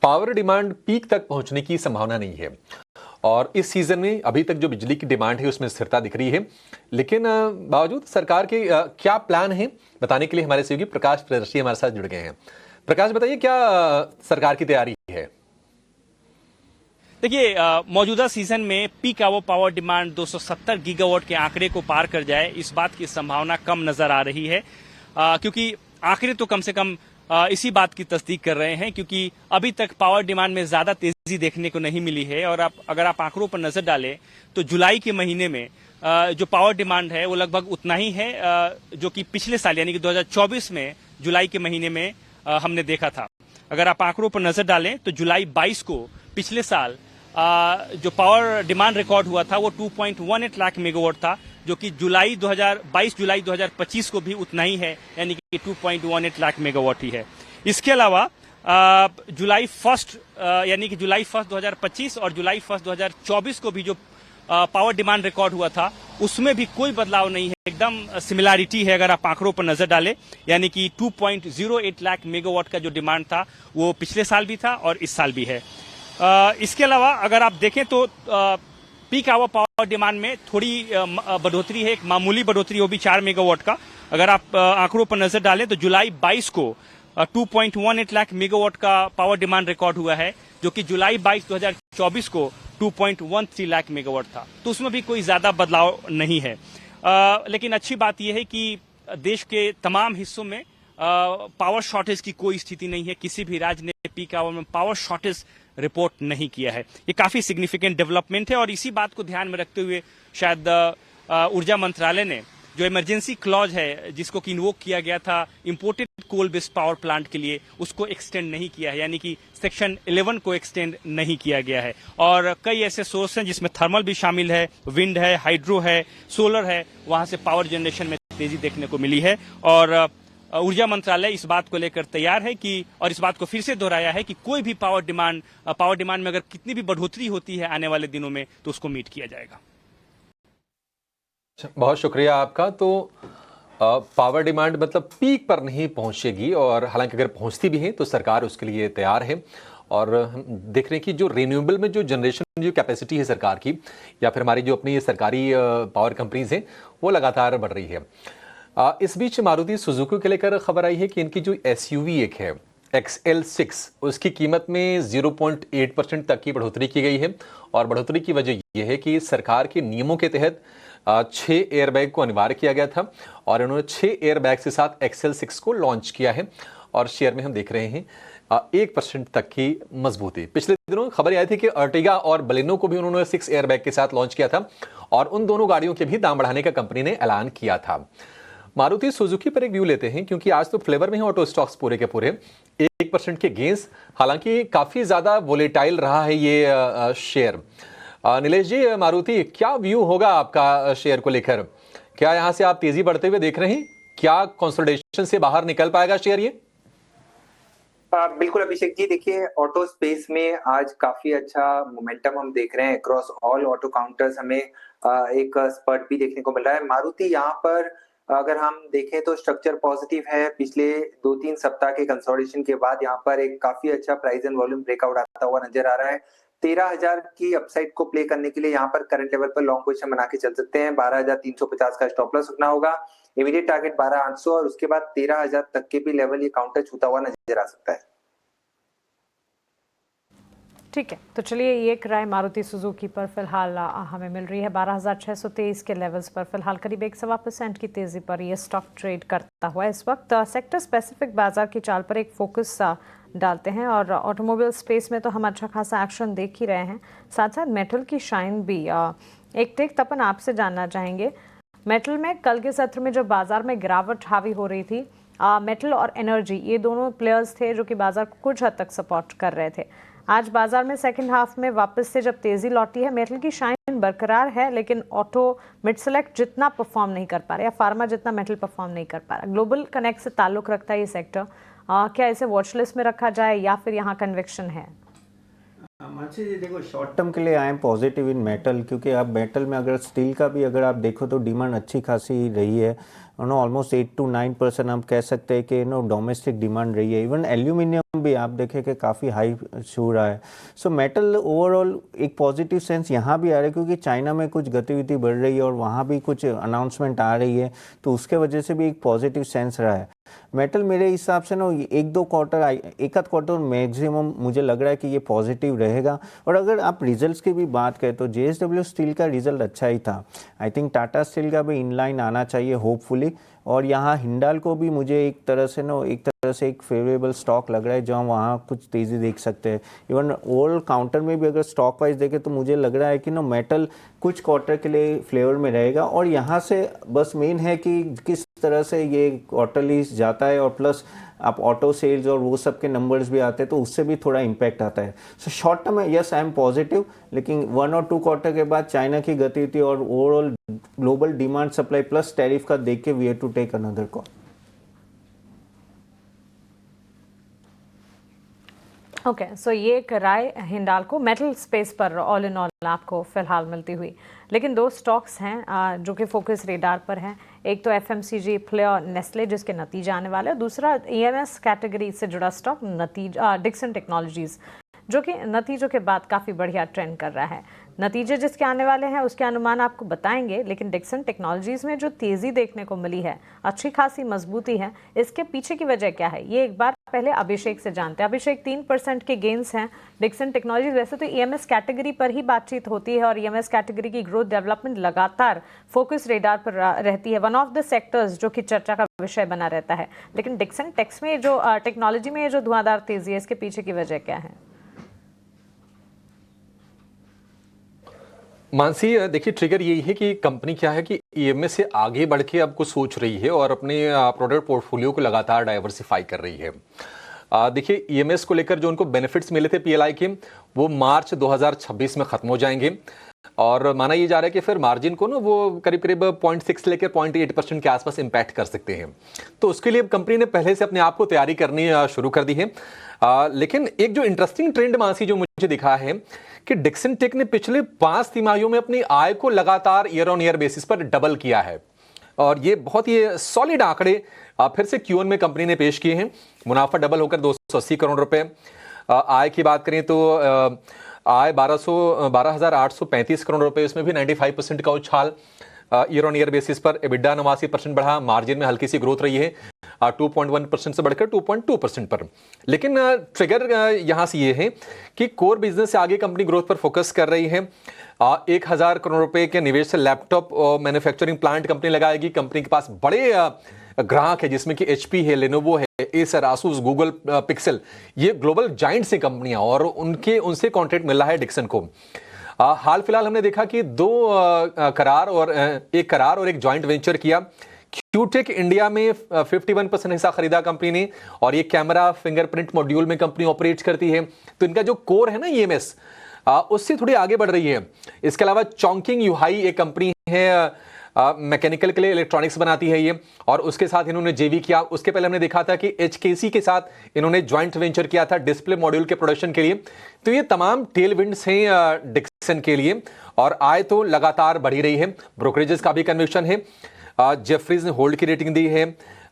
पावर डिमांड पीक तक पहुंचने की संभावना नहीं है, और इस सीजन में अभी तक जो बिजली की डिमांड है उसमें स्थिरता दिख रही है। लेकिन बावजूद सरकार के क्या प्लान है बताने के लिए हमारे सहयोगी प्रकाश प्रियदर्शी हमारे साथ जुड़ गए हैं। प्रकाश, बताइए क्या सरकार की तैयारी है? देखिए, मौजूदा सीजन में peak hour power demand 270 gigawatt के आंकड़े को पार कर जाए, इस बात की संभावना कम नजर आ रही है, क्योंकि आंकड़े तो कम से कम इसी बात की तस्दीक कर रहे हैं, क्योंकि अभी तक पावर डिमांड में ज्यादा तेजी देखने को नहीं मिली है। और अगर आप आंकड़ों पर नजर डालें तो जुलाई के महीने में जो पावर डिमांड है वो लगभग उतना ही है जो कि पिछले साल यानी कि 2024 में जुलाई के महीने में हमने देखा था। अगर आप आंकड़ों पर नजर डालें तो जुलाई 22 को पिछले साल जो पावर डिमांड रिकॉर्ड हुआ था वो 2.18 लाख मेगावाट था, जो कि 22 जुलाई 2025 को भी उतना ही है, यानी कि 2.18 लाख मेगावाट ही है। इसके अलावा जुलाई 1 यानी कि जुलाई 1 2025 और जुलाई 1 2024 को भी जो पावर डिमांड रिकॉर्ड हुआ था उसमें भी कोई बदलाव नहीं है, एकदम सिमिलैरिटी है। अगर आप आंकड़ों पर नजर डालें, यानी कि 2.08 लाख मेगावाट का जो डिमांड था वो पिछले साल भी था और इस साल भी है। इसके अलावा अगर आप देखें तो पीक आवर पावर डिमांड में थोड़ी बढ़ोतरी है, एक मामूली बढ़ोतरी, वो भी 4 मेगावाट का। अगर आप आंकड़ों पर नजर डालें तो जुलाई 22 को 2.18 लाख मेगावाट का पावर डिमांड रिकॉर्ड हुआ है, जो कि जुलाई 22 2024 को 2.13 लाख मेगावाट था, तो उसमें भी कोई ज्यादा बदलाव नहीं है। लेकिन अच्छी बात यह है कि देश के तमाम हिस्सों में पावर शॉर्टेज की कोई स्थिति नहीं है, किसी भी राज्य ने पीक आवर में पावर शॉर्टेज रिपोर्ट नहीं किया है। ये काफी सिग्निफिकेंट डेवलपमेंट है, और इसी बात को ध्यान में रखते हुए शायद ऊर्जा मंत्रालय ने जो इमरजेंसी क्लॉज है जिसको कि इन्वोक किया गया था imported coal based power plant के लिए, उसको एक्सटेंड नहीं किया है, यानी कि सेक्शन 11 को एक्सटेंड नहीं किया गया है। और कई ऐसे सोर्स हैं जिसमें थर्मल भी शामिल है, विंड है, हाइड्रो है, सोलर है, वहां से पावर जनरेशन में तेजी देखने को मिली है। और ऊर्जा मंत्रालय इस बात को लेकर तैयार है कि, और इस बात को फिर से दोहराया है कि कोई भी पावर डिमांड में अगर कितनी भी बढ़ोतरी होती है आने वाले दिनों में तो उसको मीट किया जाएगा। बहुत शुक्रिया आपका। तो पावर डिमांड मतलब पीक पर नहीं पहुंचेगी, और हालांकि अगर पहुंचती भी है तो सरकार उसके लिए तैयार है। और हम देख रहे हैं कि जो रिन्यूएबल में जो जनरेशन जो कैपेसिटी है सरकार की, या फिर हमारी जो अपनी सरकारी पावर कंपनीज हैं, वो लगातार बढ़ रही है। इस बीच मारुति सुजुकी के लेकर खबर आई है कि इनकी जो SUV एक है XL6, उसकी कीमत में 0.8% तक की बढ़ोतरी की गई है। और बढ़ोतरी की वजह यह है कि सरकार के नियमों के तहत 6 एयरबैग को अनिवार्य किया गया था, और इन्होंने 6 एयरबैग के साथ XL6 को लॉन्च किया है। और शेयर में हम देख रहे हैं 1% तक की मजबूती। पिछले दिनों खबर आई थी कि अर्टिगा और बलेनो को भी उन्होंने 6 एयरबैग के साथ लॉन्च किया था, और उन दोनों गाड़ियों के भी दाम बढ़ाने का कंपनी ने ऐलान किया था। मारुति सुजुकी पर एक व्यू लेते हैं, क्योंकि आज तो फ्लेवर में है ऑटो स्टॉक्स पूरे के पूरे 1% के गेंस, हालांकि काफी ज्यादा वोलेटाइल रहा है ये शेयर। नीलेश जी, मारुति क्या व्यू होगा आपका शेयर को लेकर? क्या यहां से आप तेजी बढ़ते हुए देख रहे हैं? क्या कंसोलिडेशन से बाहर निकल पाएगा शेयर ये? बिल्कुल अभिषेक जी, देखिए ऑटो स्पेस में आज काफी अच्छा मोमेंटम हम देख रहे हैं। अक्रॉस ऑल ऑटो काउंटर्स हमें एक स्पर्ट भी देखने को मिल रहा है। मारुति यहाँ पर अगर हम देखें तो स्ट्रक्चर पॉजिटिव है। पिछले 2-3 सप्ताह के कंसोलिडेशन के बाद यहाँ पर एक काफी अच्छा प्राइस एंड वॉल्यूम ब्रेकआउट आता हुआ नजर आ रहा है। 13,000 की अपसाइड को प्ले करने के लिए यहाँ पर करंट लेवल पर लॉन्ग पोजीशन बना के चल सकते हैं। 12,350 का स्टॉप लॉस रखना होगा। इमीडिएट टारगेट 12,800 और उसके बाद 13,000 तक के भी लेवल ये काउंटर छूता हुआ नजर आ सकता है। ठीक है, तो चलिए ये एक राय मारुति सुजुकी पर फिलहाल हमें मिल रही है। 12,623 के लेवल्स पर फिलहाल करीब 1.25% की तेजी पर ये स्टॉक ट्रेड करता हुआ इस वक्त। सेक्टर स्पेसिफिक बाजार की चाल पर एक फोकस डालते हैं और ऑटोमोबाइल स्पेस में तो हम अच्छा खासा एक्शन देख ही रहे हैं, साथ साथ मेटल की शाइन भी। एक टेक तपन आपसे जानना चाहेंगे, मेटल में कल के सत्र में जो बाजार में गिरावट हावी हो रही थी, मेटल और एनर्जी ये दोनों प्लेयर्स थे जो कि बाजार को कुछ हद तक सपोर्ट कर रहे थे। आज बाजार में सेकंड हाफ में वापस से जब तेजी लौटी है, मेटल की शाइन बरकरार है, लेकिन ऑटो मिड सेलेक्ट जितना परफॉर्म नहीं कर पा रहा या फार्मा जितना मेटल परफॉर्म नहीं कर पा रहा। ग्लोबल कनेक्ट से ताल्लुक रखता है ये सेक्टर, क्या इसे वॉच लिस्ट में रखा जाए या फिर यहाँ कन्विक्शन है? मानसी जी देखो, शॉर्ट टर्म के लिए I am positive in metal, क्योंकि आप मेटल में अगर स्टील का भी अगर आप देखो तो डिमांड अच्छी खासी रही है, ऑलमोस्ट 8 to 9% हम कह सकते हैं कि डोमेस्टिक डिमांड रही है। इवन एल्यूमिनियम भी आप देखें कि काफ़ी हाई छू रहा है। सो मेटल ओवरऑल एक पॉजिटिव सेंस यहाँ भी आ रहा है, क्योंकि चाइना में कुछ गतिविधि बढ़ रही है और वहाँ भी कुछ अनाउंसमेंट आ रही है, तो उसके वजह से भी एक पॉजिटिव सेंस रहा है। मेटल मेरे हिसाब से 1-2 क्वार्टर, एक आध क्वार्टर मैक्सिमम मुझे लग रहा है कि ये पॉजिटिव रहेगा। और अगर आप रिजल्ट्स की भी बात करें तो JSW स्टील का रिजल्ट अच्छा ही था। आई थिंक टाटा स्टील का भी इनलाइन आना चाहिए होपफुली, और यहाँ हिंडाल को भी मुझे एक तरह से एक फेवरेबल स्टॉक लग रहा है, जहाँ वहाँ कुछ तेज़ी देख सकते हैं। इवन ओवरऑल काउंटर में भी अगर स्टॉक वाइज देखें तो मुझे लग रहा है कि मेटल कुछ क्वार्टर के लिए फ्लेवर में रहेगा, और यहाँ से बस मेन है कि किस तरह से ये क्वार्टरली जाता है, और प्लस आप ऑटो सेल्स और वो सब के नंबर्स भी आते हैं तो उससे भी थोड़ा इम्पैक्ट आता है। सो शॉर्ट टर्म में यस आई एम पॉजिटिव, लेकिन 1 और 2 क्वार्टर के बाद चाइना की गतिविधि और overall global demand supply plus tariff का देख के we have to take another call. Okay, so ये एक राय हिंडाल्को मेटल स्पेस पर ऑल इन ऑल आपको फिलहाल मिलती हुई। लेकिन 2 स्टॉक्स हैं जो कि फोकस रेडार पर हैं। एक तो FMCG प्लेयर नेस्ले जिसके नतीजे आने वाले, और दूसरा EMS कैटेगरी से जुड़ा स्टॉक डिक्सन टेक्नोलॉजीज, जो कि नतीजों के बाद काफ़ी बढ़िया ट्रेंड कर रहा है। नतीजे जिसके आने वाले हैं उसके अनुमान आपको बताएंगे, लेकिन डिक्सन टेक्नोलॉजीज में जो तेज़ी देखने को मिली है, अच्छी खासी मजबूती है, इसके पीछे की वजह क्या है ये एक बार पहले अभिषेक से जानते हैं। अभिषेक, 3% के गेंस हैं डिक्सन टेक्नोलॉजीज। वैसे तो EMS कैटेगरी पर ही बातचीत होती है और EMS कैटेगरी की ग्रोथ डेवलपमेंट लगातार फोकस रेडार पर रहती है, वन ऑफ द सेक्टर्स जो कि चर्चा का विषय बना रहता है। लेकिन डिक्सन टेक्स में जो टेक्नोलॉजी में जो धुआंधार तेजी है, इसके पीछे की वजह क्या है? मानसी देखिए, ट्रिगर यही है कि कंपनी क्या है कि EMS से आगे बढ़ के अब कुछ सोच रही है और अपने प्रोडक्ट पोर्टफोलियो को लगातार डाइवर्सिफाई कर रही है। देखिए, EMS को लेकर जो उनको बेनिफिट्स मिले थे PLI के, वो मार्च 2026 में खत्म हो जाएंगे, और माना ये जा रहा है कि फिर मार्जिन को वो करीब 0.6 लेकर 0.8% के आसपास इंपैक्ट कर सकते हैं। तो उसके लिए कंपनी ने पहले से अपने आप को तैयारी करनी शुरू कर दी है। लेकिन एक जो इंटरेस्टिंग ट्रेंड मानसी जो मुझे दिखा है कि डिक्सन टेक ने पिछले 5 तिमाहियों में अपनी आय को लगातार ईयर ऑन ईयर बेसिस पर डबल किया है, और ये बहुत ही सॉलिड आंकड़े फिर से Q1 में कंपनी ने पेश किए हैं। मुनाफा डबल होकर 280 करोड़ रुपए। आय की बात करें तो आय 12,835 करोड़ रुपए, इसमें भी 95% का उछाल ईयर ऑन ईयर बेसिस पर। EBITDA 89% बढ़ा, मार्जिन में हल्की सी ग्रोथ रही है 2.1% से बढ़कर 2.2% पर। लेकिन ट्रिगर यहां से ये है कि कोर बिजनेस से आगे कंपनी ग्रोथ पर फोकस कर रही है। 1,000 करोड़ रुपए के निवेश से लैपटॉप और मैन्युफैक्चरिंग प्लांट कंपनी लगाएगी। कंपनी के पास बड़े ग्राहक है, जिसमें कि HP है, लेनोवो है, एसर, आसूस, गूगल पिक्सल, ये ग्लोबल जाइंट्स हैं कंपनियां, और उनसे कॉन्ट्रैक्ट मिल रहा है डिक्सन को। हाल फिलहाल हमने देखा कि 2 करार और एक जॉइंट वेंचर किया क्यूटेक इंडिया में 51% हिस्सा खरीदा कंपनी ने और ये कैमरा फिंगरप्रिंट मॉड्यूल में कंपनी ऑपरेट करती है। तो इनका जो कोर है ना ईएमएस, उससे थोड़ी आगे बढ़ रही है। इसके अलावा चोंकिंग यूहाई एक कंपनी है, मैकेनिकल के लिए इलेक्ट्रॉनिक्स बनाती है ये, और उसके साथ इन्होंने जेवी किया। उसके पहले हमने देखा था कि एचकेसी के साथ इन्होंने ज्वाइंट वेंचर किया था डिस्प्ले मॉड्यूल के प्रोडक्शन के लिए। तो ये तमाम टेल विंड्स हैं डिक्सन के लिए, और आय तो लगातार बढ़ी रही है। ब्रोकरेजेस का भी कन्विक्शन है। जेफरीज ने होल्ड की रेटिंग दी है,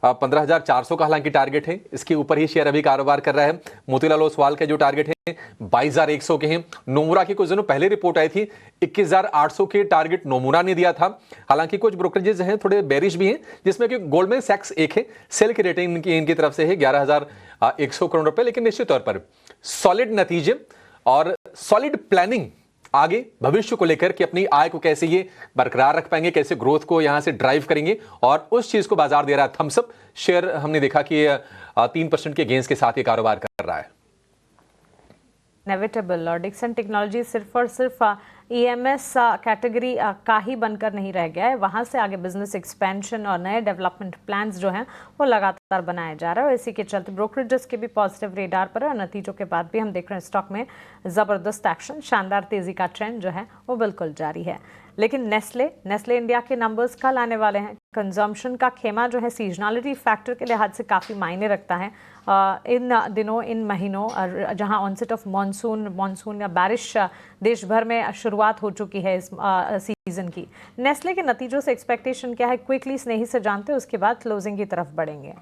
15,400 का हालांकि टारगेट है, इसके ऊपर ही शेयर अभी कारोबार कर रहा है। मोतीलाल ओसवाल के जो टारगेट है 22,100 के हैं। नोमुरा की कुछ दिनों पहले रिपोर्ट आई थी, 21,800 के टारगेट नोमुरा ने दिया था। हालांकि कुछ ब्रोकरेजेस हैं थोड़े बेरिश भी हैं, जिसमें कि गोल्डमैन सैक्स एक है, सेल की रेटिंग इनकी तरफ से है 11,100 करोड़ रुपए। लेकिन निश्चित तौर पर सॉलिड नतीजे और सॉलिड प्लानिंग आगे भविष्य को लेकर कि अपनी आय को कैसे ये बरकरार रख पाएंगे, कैसे ग्रोथ को यहां से ड्राइव करेंगे, और उस चीज को बाजार दे रहा है थम्स अप। शेयर हमने देखा कि 3% के गेंस के साथ ये कारोबार कर रहा है। इनएविटेबल, और डिक्सन टेक्नोलॉजी सिर्फ और सिर्फ ईएमएस कैटेगरी का ही बनकर नहीं रह गया है। वहाँ से आगे बिजनेस एक्सपेंशन और नए डेवलपमेंट प्लान्स जो हैं वो लगातार बनाए जा रहे हैं, और इसी के चलते ब्रोकरेजेस के भी पॉजिटिव रेडार पर है। और नतीजों के बाद भी हम देख रहे हैं स्टॉक में ज़बरदस्त एक्शन, शानदार तेज़ी का ट्रेंड जो है वो बिल्कुल जारी है। लेकिन नेस्ले इंडिया के नंबर्स कल आने वाले हैं। कंजम्पशन का खेमा जो है सीजनलिटी फैक्टर के लिहाज से काफ़ी मायने रखता है इन दिनों, इन महीनों, जहां ऑनसेट ऑफ मानसून या बारिश देश भर में शुरुआत हो चुकी है इस सीजन की। नेस्ले के नतीजों से एक्सपेक्टेशन क्या है, क्विकली स्नेही से जानते हैं, उसके बाद क्लोजिंग की तरफ बढ़ेंगे।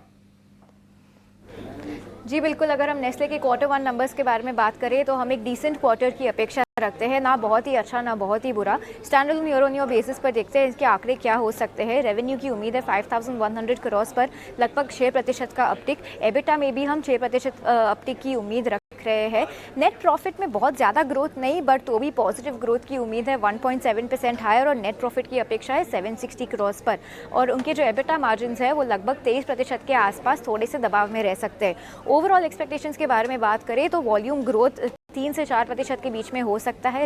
जी बिल्कुल, अगर हम नेस्ले के Q1 नंबर्स के बारे में बात करें तो हम एक डिसेंट क्वार्टर की अपेक्षा रखते हैं, ना बहुत ही अच्छा ना बहुत ही बुरा। Standard year on year basis पर देखते हैं इसके आंकड़े क्या हो सकते हैं। रेवेन्यू की उम्मीद है 5,100 करोड़ पर लगभग 6% का अपटिक। एबिटा में भी हम 6% अपटिक की उम्मीद रख रहे हैं। नेट प्रॉफिट में बहुत ज़्यादा ग्रोथ नहीं, बट तो भी पॉजिटिव ग्रोथ की उम्मीद है, 1.7% हायर, और नेट प्रॉफिट की अपेक्षा है 760 करोड़ पर। और उनके जो एबिटा मार्जिन है वो लगभग 23% के आसपास थोड़े से दबाव में रह सकते हैं। ओवरऑल एक्सपेक्टेशंस के बारे में बात करें तो वॉल्यूम ग्रोथ 3 से 4% के बीच में हो सकता है।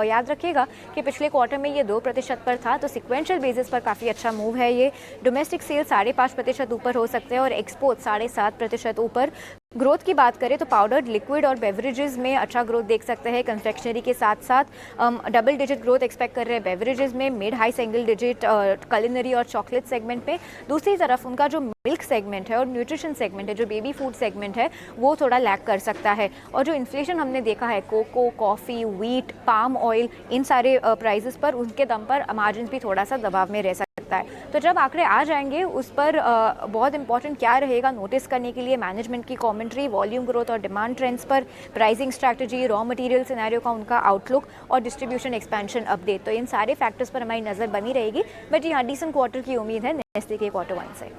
याद रखिएगा कि पिछले क्वार्टर में ये 2% पर था, तो सिक्वेंशियल बेसिस पर काफ़ी अच्छा मूव है ये। डोमेस्टिक सेल 5.5% ऊपर हो सकते हैं और एक्सपोर्ट 7.5% ऊपर। ग्रोथ की बात करें तो पाउडर्ड, लिक्विड और बेवरेजेस में अच्छा ग्रोथ देख सकते हैं। कन्फेक्शनरी के साथ साथ डबल डिजिट ग्रोथ एक्सपेक्ट कर रहे हैं बेवरेजेस में, mid high single digit culinary और चॉकलेट सेगमेंट पे। दूसरी तरफ उनका जो मिल्क सेगमेंट है और न्यूट्रिशन सेगमेंट है, जो बेबी फूड सेगमेंट है, वो थोड़ा लैग कर सकता है। और जो इन्फ्लेशन हमने देखा है cocoa, coffee, wheat, palm oil, इन सारे प्राइजेस पर, उनके दम पर मार्जिन भी थोड़ा सा दबाव में रह सकता है। तो जब आंकड़े आ जाएंगे उस पर बहुत इंपॉर्टेंट क्या रहेगा नोटिस करने के लिए, मैनेजमेंट की कमेंट्री, वॉल्यूम ग्रोथ और डिमांड ट्रेंड्स पर, pricing strategy, raw material scenario का उनका आउटलुक और डिस्ट्रीब्यूशन एक्सपेंशन अपडेट। तो इन सारे फैक्टर्स पर हमारी नज़र बनी रहेगी। बट यहाँ डिसेंट क्वार्टर की उम्मीद है नेस्ले के Q1 से।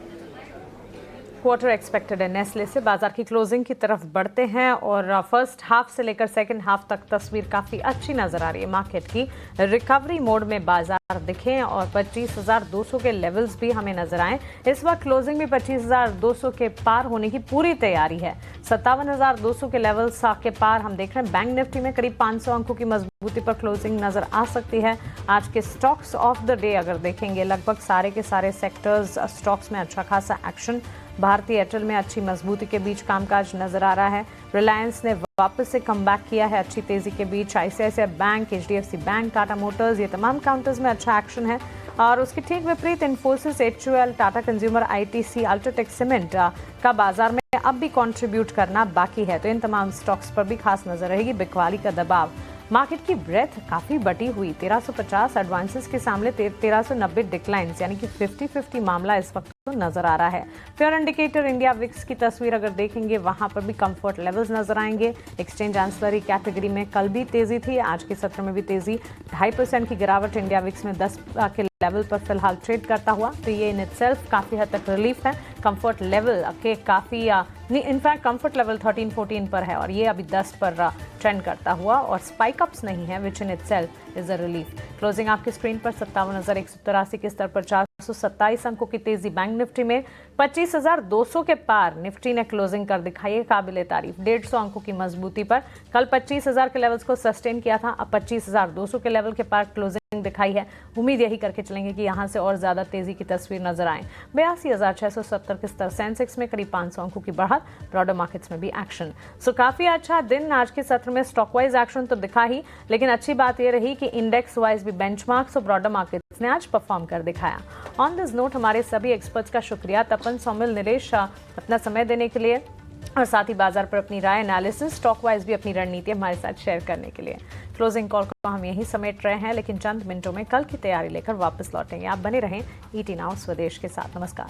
क्वार्टर एक्सपेक्टेड है नेस्ले से। बाजार की क्लोजिंग की तरफ बढ़ते हैं और फर्स्ट हाफ से लेकर सेकंड हाफ तक तस्वीर काफ़ी अच्छी नज़र आ रही है। मार्केट की रिकवरी मोड में बाजार दिखे और 25,200 के लेवल्स भी हमें नजर आए। इस वक्त क्लोजिंग में 25,200 के पार होने की पूरी तैयारी है। 57,200 के लेवल्स के पार हम देख रहे हैं। बैंक निफ्टी में करीब 500 अंकों की मजबूती पर क्लोजिंग नजर आ सकती है। आज के स्टॉक्स ऑफ द डे अगर देखेंगे, लगभग सारे के सारे सेक्टर्स स्टॉक्स में अच्छा खासा एक्शन। भारतीय एयरटेल में अच्छी मजबूती के बीच कामकाज नजर आ रहा है। रिलायंस ने वापस से कमबैक किया है अच्छी तेजी के बीच। ICICI bank, HDFC bank, Tata Motors, ये तमाम काउंटर्स में अच्छा एक्शन है। और उसके ठीक विपरीत Infosys, HUL, Tata consumer, ITC, UltraTech cement का बाजार में अब भी कंट्रीब्यूट करना बाकी है। तो इन तमाम स्टॉक्स पर भी खास नजर रहेगी। बिकवाली का दबाव, मार्केट की ब्रेथ काफ़ी बटी हुई। 1350 एडवांसेस के सामने 1390 डिक्लाइंस, यानी कि 50-50 मामला इस वक्त तो नजर आ रहा है। फेयर इंडिकेटर इंडिया विक्स की तस्वीर अगर देखेंगे, वहां पर भी कंफर्ट लेवल्स नजर आएंगे। एक्सचेंज एंसिलरी कैटेगरी में कल भी तेजी थी, आज के सत्र में भी तेजी। 2.5% की गिरावट इंडिया विक्स में 10 के लेवल पर फिलहाल ट्रेड करता हुआ। तो ये इन इटसेल्फ काफ़ी हद तक रिलीफ है। कंफर्ट लेवल के काफ़ी इनफैक्ट कंफर्ट लेवल 13-14 पर है और ये अभी 10 पर ट्रेंड करता हुआ, और स्पाइक अप्स नहीं है, which in itself is a relief. Closing आपकी स्क्रीन पर 57,183 के स्तर पर 527 अंकों की तेजी बैंक निफ्टी में। 25,200 के पार निफ्टी ने क्लोजिंग कर दिखाई है काबिले तारीफ। 150 अंकों की मजबूती पर कल 25,000 के लेवल्स को सस्टेन किया था, अब 25,200 के लेवल के पार क्लोजिंग दिखाई है। उम्मीद यही करके चलेंगे कि यहां से और ज्यादा तेजी की तस्वीर नजर आए। 82,670 के स्तर। सेंसेक्स में करीब 500 अंकों की बढ़त। ब्रॉडर मार्केट्स में भी एक्शन। सो काफी अच्छा दिन आज के सत्र में। स्टॉक वाइज एक्शन तो दिखा ही, लेकिन अच्छी बात यह रही कि इंडेक्स वाइज भी बेंचमार्क्स और ब्रॉडर मार्केट्स ने आज परफॉर्म कर दिखाया। ऑन दिस नोट हमारे सभी एक्सपर्ट्स का शुक्रिया, तपन, सौमिल, निलेश, अपना समय देने के लिए और साथ ही बाजार पर अपनी राय, एनालिसिस, स्टॉक वाइज भी अपनी रणनीति हमारे साथ शेयर करने के लिए। क्लोजिंग कॉल को हम यहीं समेट रहे हैं, लेकिन चंद मिनटों में कल की तैयारी लेकर वापस लौटेंगे। आप बने रहें ET Now स्वदेश के साथ। नमस्कार।